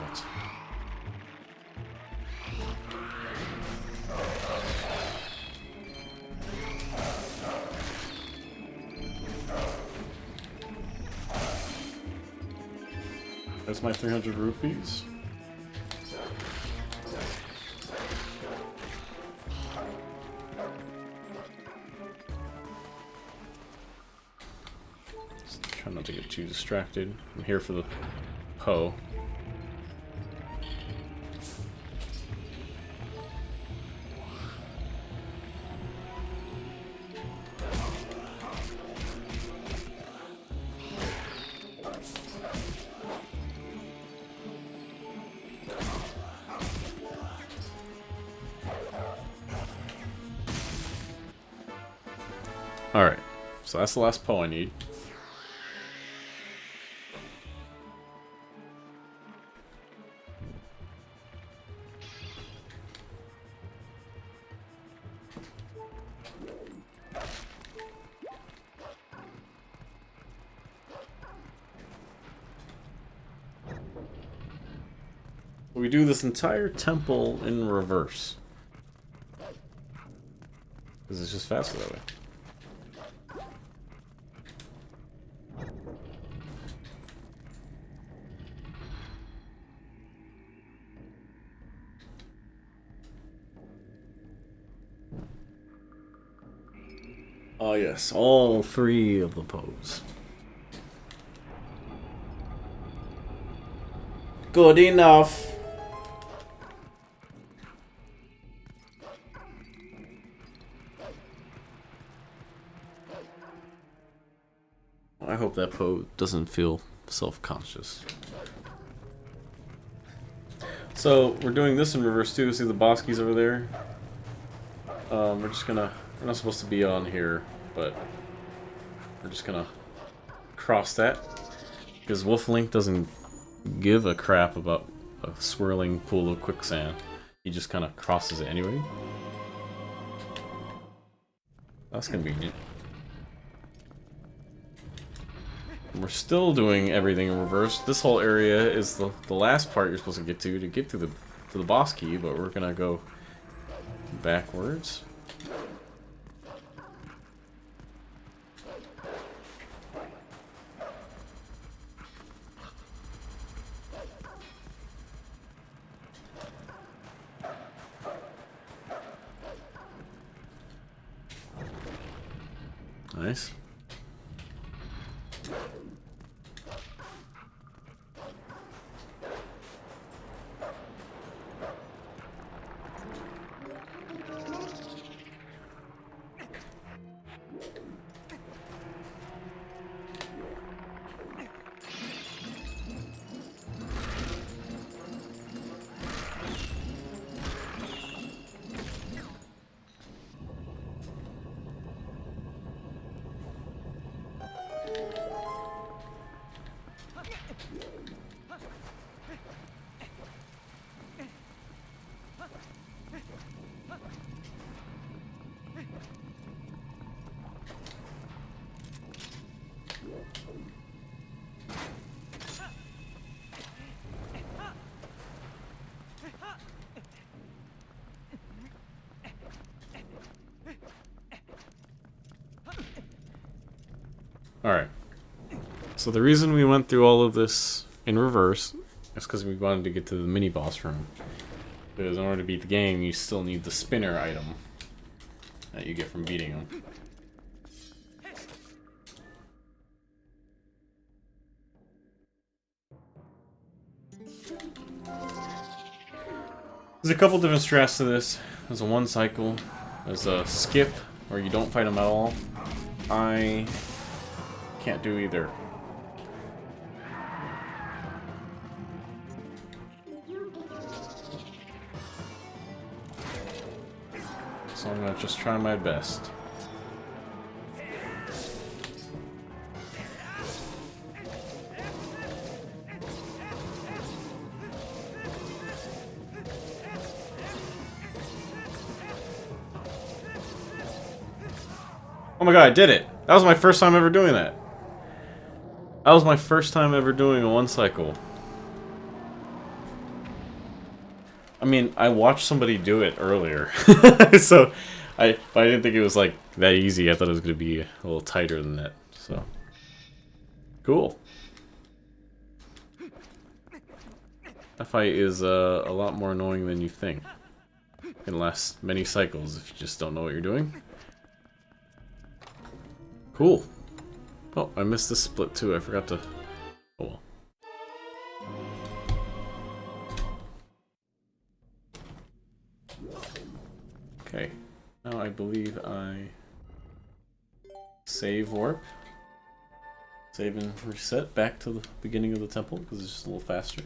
it. That's my 300 rupees. Just try not to get too distracted. I'm here for the Poe. Alright, so that's the last Poe I need. We do this entire temple in reverse. Because it's just faster that way. Oh yes, all three of the Poes. Good enough. I hope that Poe doesn't feel self-conscious. So we're doing this in reverse too. See the boss keys over there? We're not supposed to be on here, but we're just gonna cross that because Wolf Link doesn't give a crap about a swirling pool of quicksand. He just kind of crosses it anyway. That's convenient. We're still doing everything in reverse. This whole area is the last part you're supposed to get to the boss key, but we're gonna go backwards. Nice. Alright. So the reason we went through all of this in reverse is because we wanted to get to the mini-boss room. Because in order to beat the game, you still need the spinner item that you get from beating him. There's a couple different strats to this. There's a one cycle. There's a skip, where you don't fight him at all. I can't do either. So I'm gonna just try my best. Oh my god, I did it! That was my first time ever doing that. That was my first time ever doing a one cycle. I mean, I watched somebody do it earlier. So, but I didn't think it was like that easy. I thought it was going to be a little tighter than that. So, cool. That fight is a lot more annoying than you think. It can last many cycles if you just don't know what you're doing. Cool. Oh, I missed this split too. I forgot to... Oh well. Okay. Now I believe I... Save warp. Save and reset back to the beginning of the temple because it's just a little faster.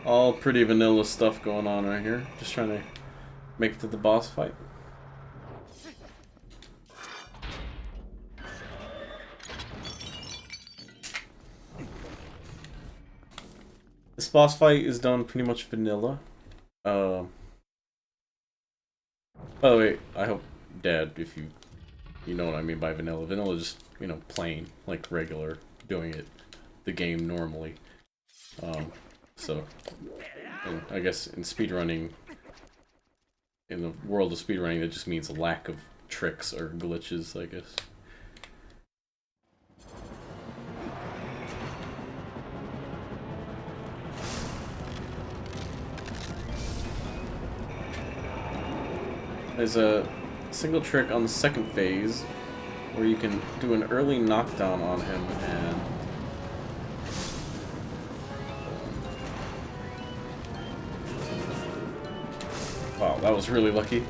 All pretty vanilla stuff going on right here. Just trying to make it to the boss fight. This boss fight is done pretty much vanilla. By the way, I hope, Dad, if you know what I mean by vanilla. Vanilla is just, you know, plain, like regular, doing it the game normally. So, and I guess in speedrunning, in the world of speedrunning, that just means a lack of tricks or glitches, I guess. There's a single trick on the second phase where you can do an early knockdown on him and wow, that was really lucky.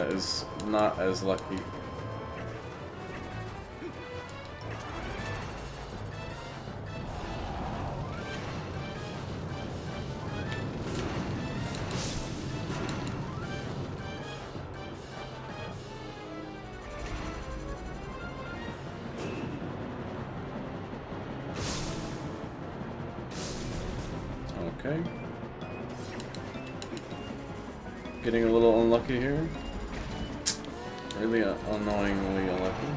that is not as lucky. Okay. Getting a little unlucky here. Really annoyingly unlucky.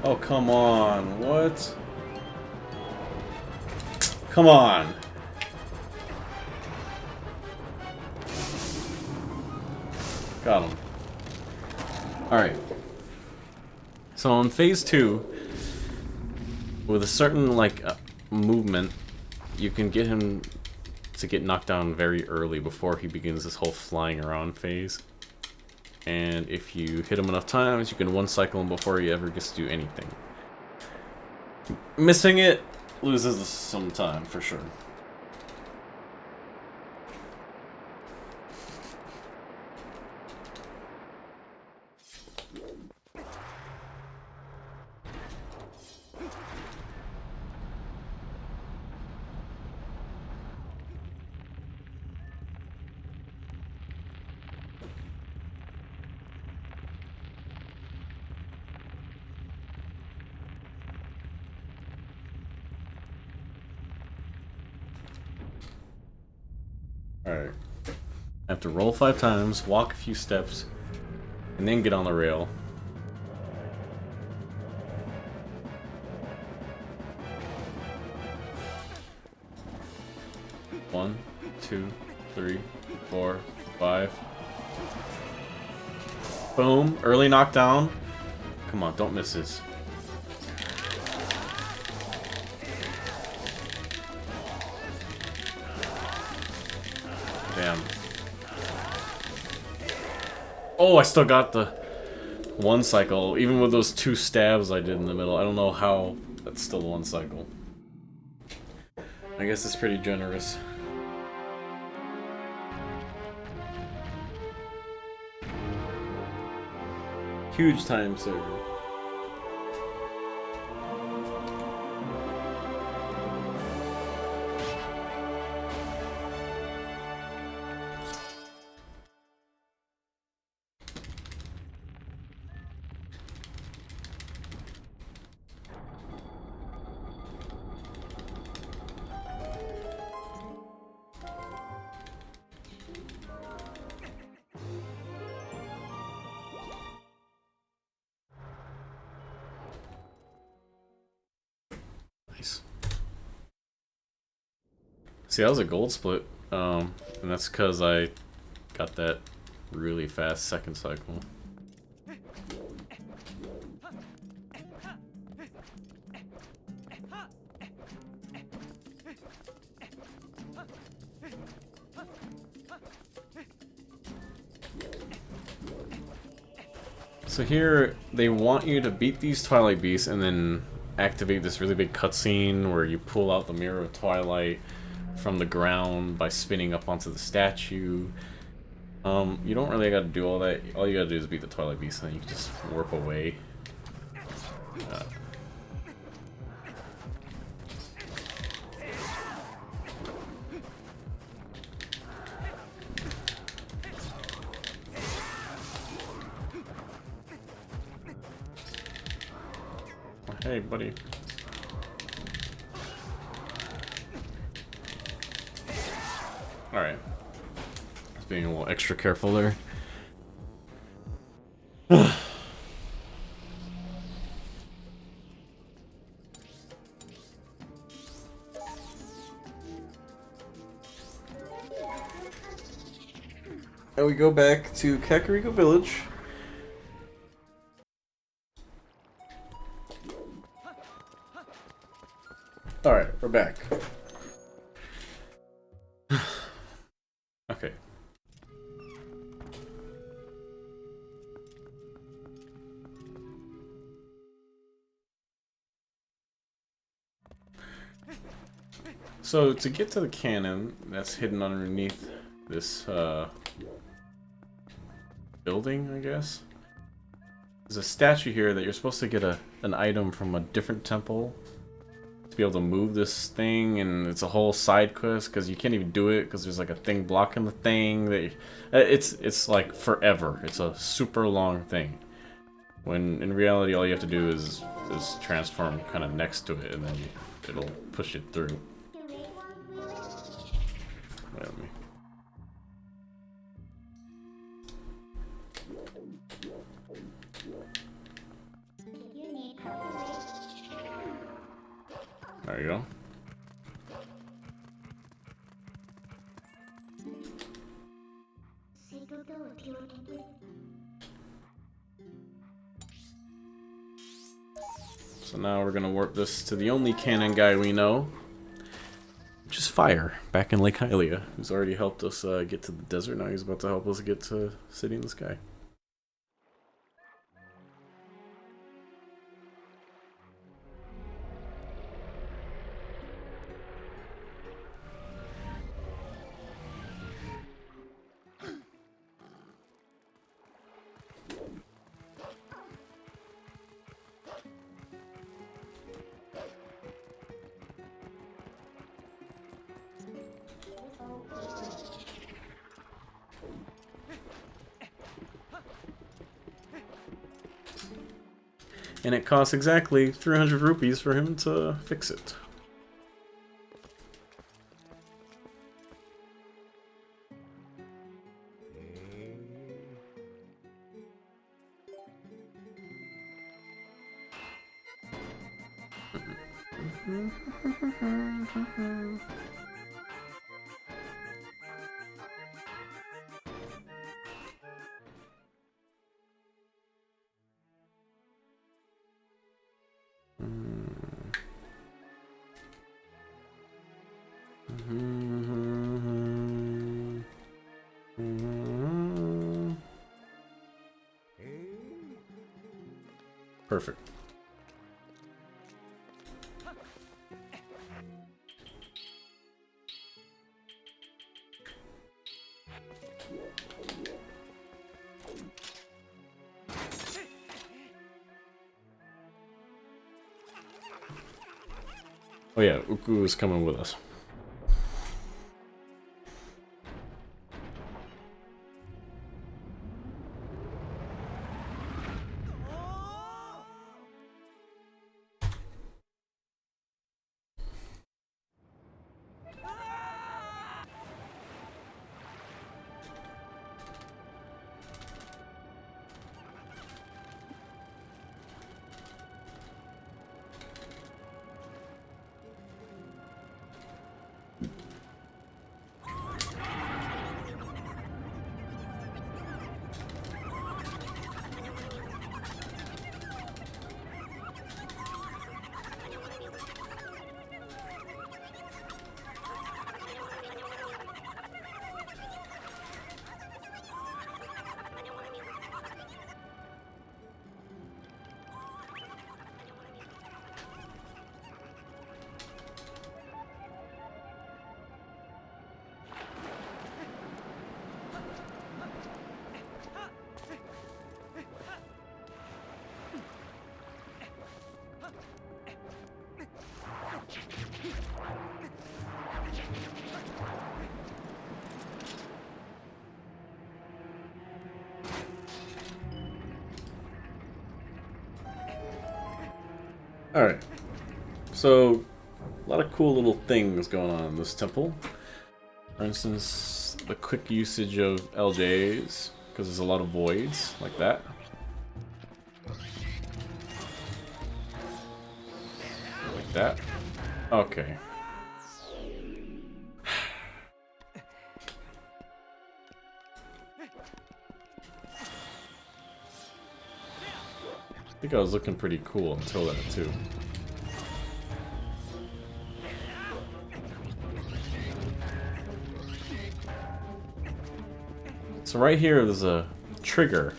Oh, come on. What? Come on. Got him. Alright. So in phase 2, with a certain, like, movement, you can get him to get knocked down very early before he begins this whole flying around phase. And if you hit him enough times, you can one-cycle him before he ever gets to do anything. Missing it loses some time, for sure. Alright. I have to roll 5 times, walk a few steps, and then get on the rail. One, 2, 3, 4, 5. Boom. Early knockdown. Come on, don't miss this. Damn. Oh, I still got the one cycle, even with those 2 stabs I did in the middle. I don't know how that's still one cycle. I guess it's pretty generous. Huge time saver. Nice. See, that was a gold split, and that's because I got that really fast second cycle. So here, they want you to beat these Twilight Beasts and then activate this really big cutscene where you pull out the Mirror of Twilight from the ground by spinning up onto the statue. You don't really gotta do all that. All you gotta do is beat the Twilight Beast and then you can just warp away. Hey, buddy. Alright. Just being a little extra careful there. And we go back to Kakariko Village. Alright, we're back. Okay. So to get to the cannon that's hidden underneath this building, I guess, there's a statue here that you're supposed to get an item from a different temple to be able to move this thing, and it's a whole side quest because you can't even do it because there's like a thing blocking the thing. That it's like forever. It's a super long thing. When in reality, all you have to do is transform kind of next to it, and then it'll push it through. Wait a minute. There you go. So now we're gonna warp this to the only cannon guy we know, which is Fire, back in Lake Hylia, who's already helped us get to the desert. Now he's about to help us get to City in the Sky. And it costs exactly 300 rupees for him to fix it. Perfect. Oh yeah, Uku is coming with us. Alright, so a lot of cool little things going on in this temple. For instance, the quick usage of LJs, because there's a lot of voids, like that. Like that. Okay. I think I was looking pretty cool until that, too. So right here, there's a trigger.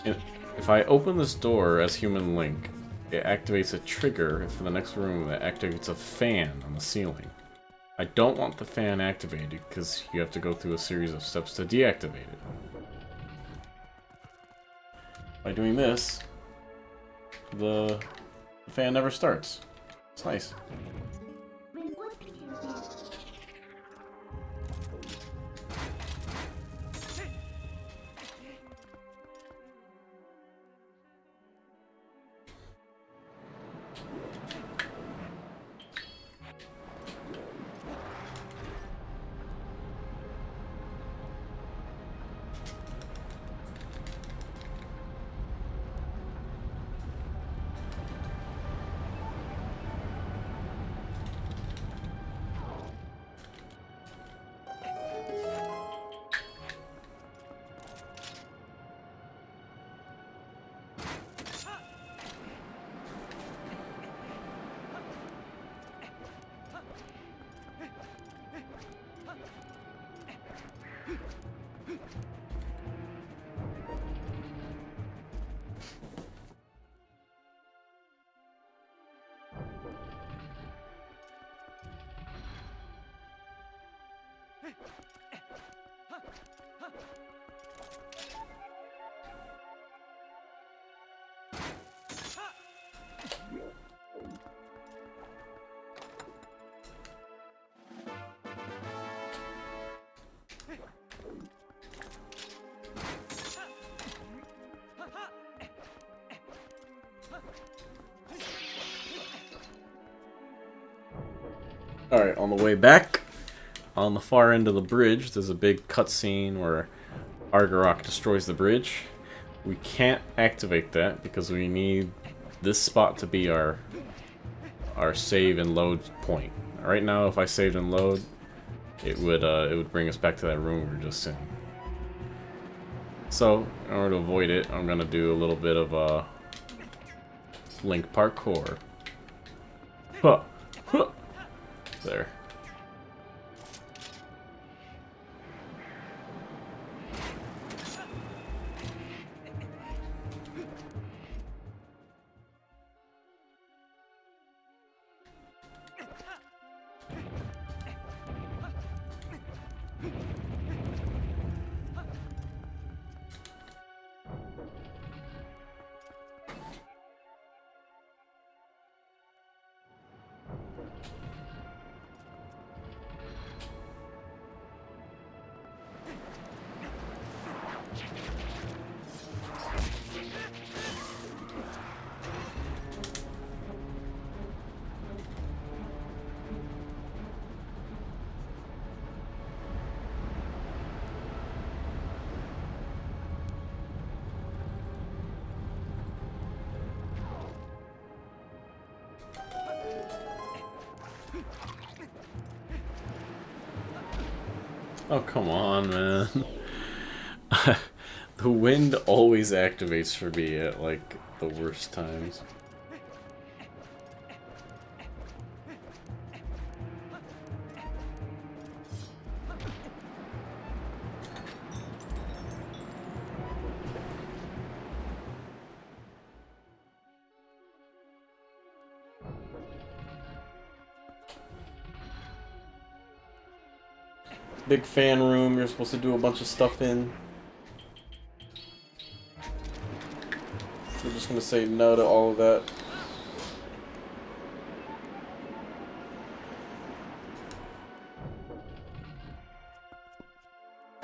If I open this door as Human Link, it activates a trigger for the next room that activates a fan on the ceiling. I don't want the fan activated because you have to go through a series of steps to deactivate it. By doing this, the fan never starts. It's nice. Alright, on the way back, on the far end of the bridge, there's a big cutscene where Argarok destroys the bridge. We can't activate that because we need this spot to be our save and load point. Right now, if I saved and load, it would bring us back to that room we were just in. So, in order to avoid it, I'm gonna do a little bit of Link parkour. Huh. Huh. There. Oh, come on, man. The wind always activates for me at, like, the worst times. Big fan room you're supposed to do a bunch of stuff in. We're just gonna say no to all of that.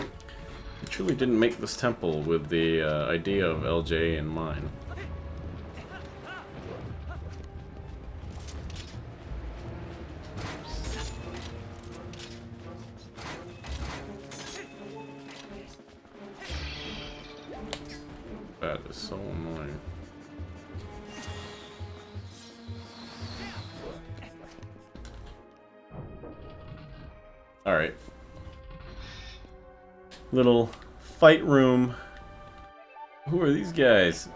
I truly didn't make this temple with the idea of LJ in mind. That is so annoying. Alright. Little fight room. Who are these guys?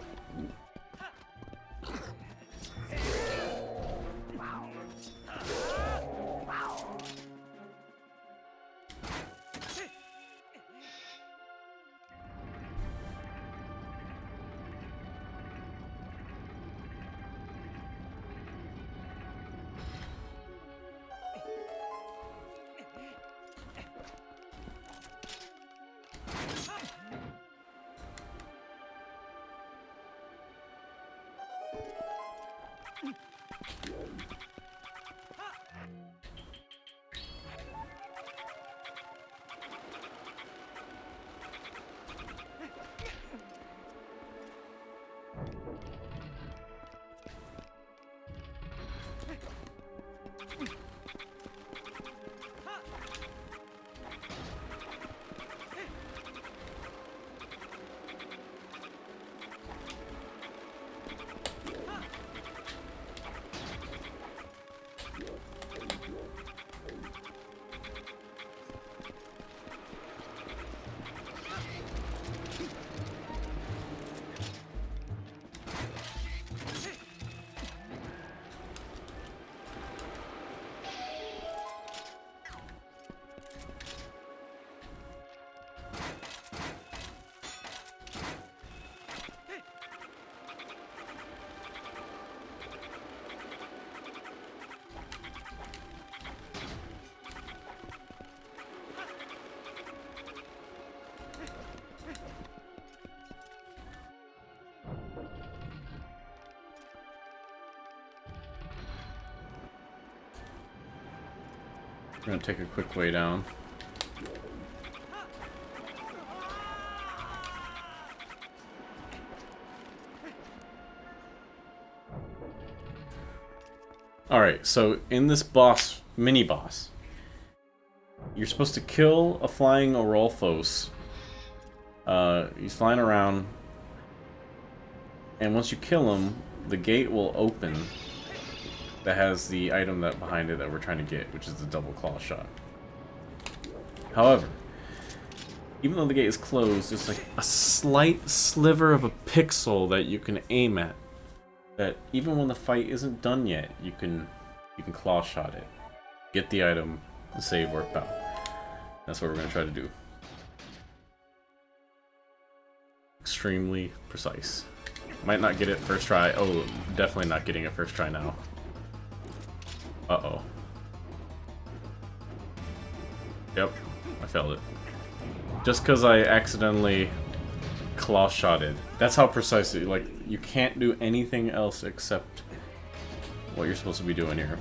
We're gonna take a quick way down. Alright, so in this boss, mini-boss, you're supposed to kill a flying Orolphos. He's flying around, and once you kill him, the gate will open that has the item that behind it that we're trying to get, which is the double claw shot. However, even though the gate is closed, there's like a slight sliver of a pixel that you can aim at. That even when the fight isn't done yet, you can claw shot it, get the item, and save warp out. That's what we're gonna try to do. Extremely precise. Might not get it first try. Oh, definitely not getting it first try now. Uh-oh. Yep, I failed it. Just because I accidentally claw shotted. That's how precisely, like, you can't do anything else except what you're supposed to be doing here.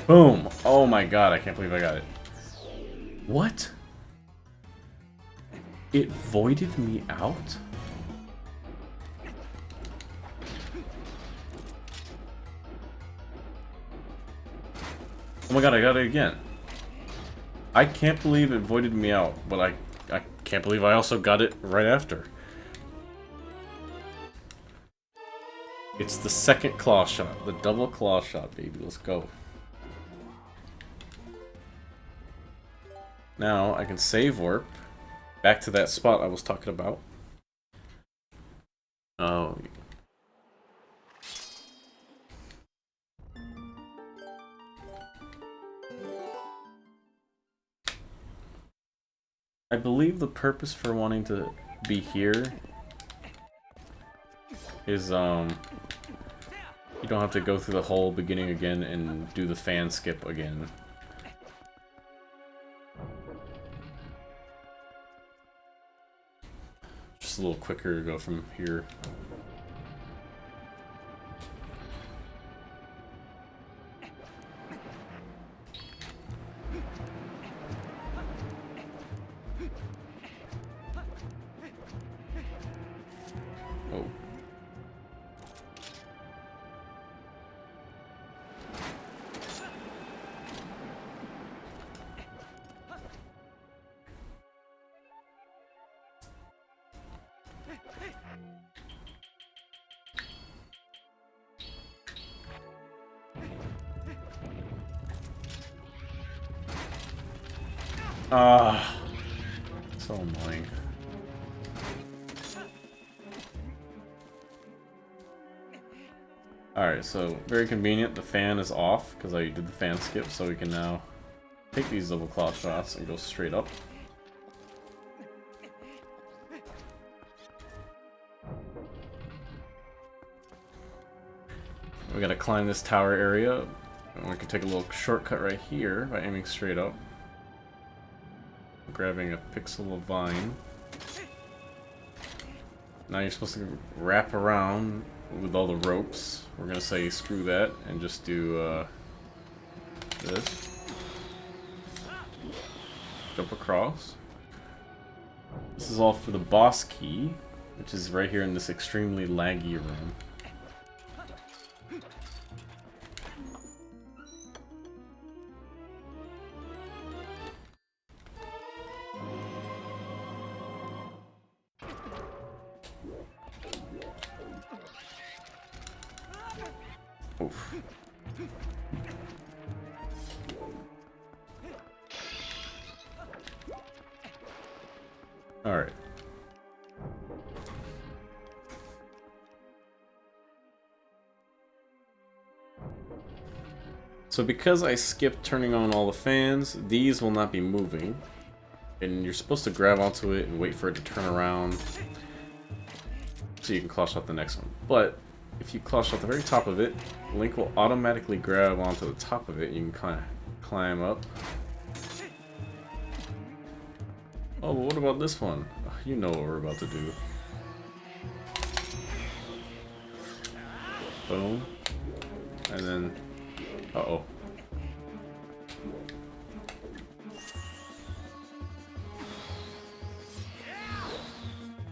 Boom! Oh my god, I can't believe I got it. What? It voided me out? Oh my god, I got it again. I can't believe it voided me out, but I can't believe I also got it right after. It's the second claw shot, the double claw shot, baby. Let's go. Now I can save warp back to that spot I was talking about. Oh. I believe the purpose for wanting to be here is, you don't have to go through the whole beginning again and do the fan skip again. Just a little quicker to go from here. Oh. Ah, so annoying. Alright, so very convenient. The fan is off because I did the fan skip, so we can now take these double claw shots and go straight up. We gotta climb this tower area, and we can take a little shortcut right here by aiming straight up. Grabbing a pixel of vine. Now you're supposed to wrap around with all the ropes. We're gonna say screw that and just do this. Jump across. This is all for the boss key, which is right here in this extremely laggy room. Oof. All right. So because I skipped turning on all the fans, these will not be moving. And you're supposed to grab onto it and wait for it to turn around so you can clutch out the next one. But if you clutch out the very top of it, Link will automatically grab onto the top of it and you can kind of climb up. Oh, but what about this one? Oh, you know what we're about to do. Boom. And then... uh-oh.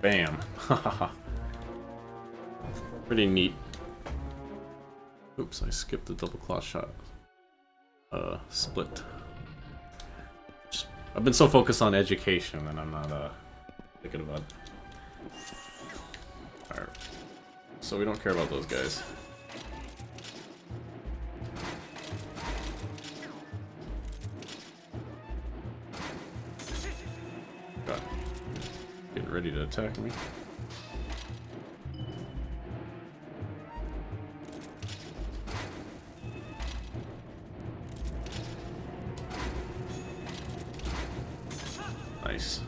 Bam. Pretty neat. Oops, I skipped the double claw shot. Split. I've been so focused on education and I'm not thinking about it. Alright. So we don't care about those guys. God. Getting ready to attack me. Nice.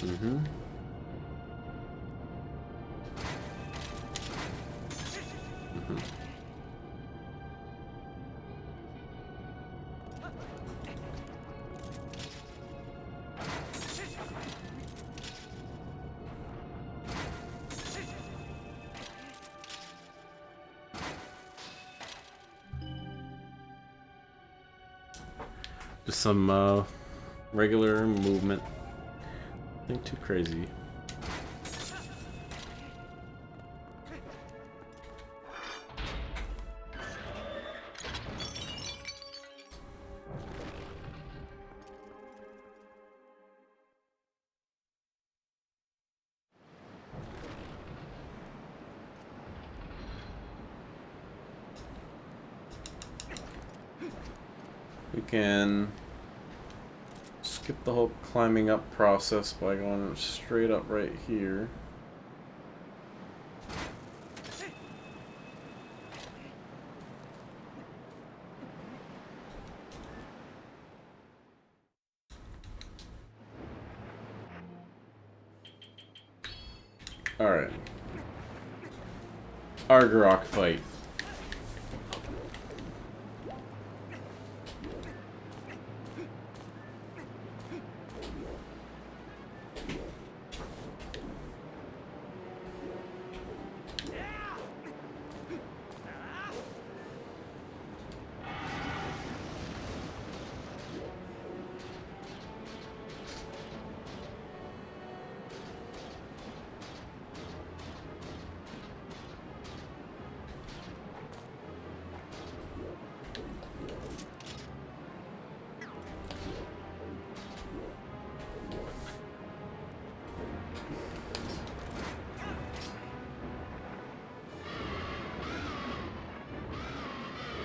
Mm-hmm. Just some regular movement. Nothing too crazy. We can skip the whole climbing up process by going straight up right here. Alright. Argarok fight.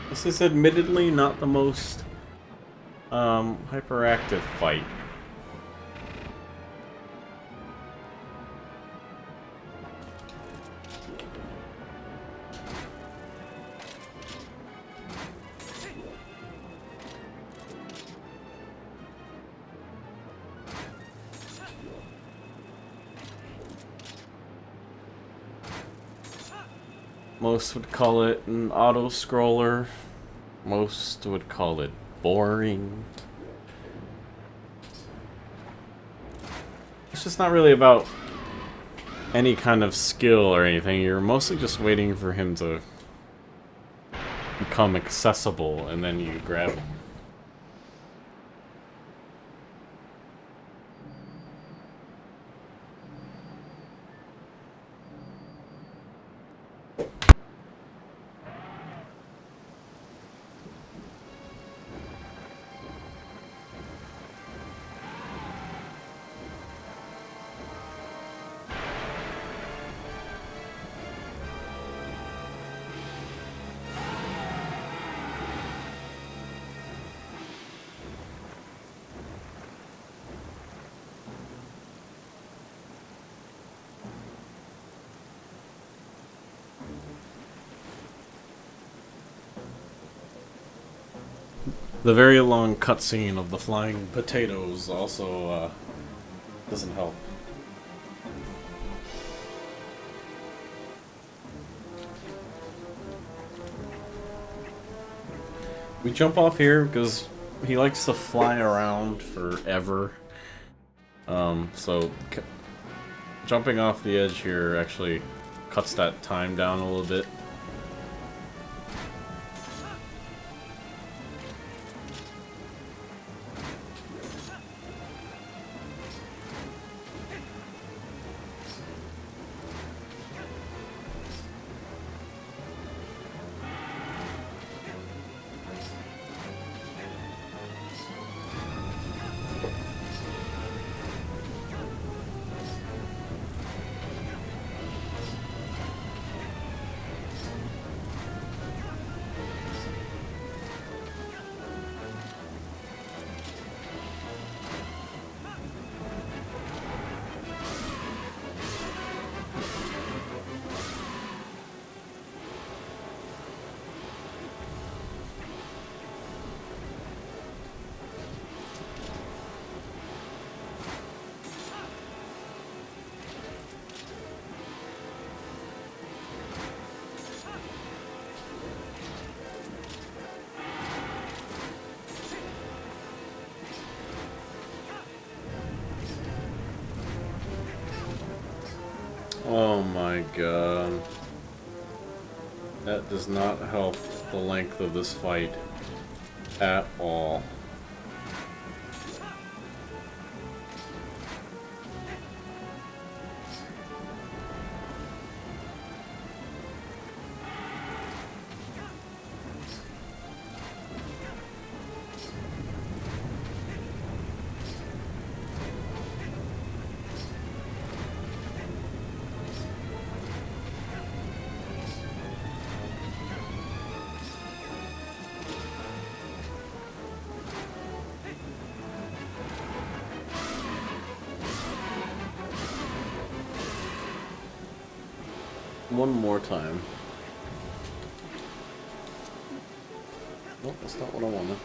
This is admittedly not the most hyperactive fight. Most would call it an auto-scroller. Most would call it boring. It's just not really about any kind of skill or anything. You're mostly just waiting for him to become accessible, and then you grab him. The very long cutscene of the flying potatoes also doesn't help. We jump off here because he likes to fly around forever. So jumping off the edge here actually cuts that time down a little bit. Oh my god. That does not help the length of this fight at all. One more time. Nope, that's not what I wanted.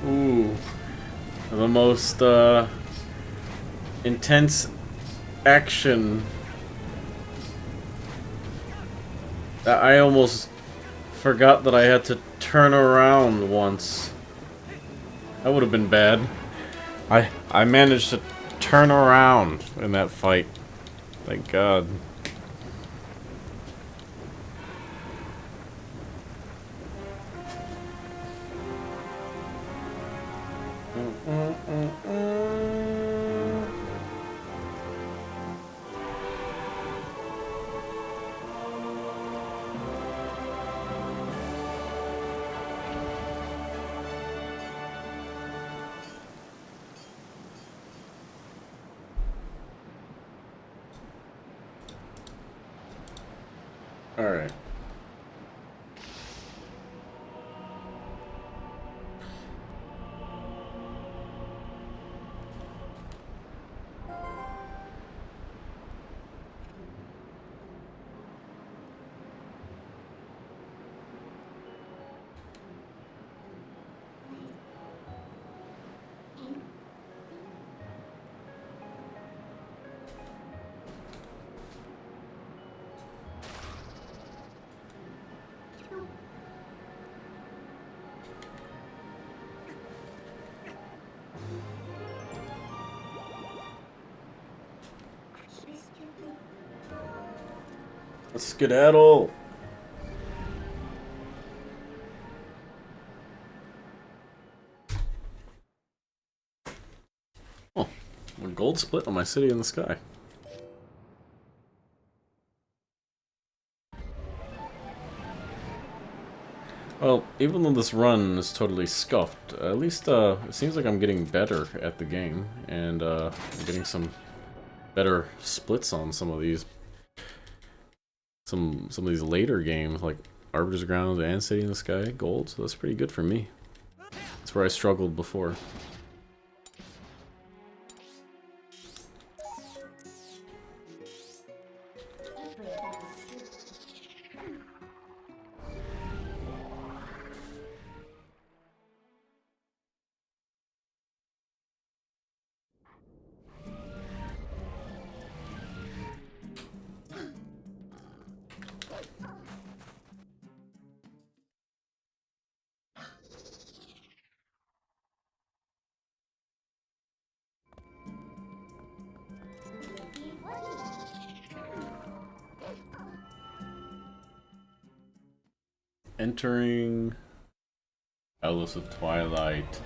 Ooh, the most intense action. I almost forgot that I had to turn around once. That would have been bad. I managed to turn around in that fight. Thank God. Alright. Let's skedaddle! Oh, a gold split on my city in the sky. Well, even though this run is totally scuffed, at least it seems like I'm getting better at the game, and I'm getting some better splits on some of these some of these later games, like Arbiter's Ground and City in the Sky Gold, so that's pretty good for me. That's where I struggled before. Entering Palace of Twilight.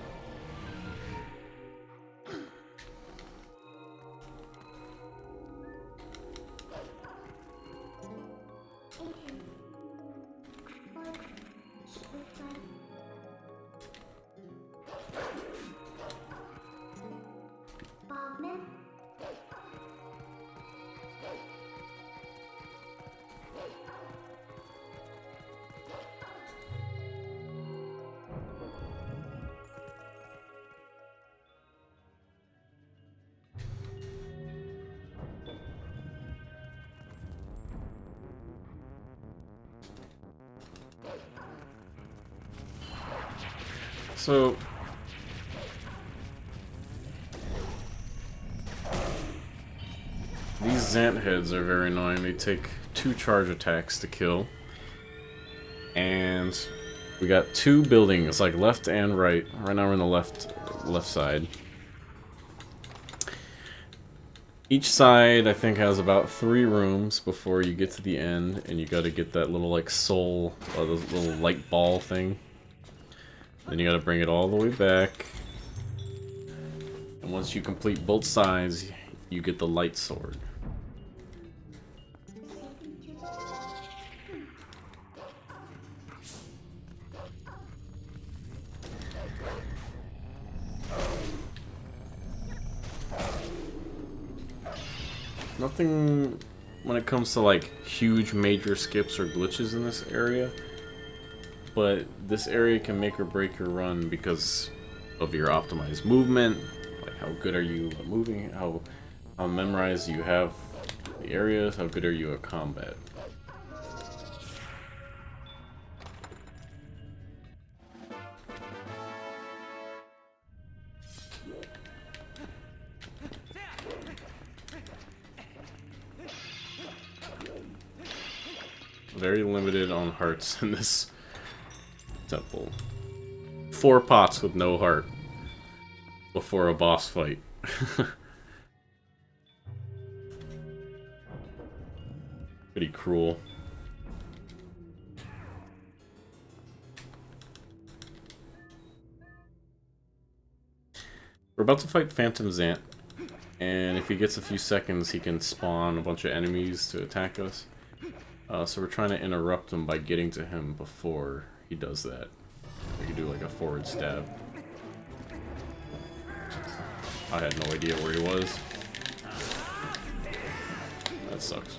So these Zant heads are very annoying. They take 2 charge attacks to kill. And we got 2 buildings, like left and right. Right now we're on the left side. Each side, I think, has about 3 rooms before you get to the end, and you gotta get that little, like, soul, those little light ball thing. Then you gotta bring it all the way back. And once you complete both sides, you get the light sword. Nothing when it comes to like huge major skips or glitches in this area, but this area can make or break your run because of your optimized movement, like how good are you at moving, how memorized you have the areas, how good are you at combat. Very limited on hearts in this temple. 4 pots with no heart before a boss fight. Pretty cruel. We're about to fight Phantom Zant, and if he gets a few seconds, he can spawn a bunch of enemies to attack us. So we're trying to interrupt him by getting to him before he does that. We can do like a forward stab. I had no idea where he was. That sucks.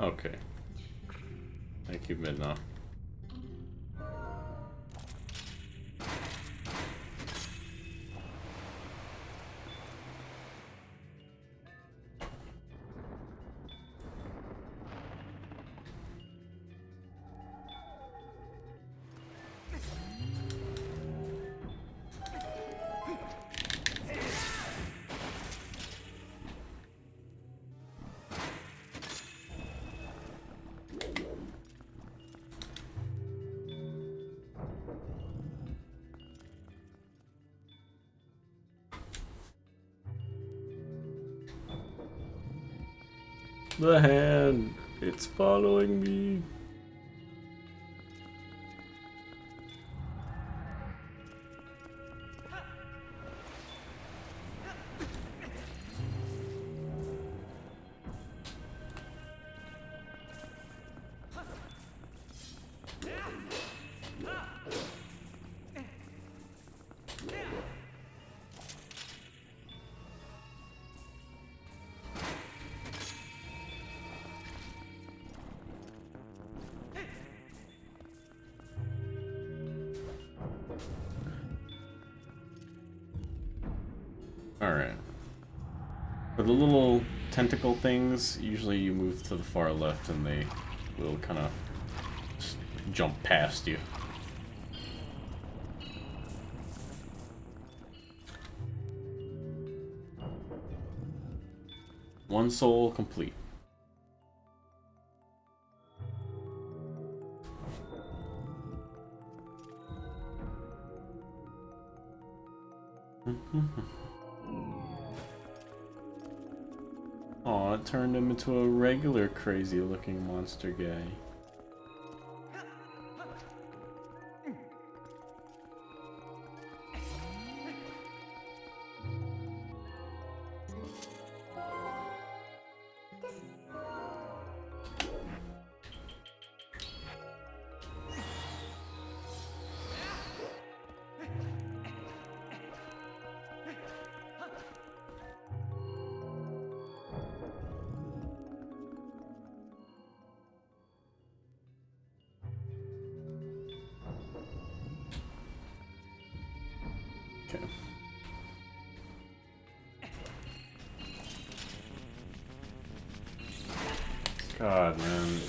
Okay. Thank you, Midna. The hand! It's following me! Alright. For the little tentacle things, usually you move to the far left and they will kind of jump past you. One soul complete. Aw, it turned him into a regular crazy looking monster guy. Okay. God, man.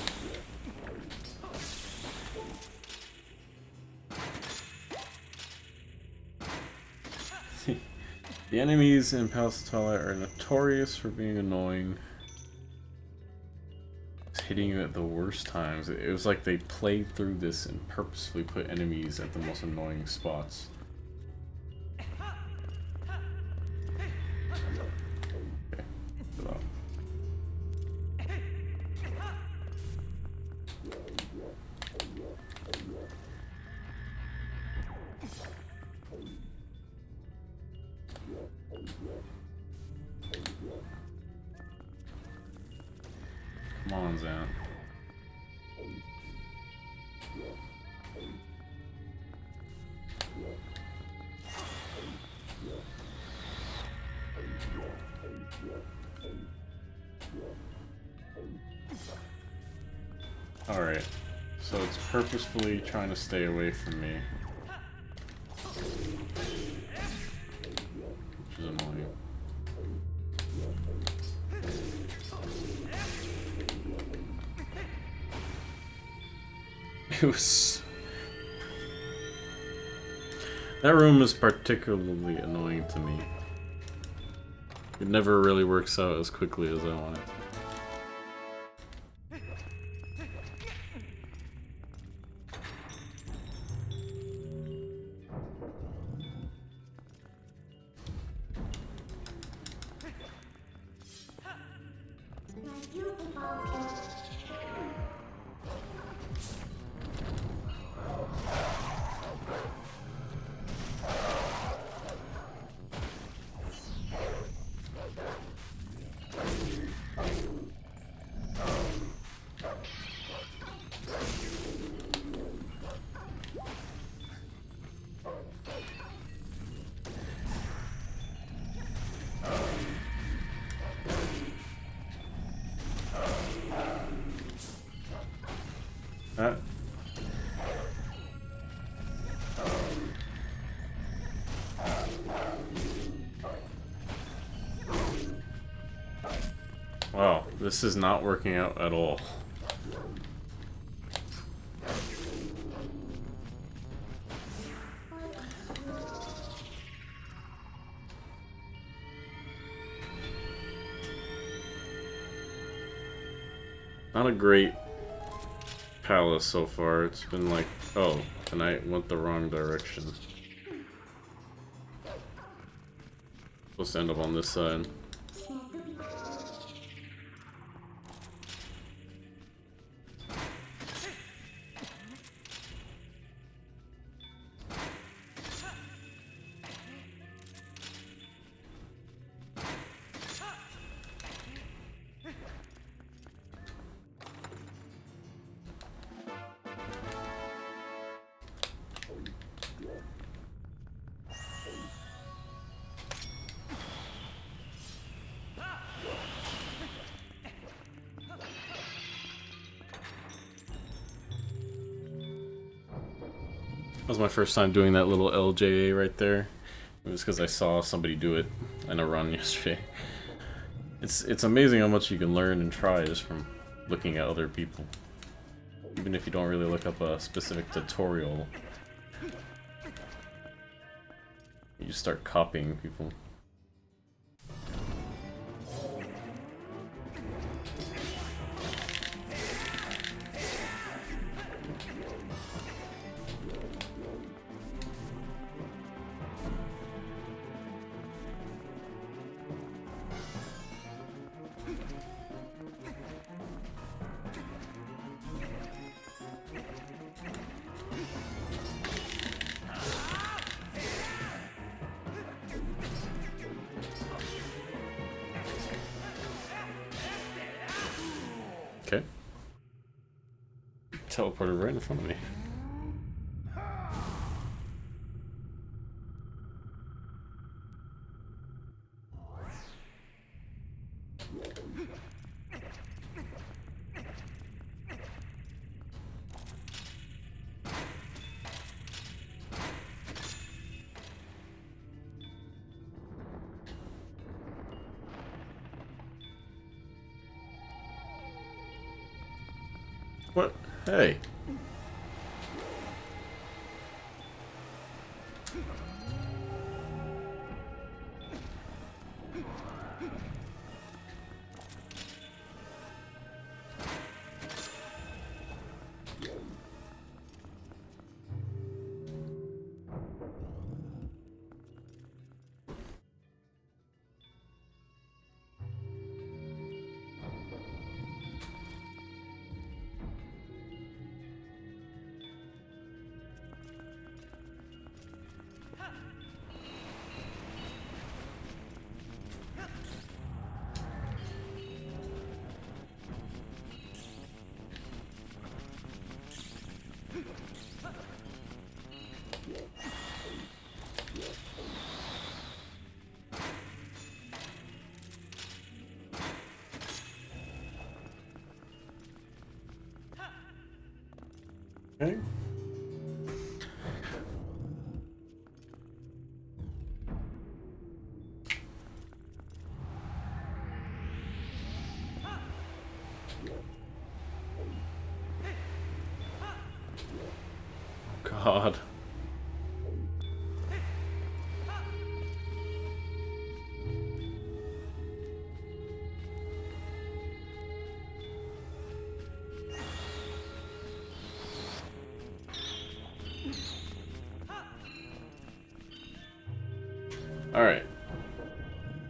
The enemies in Palace of Twilight are notorious for being annoying. It's hitting you at the worst times. It was like they played through this and purposefully put enemies at the most annoying spots. Come on, Zan. Alright, so it's purposefully trying to stay away from me. Which is annoying. It was... That room is particularly annoying to me. It never really works out as quickly as I want it. Wow, this is not working out at all. Not a great palace so far. It's been like, oh, and I went the wrong direction. Supposed to end up on this side. That was my first time doing that little LJA right there. It was because I saw somebody do it in a run yesterday. It's amazing how much you can learn and try just from looking at other people. Even if you don't really look up a specific tutorial. You just start copying people. Okay. Teleported right in front of me. What? Hey. Okay. God. Alright.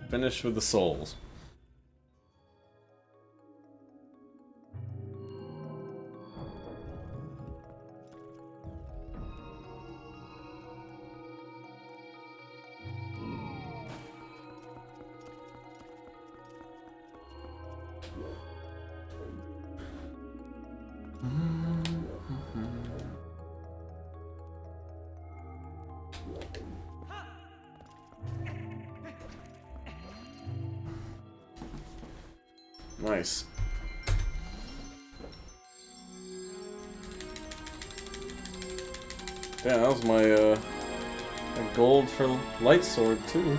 Finish with the souls. Nice. Yeah, that was my gold for light sword too.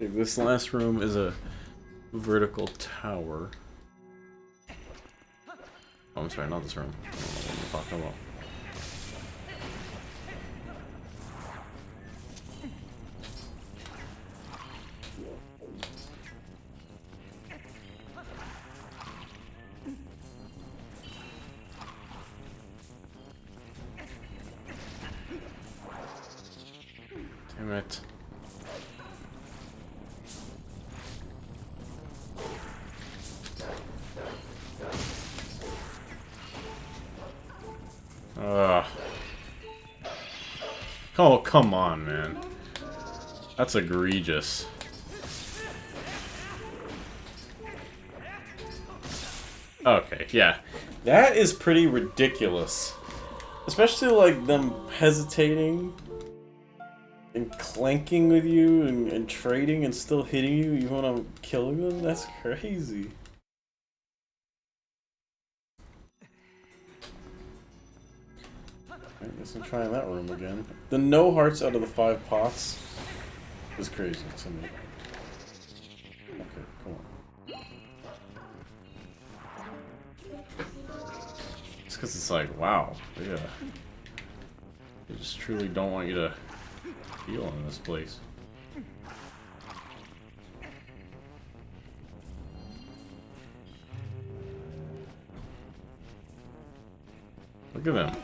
This last room is a vertical tower. Oh, I'm sorry, not this room. I don't know what I'm talking about. Damn it. Oh, come on, man. That's egregious. Okay, yeah. That is pretty ridiculous. Especially, like, them hesitating and clanking with you and trading and still hitting you even when I'm killing them? That's crazy. I guess I'm trying that room again. The no hearts out of the 5 pots is crazy to me. Okay, come on. It's because it's like, wow, yeah. They just truly don't want you to heal in this place. Look at them.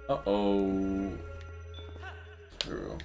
Uh-oh. There we go.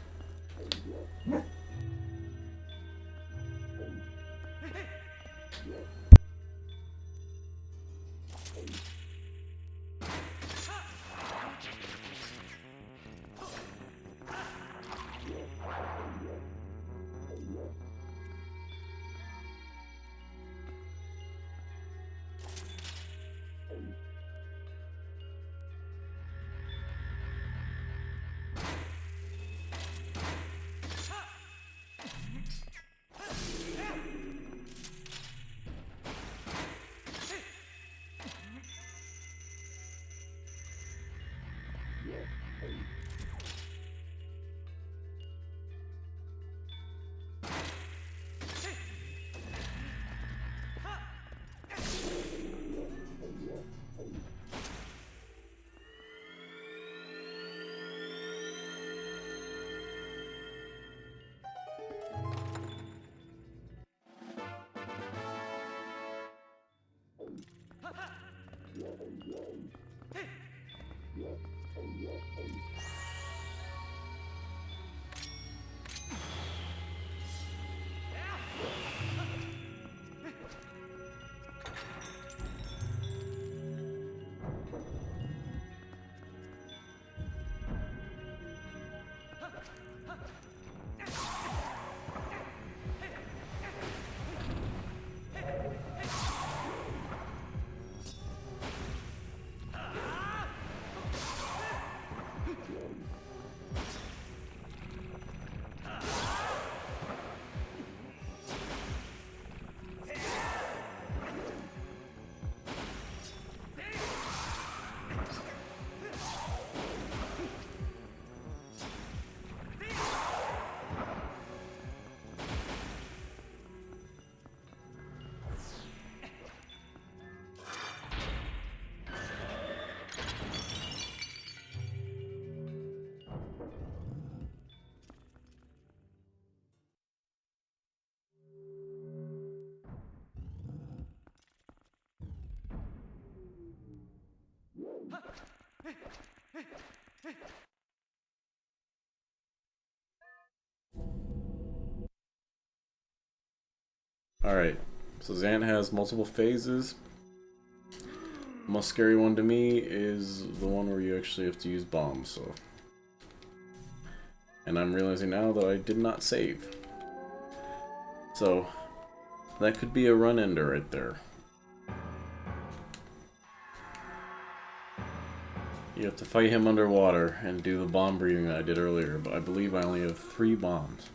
Alright, so Zant has multiple phases. The most scary one to me is the one where you actually have to use bombs, so. And I'm realizing now that I did not save. So, that could be a run ender right there. You have to fight him underwater and do the bomb breathing that I did earlier, but I believe I only have 3 bombs.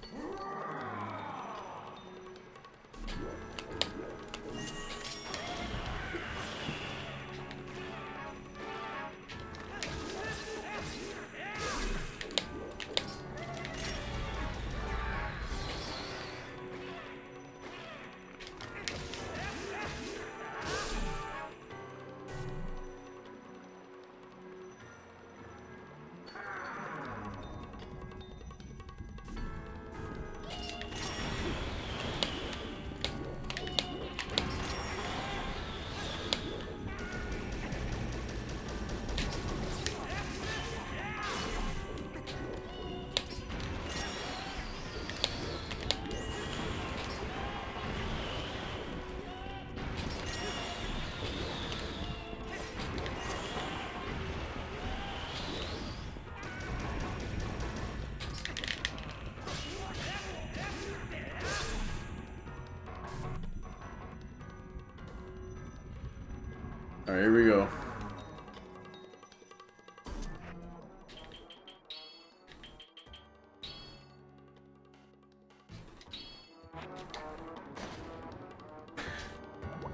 Alright, here we go.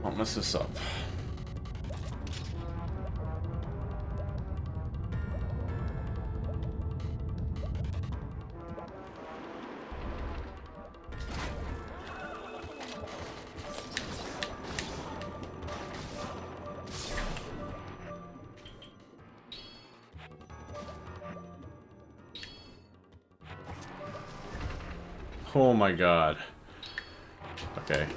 Don't mess this up. Oh my god. Okay.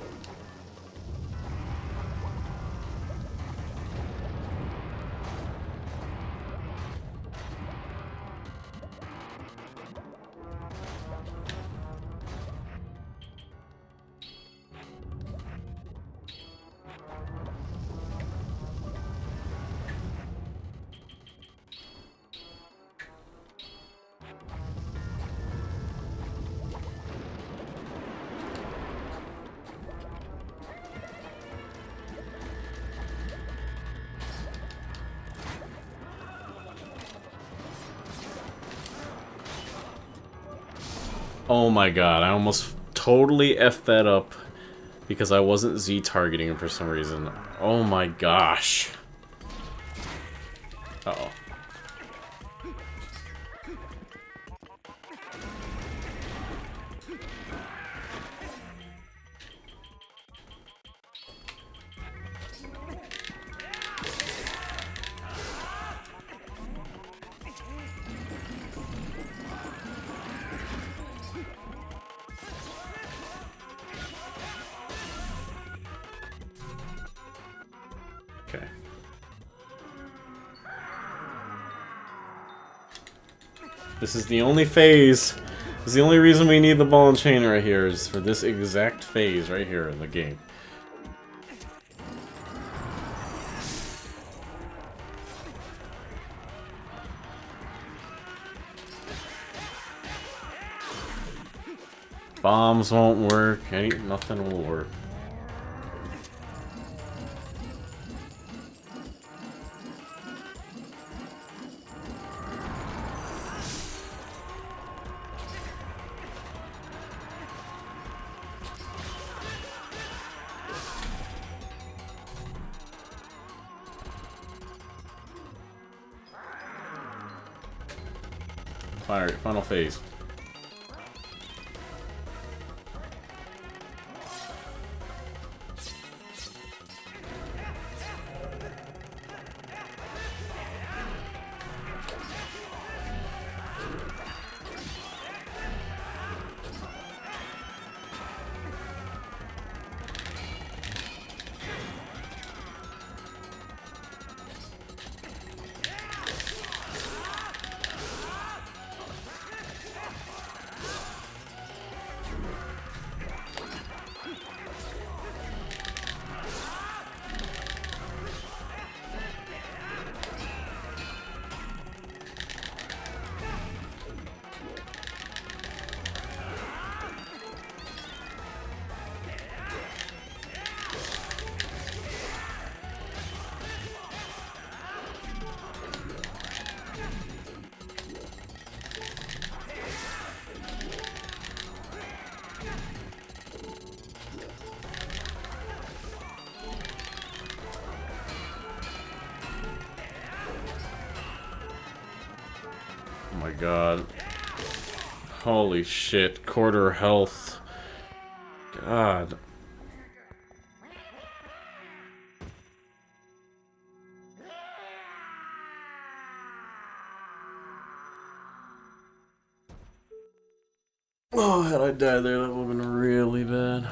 Oh my god, I almost totally effed that up because I wasn't Z targeting him for some reason. Oh my gosh. Uh-oh. Okay. This is the only phase. This is the only reason we need the ball and chain right here, is for this exact phase right here in the game. Bombs won't work. Nothing will work. Alright, final phase. Oh my god. Holy shit, quarter health. God. Oh, had I died there, that would have been really bad.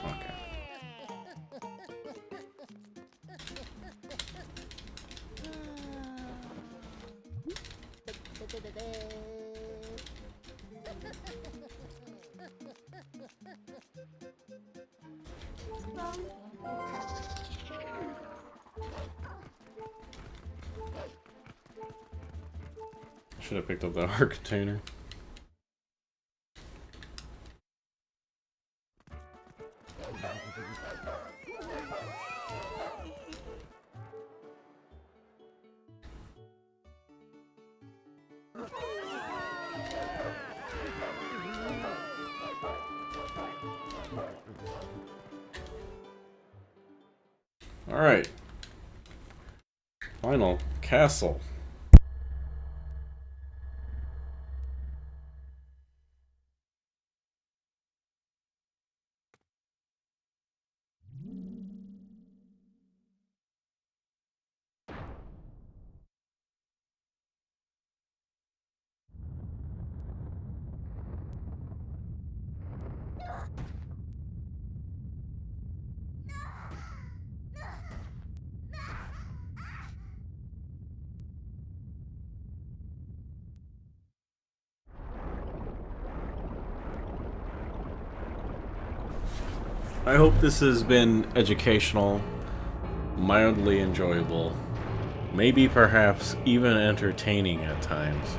Okay. Should have picked up that art container. Alright. Final castle. I hope this has been educational, mildly enjoyable, maybe perhaps even entertaining at times.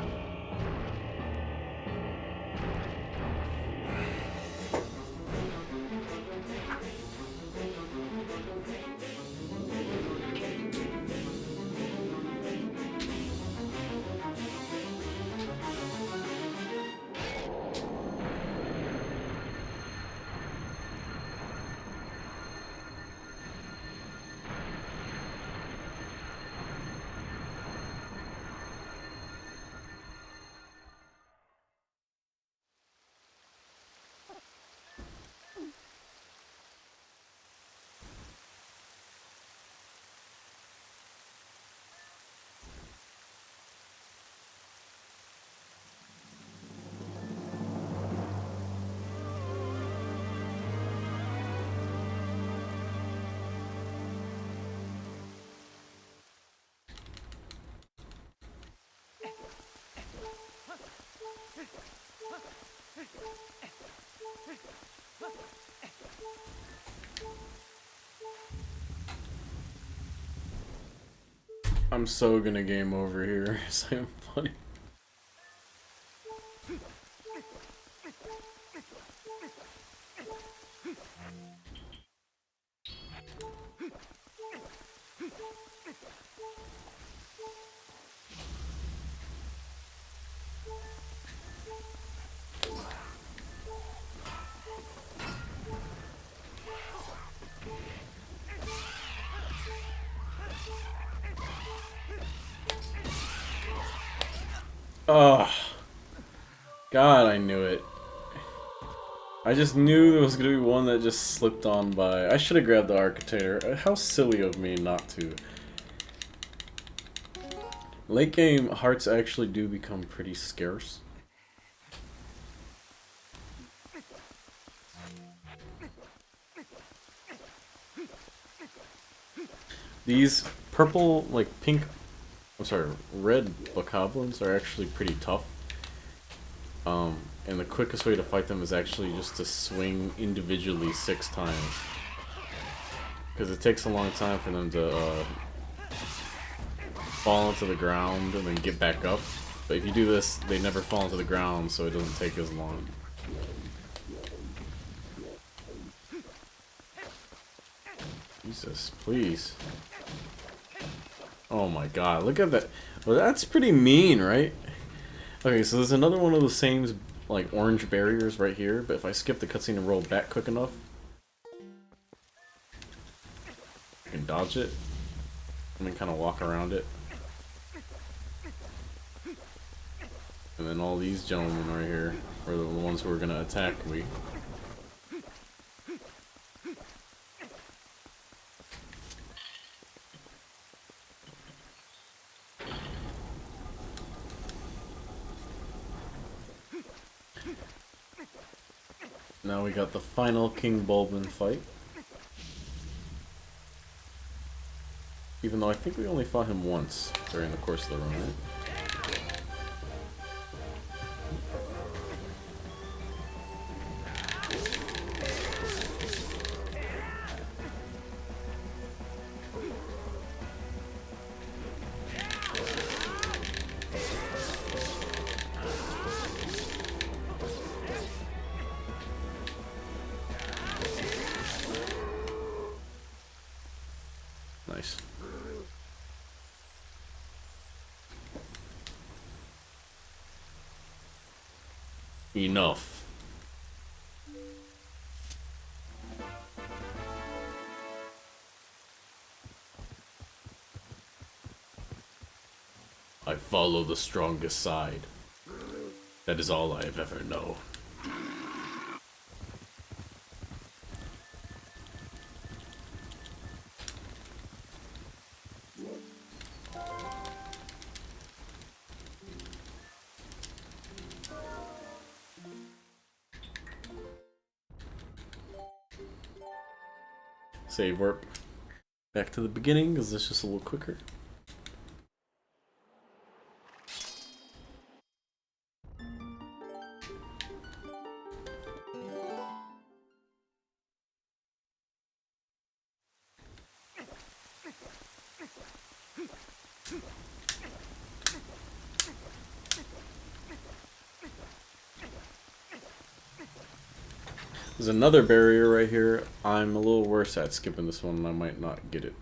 I'm so gonna game over here. So funny. Oh, God, I knew it. I just knew there was gonna be one that just slipped on by. I should have grabbed the Architator. How silly of me not to. Late game hearts actually do become pretty scarce. These purple, like pink, I'm sorry, red bokoblins are actually pretty tough. And the quickest way to fight them is actually just to swing individually 6 times. Because it takes a long time for them to fall into the ground and then get back up. But if you do this, they never fall into the ground, so it doesn't take as long. Jesus, please. Oh my God, look at that. Well, that's pretty mean, right? Okay, so there's another one of the same, like, orange barriers right here, but if I skip the cutscene and roll back quick enough, I can dodge it, and then kind of walk around it. And then all these gentlemen right here are the ones who are going to attack me. Now we got the final King Bulbin fight. Even though I think we only fought him once during the course of the run, right? Nice. Enough. I follow the strongest side. That is all I have ever known. Save warp back to the beginning, because it's just a little quicker. There's another barrier right here. I'm a little worse at skipping this one, and I might not get it.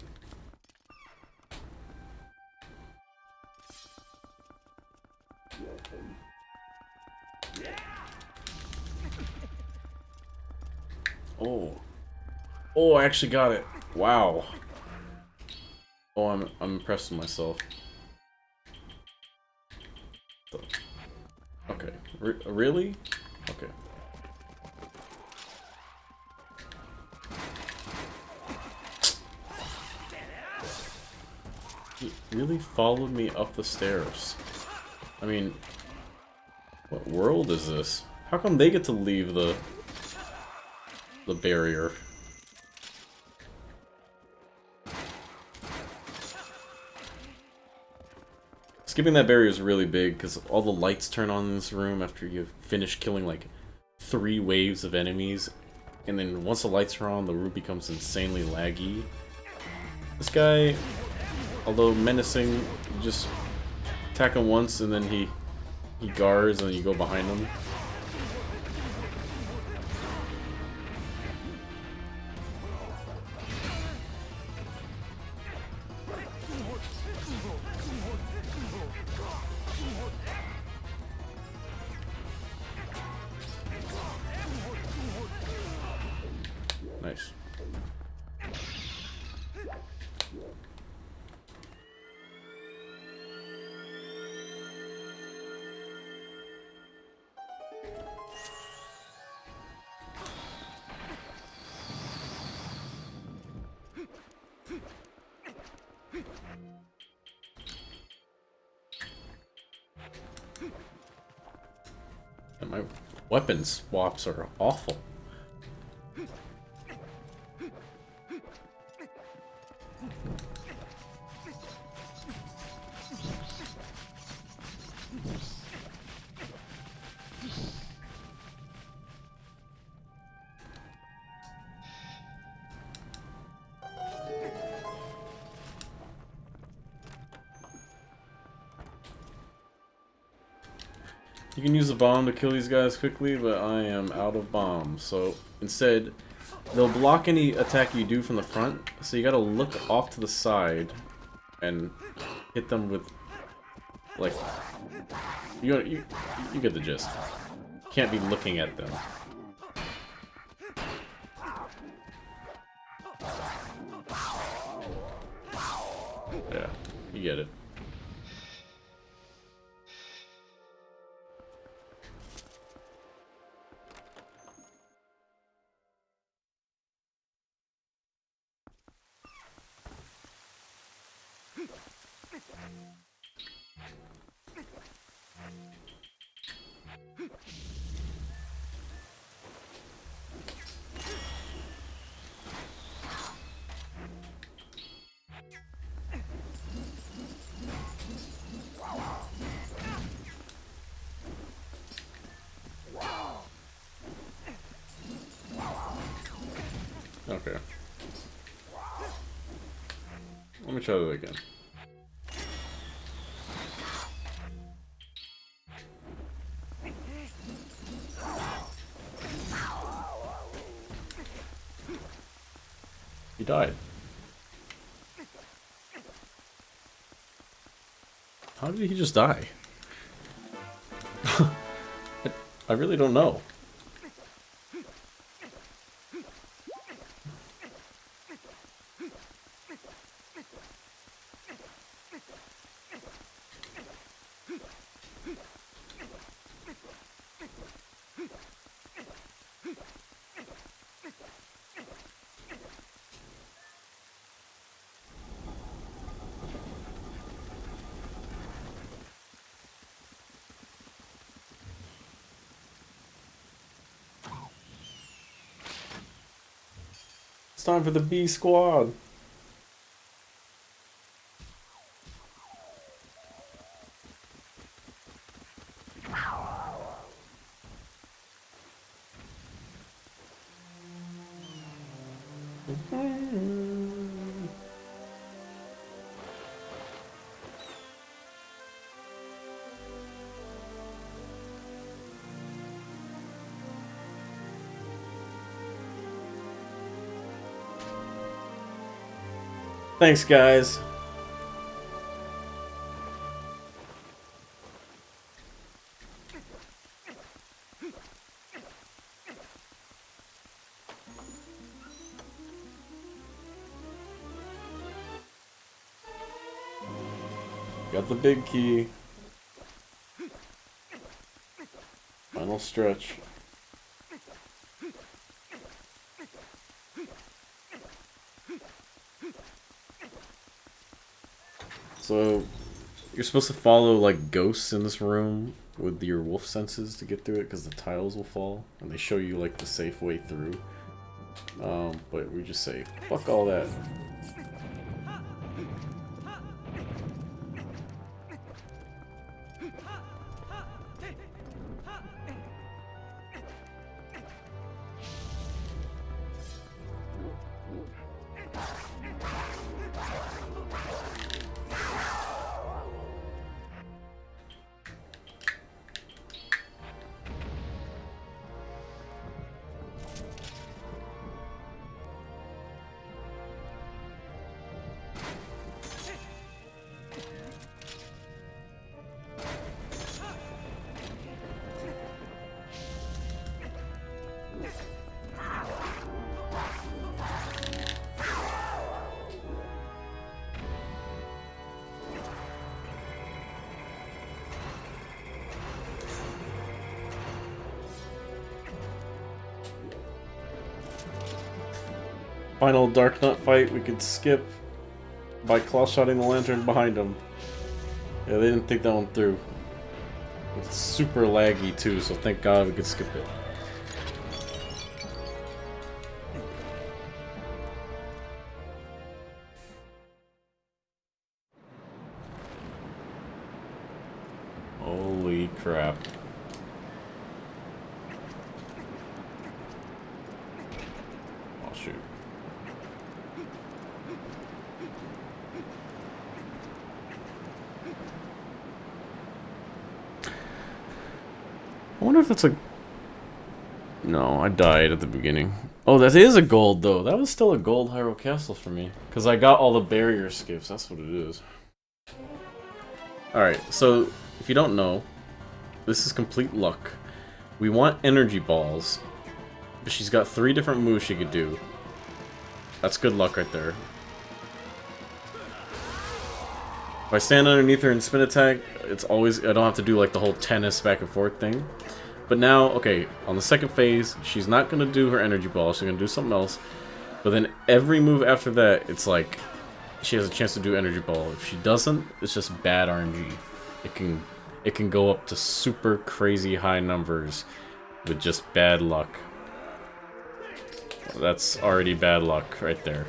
Oh. Oh, I actually got it. Wow. Oh, I'm impressed with myself. Okay. Really? Okay. He really followed me up the stairs. I mean, what world is this? How come they get to leave the barrier? Skipping that barrier is really big because all the lights turn on in this room after you finish killing like 3 waves of enemies, and then once the lights are on, the room becomes insanely laggy. This guy, although menacing, you just attack him once and then he guards and then you go behind him. Nice. And my weapon swaps are awful. You can use a bomb to kill these guys quickly, but I am out of bombs. So instead, they'll block any attack you do from the front. So you gotta look off to the side and hit them with, like, you get the gist. Can't be looking at them. Yeah, you get it. Okay. Let me try that again. He died. How did he just die? I really don't know. It's time for the B squad. Thanks, guys. Got the big key. Final stretch. So, you're supposed to follow, like, ghosts in this room with your wolf senses to get through it, because the tiles will fall, and they show you, like, the safe way through. But we just say, fuck all that. Final Dark Nut fight we could skip by claw-shotting the lantern behind him. Yeah, they didn't think that one through. It's super laggy too, so thank God we could skip it. Holy crap. Oh shoot. I wonder if that's a... No, I died at the beginning. Oh, that is a gold, though. That was still a gold Hyrule Castle for me. Because I got all the barrier skips. That's what it is. Alright, so, if you don't know, this is complete luck. We want energy balls. But she's got 3 different moves she could do. That's good luck right there. If I stand underneath her and spin attack, it's always... I don't have to do, like, the whole tennis back and forth thing. But now, okay, on the second phase, she's not going to do her energy ball, she's going to do something else. But then every move after that, it's like, she has a chance to do energy ball. If she doesn't, it's just bad RNG. It can go up to super crazy high numbers with just bad luck. That's already bad luck right there.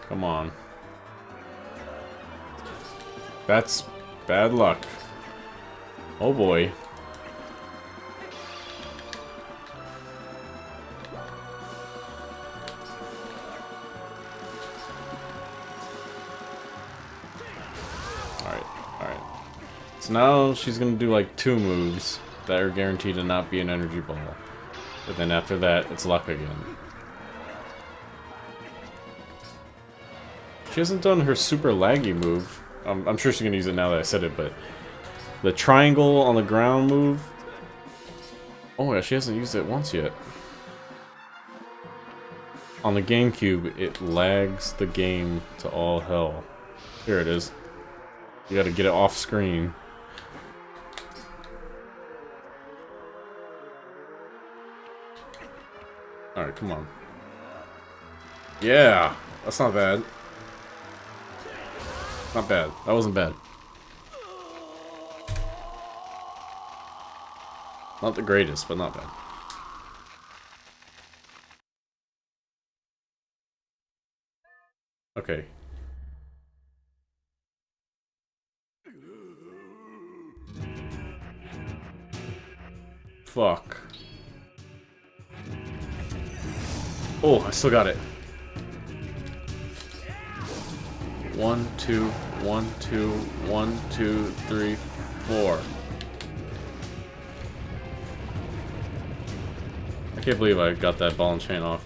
Come on. That's bad luck. Oh boy. So now she's gonna do like 2 moves that are guaranteed to not be an energy ball. But then after that, it's luck again. She hasn't done her super laggy move. I'm sure she's gonna use it now that I said it, but the triangle on the ground move. Oh yeah, she hasn't used it once yet. On the GameCube, it lags the game to all hell. Here it is. You gotta get it off screen. Alright, come on. Yeah! That's not bad. Not bad. That wasn't bad. Not the greatest, but not bad. Okay. Fuck. Oh, I still got it. 1, 2, 1, 2, 1, 2, 3, 4. I can't believe I got that ball and chain off.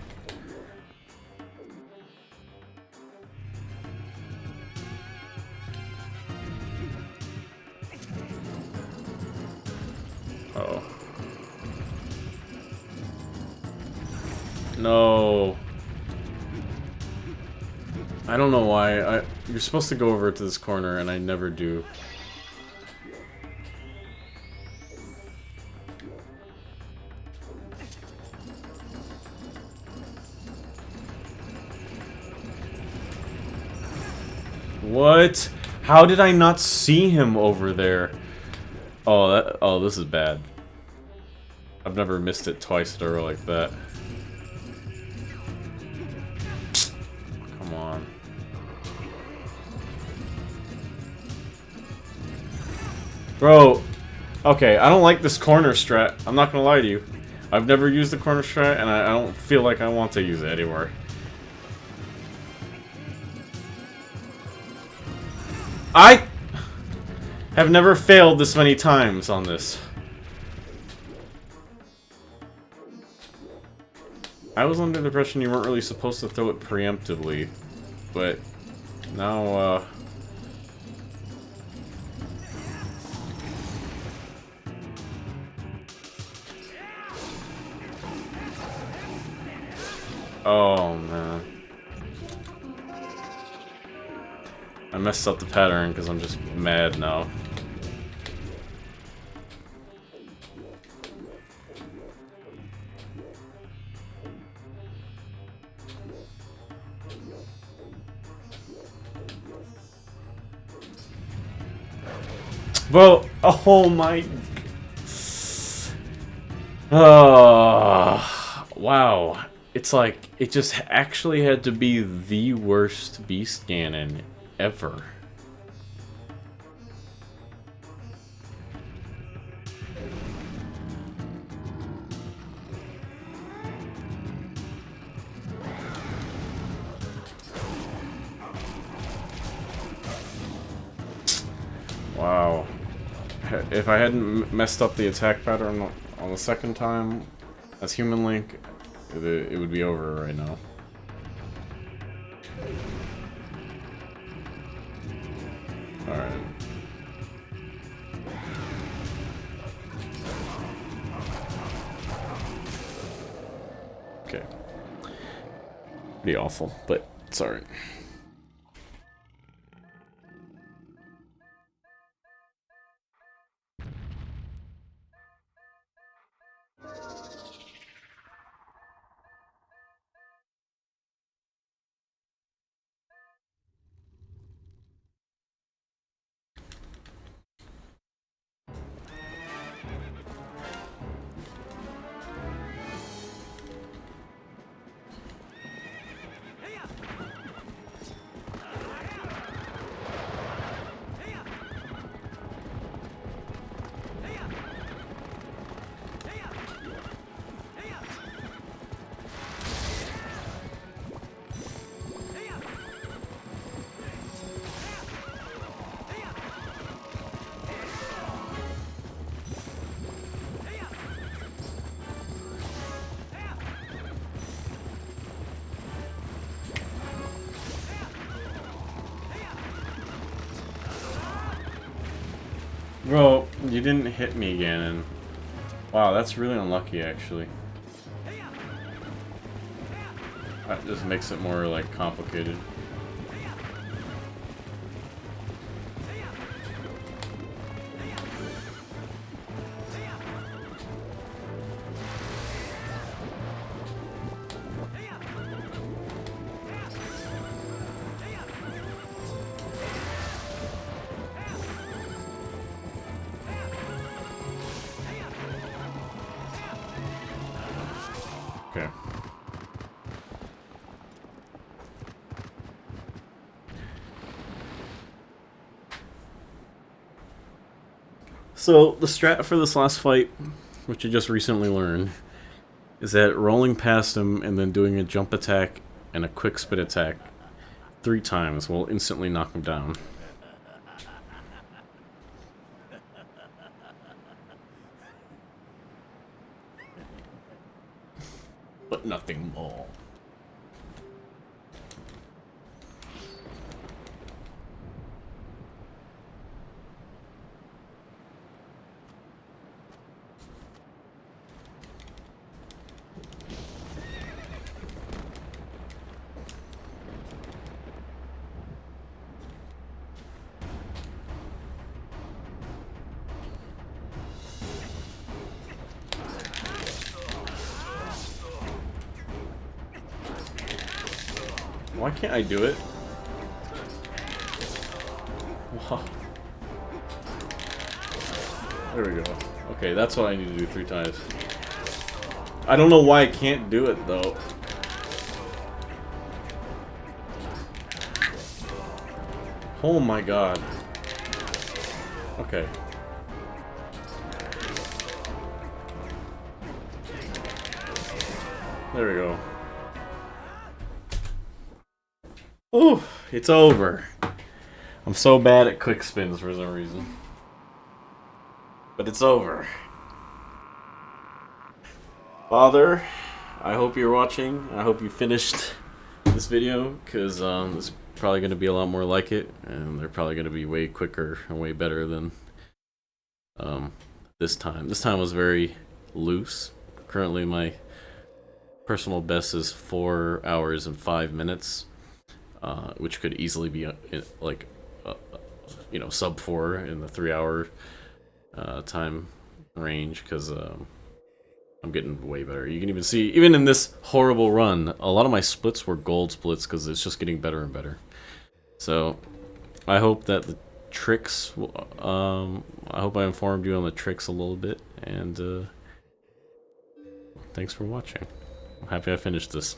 Uh-oh. No. I don't know why. You're supposed to go over to this corner, and I never do. What? How did I not see him over there? Oh, this is bad. I've never missed it twice in a row like that. Come on. Bro, okay, I don't like this corner strat. I'm not gonna lie to you. I've never used the corner strat, and I don't feel like I want to use it anymore. I have never failed this many times on this. I was under the impression you weren't really supposed to throw it preemptively, but now, oh, man. I messed up the pattern because I'm just mad now. Well, oh my... wow. It's like, it just actually had to be the worst beast cannon ever. Wow. If I hadn't messed up the attack pattern on the second time as Human Link, it would be over right now. Alright. Okay. Pretty awful, but it's alright. Bro, you didn't hit me again, and wow, that's really unlucky, actually. That just makes it more, like, complicated. Okay. So, the strat for this last fight, which I just recently learned, is that rolling past him and then doing a jump attack and a quick spin attack 3 times will instantly knock him down. But nothing more. Why can't I do it? Wow. There we go. Okay, that's what I need to do 3 times. I don't know why I can't do it, though. Oh my god. Okay. There we go. Ooh, it's over. I'm so bad at quick spins for some reason. But it's over. Father, I hope you're watching. I hope you finished this video, because there's probably going to be a lot more like it, and they're probably going to be way quicker and way better than this time. This time was very loose. Currently, my personal best is 4 hours and 5 minutes. Which could easily be like, you know, sub 4 in the 3-hour time range, because I'm getting way better. You can even see, even in this horrible run, a lot of my splits were gold splits because it's just getting better and better. So I hope that the tricks, I hope I informed you on the tricks a little bit, and thanks for watching. I'm happy I finished this.